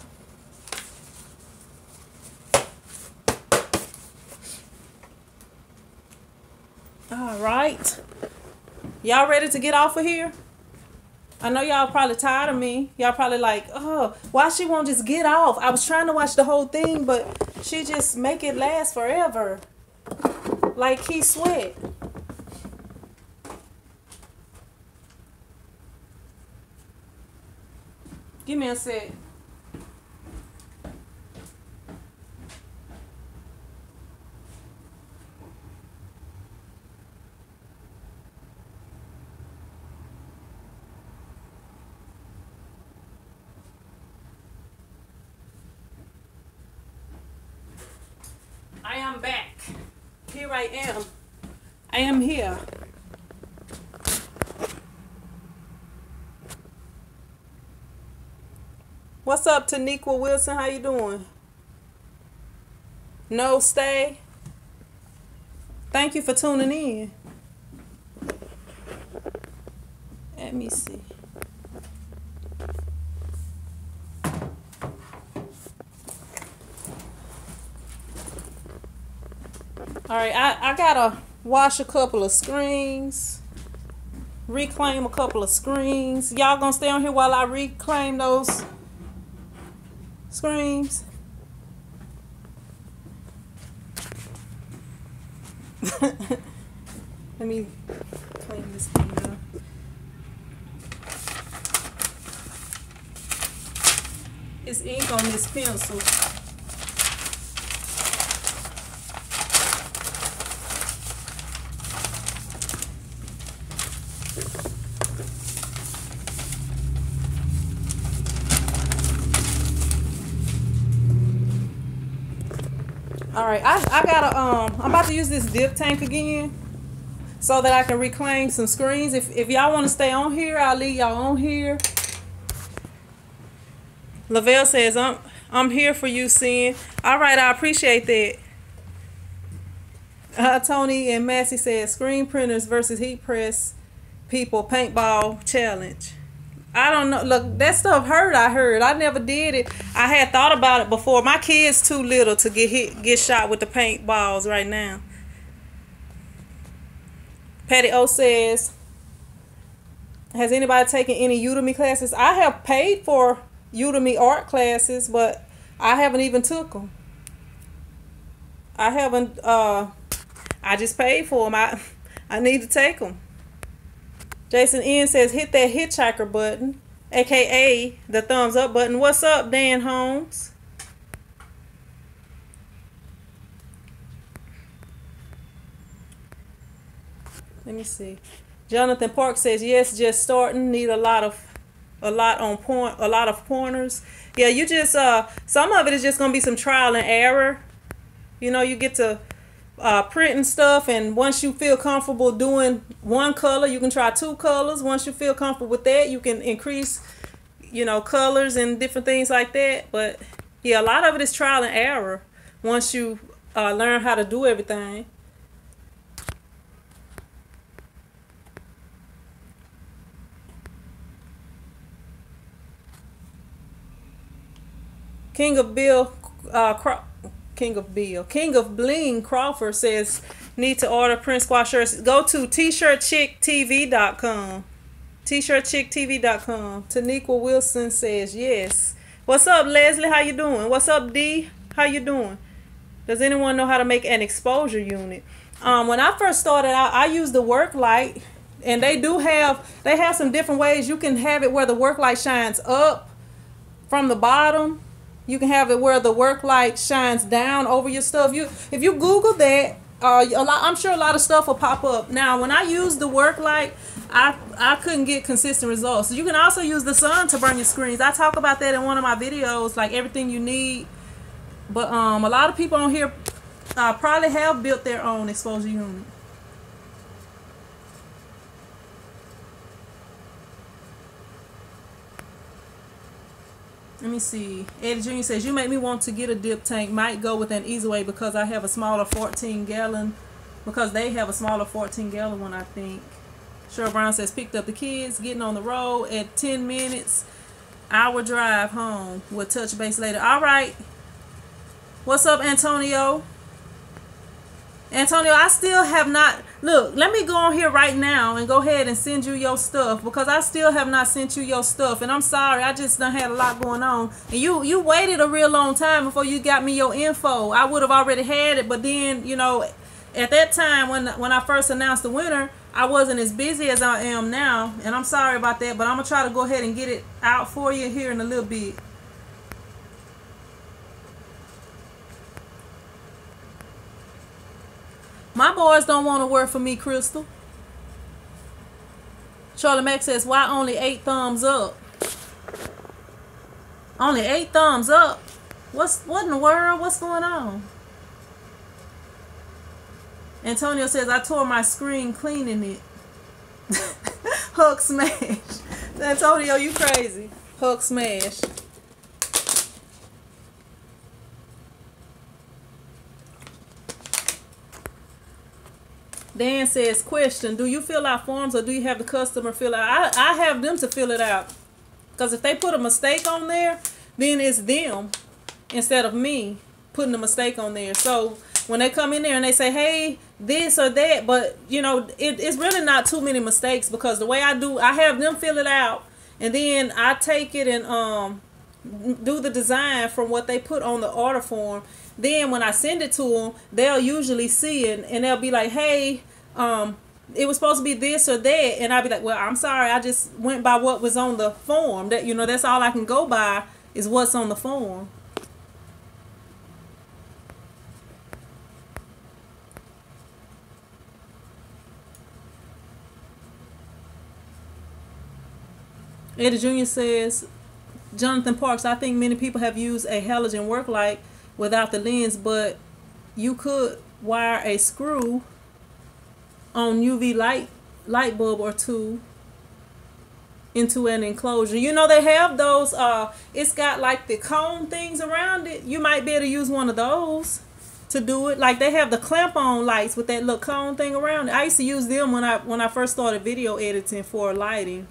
All right. Y'all ready to get off of here? I know y'all probably tired of me. Y'all probably like, oh, why she won't just get off? I was trying to watch the whole thing, but she just make it last forever. Like Keith Sweat. Give me a sec. I am back. Here I am. I am here. What's up, Taniqua Wilson? How you doing? No, stay. Thank you for tuning in. Let me see. All right, I gotta wash a couple of screens. reclaim a couple of screens. Y'all gonna stay on here while I reclaim those screens? Let me clean this thing up. It's ink on this pencil. Alright, I gotta I'm about to use this dip tank again so that I can reclaim some screens. If y'all want to stay on here, I'll leave y'all on here. Lavelle says I'm here for you, Sin. Alright, I appreciate that. Tony and Massey said screen printers versus heat press people paintball challenge. I don't know. Look, that stuff hurt. I heard. I never did it. I had thought about it before. My kid's too little to get shot with the paintballs right now. Patty O says, has anybody taken any Udemy classes? I have paid for Udemy art classes, but I haven't even took them. I haven't. I just paid for them. I need to take them. Jason N says, hit that hitchhiker button, aka the thumbs up button. What's up, Dan Holmes? Let me see. Jonathan Park says, yes, just starting. Need a lot of pointers. Yeah, you just some of it is just gonna be some trial and error. You know, you get to printing stuff, and once you feel comfortable doing one color, you can try 2 colors. Once you feel comfortable with that, you can increase, you know, colors and different things like that. But yeah, a lot of it is trial and error once you learn how to do everything. King of Bling Crawford says, need to order print squash shirts. Go to tshirtchicktv.com. tshirtchicktv.com. Taniqua Wilson says, yes. What's up, Leslie? How you doing? What's up, D? How you doing? Does anyone know how to make an exposure unit? When I first started out, I used the work light, and they have some different ways. You can have it where the work light shines up from the bottom. You can have it where the work light shines down over your stuff. If you Google that, I'm sure a lot of stuff will pop up. Now, when I used the work light, I couldn't get consistent results. So you can also use the sun to burn your screens. I talk about that in one of my videos, like everything you need. But a lot of people on here probably have built their own exposure unit. Let me see. Eddie Jr. says, you make me want to get a dip tank. Might go with an EasyWay because I have a smaller 14-gallon. Because they have a smaller 14-gallon one, I think. Cheryl Brown says, picked up the kids, getting on the road at 10 minutes. Hour drive home. We'll touch base later. All right. What's up, Antonio? Antonio, I still have not... Look, let me go on here right now and go ahead and send you your stuff, because I still have not sent you your stuff. And I'm sorry, I just done had a lot going on. And you waited a real long time before you got me your info. I would have already had it, but then, you know, at that time when I first announced the winner, I wasn't as busy as I am now. And I'm sorry about that, but I'm going to try to go ahead and get it out for you here in a little bit. My boys don't want to work for me, Crystal. Charlie Mack says, why only 8 thumbs up? Only 8 thumbs up? What in the world? What's going on? Antonio says, I tore my screen cleaning it. Hook smash. Antonio, you crazy. Hook smash. Dan says, question, do you fill out forms or do you have the customer fill out? I have them to fill it out. Because if they put a mistake on there, then it's them instead of me putting a mistake on there. So when they come in there and they say, hey, this or that, but you know, it's really not too many mistakes because the way I have them fill it out, and then I take it and do the design from what they put on the order form. Then when I send it to them, they'll usually see it and they'll be like, hey, it was supposed to be this or that, and I'll be like, well, I'm sorry, I just went by what was on the form. That, you know, that's all I can go by is what's on the form. Eddie Jr. says, Jonathan Parks, I think many people have used a halogen work light without the lens, but you could wire a screw on UV light bulb or two into an enclosure. You know, they have those, it's got like the cone things around it. You might be able to use one of those to do it. Like they have the clamp on lights with that little cone thing around it. I used to use them when I first started video editing for lighting.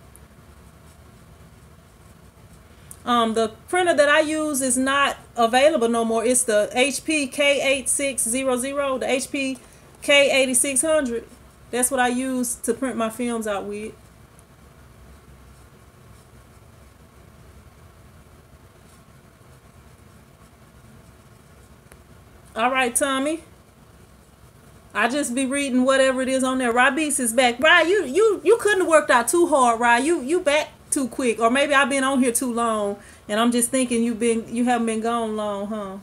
The printer that I use is not available no more. It's the HP K8600, the HP K8600. That's what I use to print my films out with. All right, Tommy. I just be reading whatever it is on there. Rod Beats is back. Rod, you couldn't have worked out too hard, Rod. You back too quick, or maybe I've been on here too long, and I'm just thinking you haven't been gone long, huh?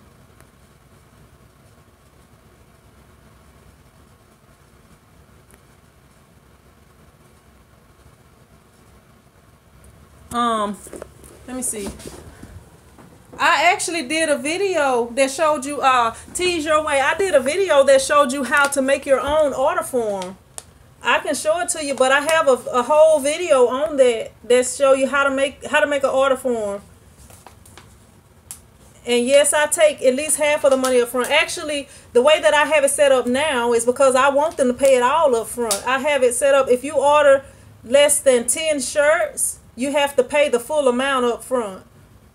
Let me see. I actually did a video that showed you Tease Your Way. I did a video that showed you how to make your own order form. I can show it to you, but I have a whole video on that show you how to make an order form. And yes, I take at least half of the money up front. Actually, the way that I have it set up now is because I want them to pay it all up front. I have it set up, if you order less than 10 shirts, you have to pay the full amount up front.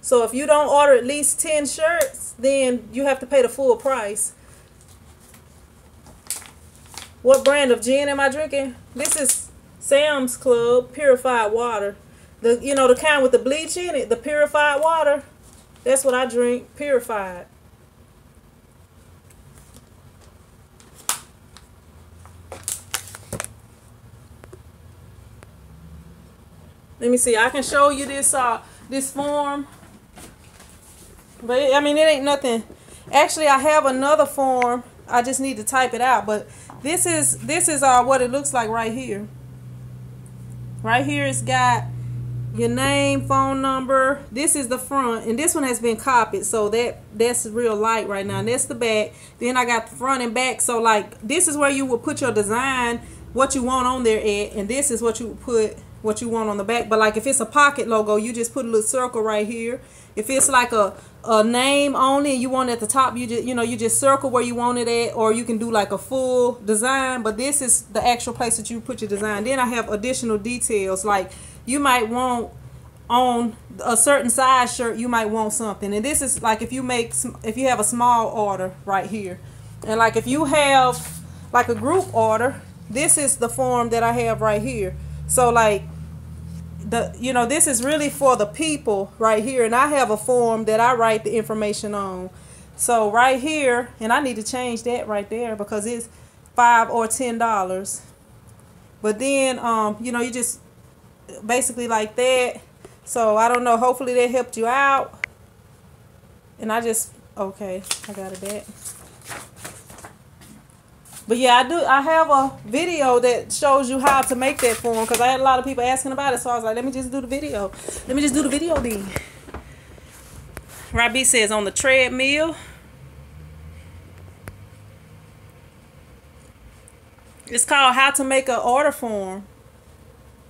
So if you don't order at least 10 shirts, then you have to pay the full price. What brand of gin am I drinking? This is Sam's Club purified water. The kind with the bleach in it, the purified water. That's what I drink, purified. Let me see. I can show you this form. But I mean, it ain't nothing. Actually, I have another form. I just need to type it out. But this is what it looks like right here. Right here, it's got your name, phone number. This is the front, and this one has been copied, so that's real light right now. And that's the back. Then I got the front and back. So like, this is where you would put your design, what you want on there at, and this is what you would put, what you want on the back. But like if it's a pocket logo, you just put a little circle right here. If it's like a name only and you want it at the top, you just circle where you want it at, or you can do like a full design. But this is the actual place that you put your design. Then I have additional details, like you might want on a certain size shirt, you might want something. And this is like if you have a small order right here, and like if you have like a group order, this is the form that I have right here. So like this is really for the people right here, and I have a form that I write the information on. So right here, and I need to change that right there because it's $5 or $10. But then you just basically like that. So I don't know, hopefully that helped you out. And I got it back. But yeah, I have a video that shows you how to make that form, because I had a lot of people asking about it. So I was like, let me just do the video. Let me just do the video then. Robbie says on the treadmill. It's called How to Make an Order Form.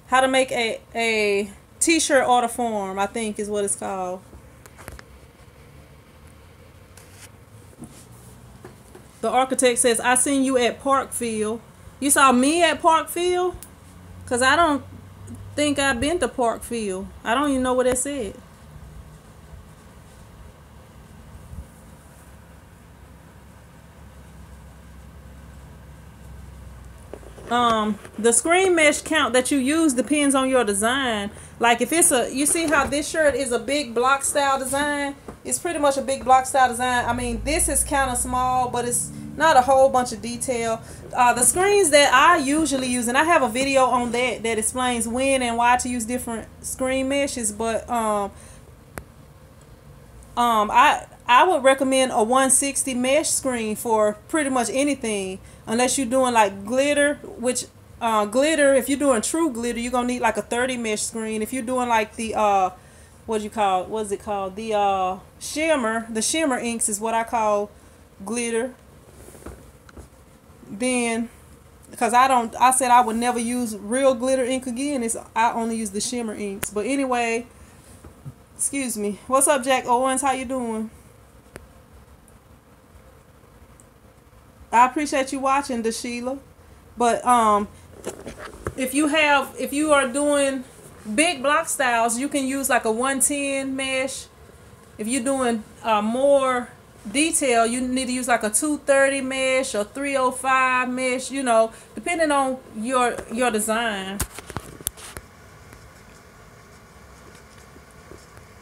How to make a t-shirt order form, I think is what it's called. The architect says, I seen you at Parkfield. You saw me at Parkfield? Because I don't think I've been to Parkfield. I don't even know what that said. The screen mesh count that you use depends on your design. Like if it's you see how this shirt is a big block style design? It's pretty much a big block style design. I mean, this is kind of small, but it's not a whole bunch of detail. The screens that I usually use, and I have a video on that explains when and why to use different screen meshes, but I would recommend a 160 mesh screen for pretty much anything, unless you're doing like glitter, which glitter, if you're doing true glitter, you're gonna need like a 30 mesh screen. If you're doing like the what is it called, the shimmer inks is what I call glitter. Then because I said I would never use real glitter ink again, I only use the shimmer inks. But anyway, excuse me, what's up, Jack Owens? How you doing? I appreciate you watching, DeSheila. But if you are doing big block styles, you can use like a 110 mesh. If you're doing more detail, you need to use like a 230 mesh or 305 mesh, you know, depending on your design.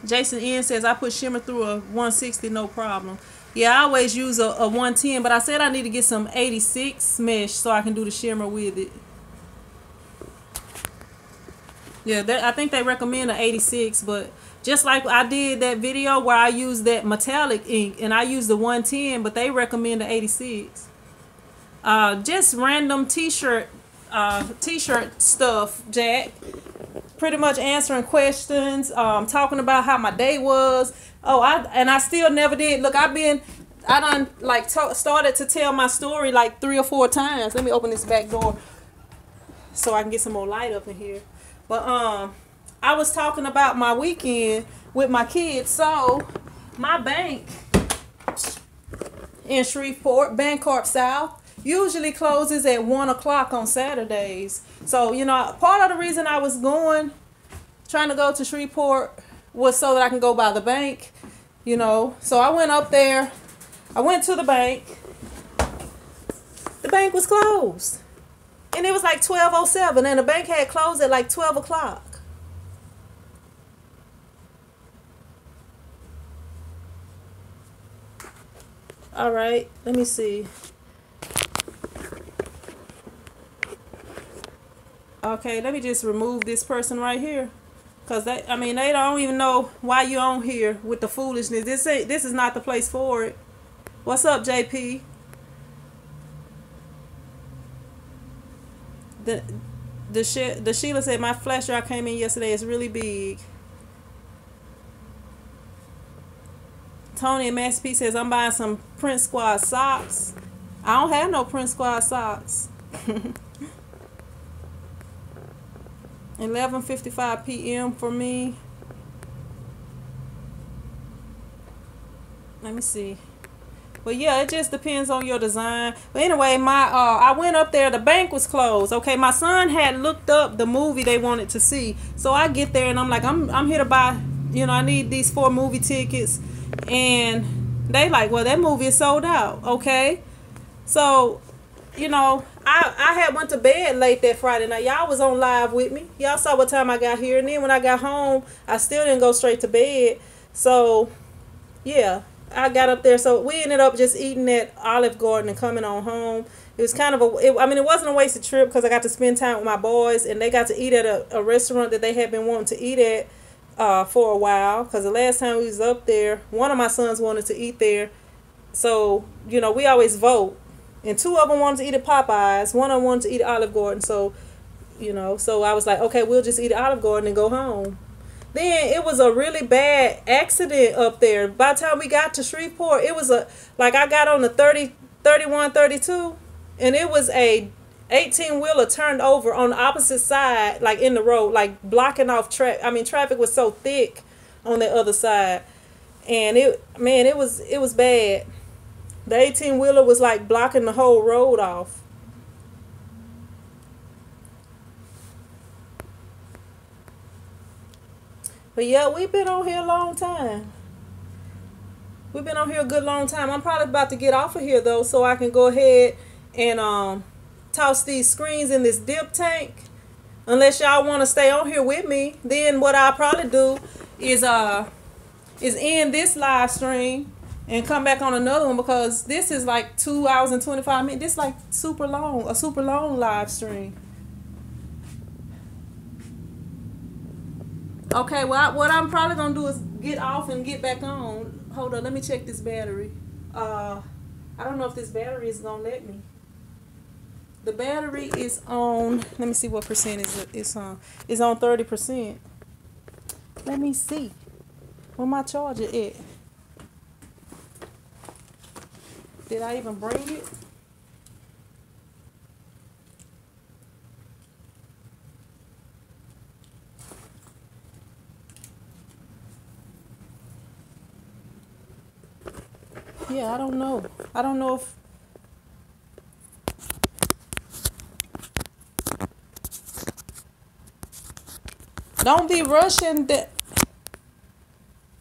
Jason N says I put shimmer through a 160, no problem. Yeah, I always use a 110, but I said I need to get some 86 mesh so I can do the shimmer with it. Yeah, I think they recommend an 86, but just like I did that video where I used that metallic ink and I used the 110, but they recommend the 86. Just random t-shirt stuff, Jack. Pretty much answering questions, talking about how my day was. Oh, I still never did. Look, I done like started to tell my story like 3 or 4 times. Let me open this back door so I can get some more light up in here. But I was talking about my weekend with my kids. So my bank in Shreveport, Bancorp South, usually closes at 1 o'clock on Saturdays. So, you know, part of the reason I was trying to go to Shreveport was so that I can go by the bank, you know. So I went up there. I went to the bank. The bank was closed. And it was like 12:07, and the bank had closed at like 12 o'clock. All right, let me see. Okay, let me just remove this person right here. Because they don't even know why you're on here with the foolishness. This is not the place for it. What's up, JP? The Sheila said, my flash drive came in yesterday. It's really big. Tony and Master P says, I'm buying some Prince Squad socks. I don't have no Prince Squad socks. 11:55 p.m. for me. Let me see. But yeah, it just depends on your design. But anyway, I went up there. The bank was closed. Okay, my son had looked up the movie they wanted to see. So I get there and I'm like, I'm here to buy. You know, I need these 4 movie tickets. And they like, well, that movie is sold out. Okay, so you know, I had went to bed late that Friday night. Y'all was on live with me. Y'all saw what time I got here. And then when I got home, I still didn't go straight to bed. So, yeah, I got up there. So we ended up just eating at Olive Garden and coming on home. It was kind of it wasn't a wasted trip because I got to spend time with my boys. And they got to eat at a restaurant that they had been wanting to eat at for a while. Because the last time we was up there, one of my sons wanted to eat there. So, you know, we always vote. And 2 of them wanted to eat at Popeyes. One of them wanted to eat at Olive Garden. So, you know, so I was like, okay, we'll just eat at Olive Garden and go home. Then it was a really bad accident up there. By the time we got to Shreveport, it was I got on the 31, 32, and it was a 18-wheeler turned over on the opposite side, like in the road, like blocking off traffic was so thick on the other side. And it was bad. The 18-wheeler was like blocking the whole road off. But yeah, we've been on here a long time. We've been on here a good long time. I'm probably about to get off of here though, so I can go ahead and toss these screens in this dip tank. Unless y'all want to stay on here with me, then what I'll probably do is end this live stream and come back on another one, because this is like 2 hours and 25 minutes. This is like a super long live stream. Okay, well, what I'm probably gonna do is get off and get back on. Hold on, let me check this battery. I don't know if this battery is gonna let me. The battery is on, let me see what percent it's on. It's on 30%. Let me see. Where my charger at? Did I even bring it? Yeah, I don't know. I don't know if... Don't be rushing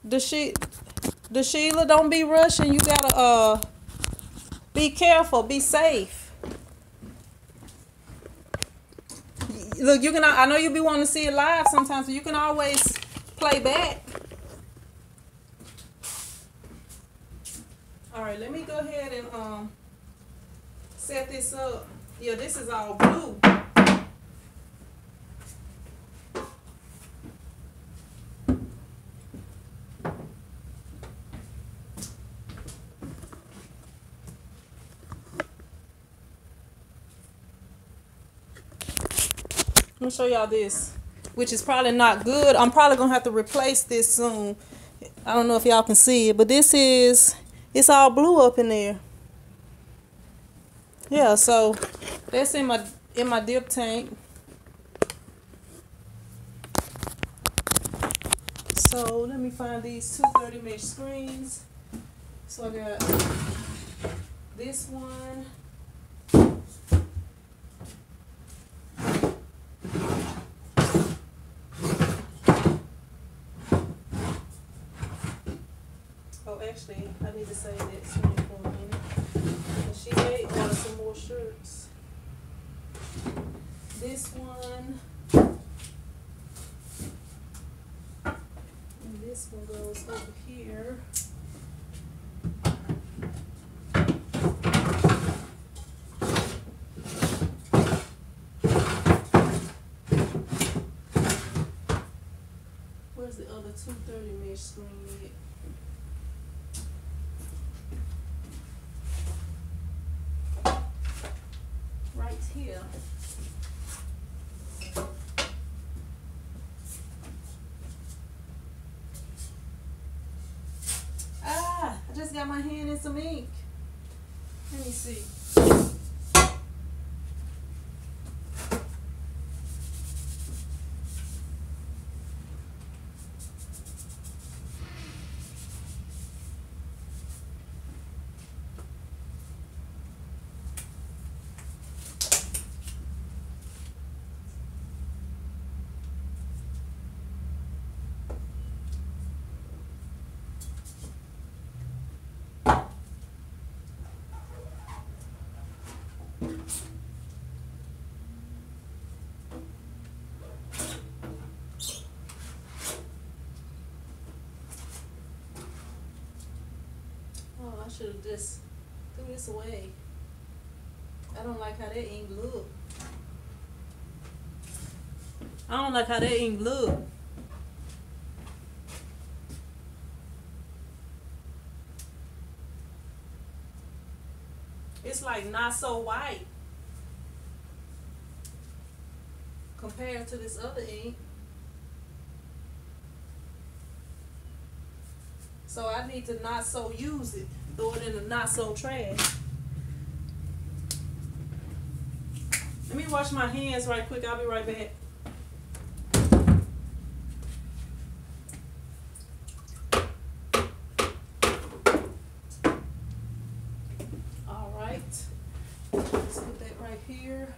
the Sheila, don't be rushing. You gotta be careful, be safe. Look, you can, I know you be wanting to see it live sometimes, so you can always play back. All right, let me go ahead and set this up. Yeah, this is all blue. Let me show y'all this, which is probably not good. I'm probably gonna have to replace this soon. I don't know if y'all can see it, but this is, it's all blue up in there. Yeah, so that's in my dip tank. So let me find these two 30 mesh screens. So I got this one. Oh, actually, I need to say that screen for a minute. And she may order some more shirts. This one. And this one goes over here. Where's the other 230 mesh screen at? Right here. I just got my hand in some ink. Let me see. I should have just threw this away. I don't like how that ink look. I don't like how that ink look. It's like not so white compared to this other ink. So I need to not so use it. Throw it in the not so trash. Let me wash my hands right quick. I'll be right back. All right. Let's put that right here.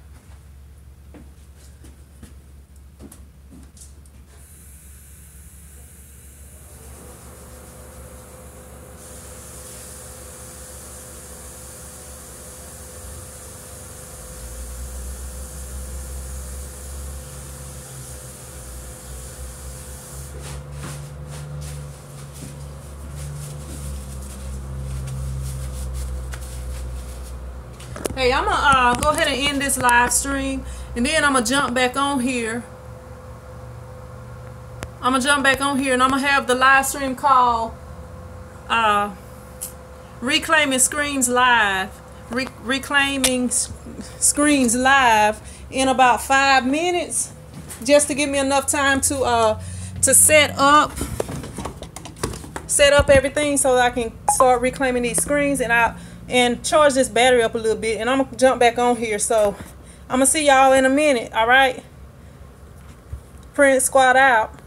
Hey, I'm gonna go ahead and end this live stream, and then I'm gonna jump back on here. I'm gonna jump back on here, and I'm gonna have the live stream called Reclaiming Screens Live. Reclaiming Screens Live in about 5 minutes, just to give me enough time to set up everything so that I can start reclaiming these screens, and charge this battery up a little bit, and I'm gonna jump back on here. So I'm gonna see y'all in a minute. All right, Prince Squad out.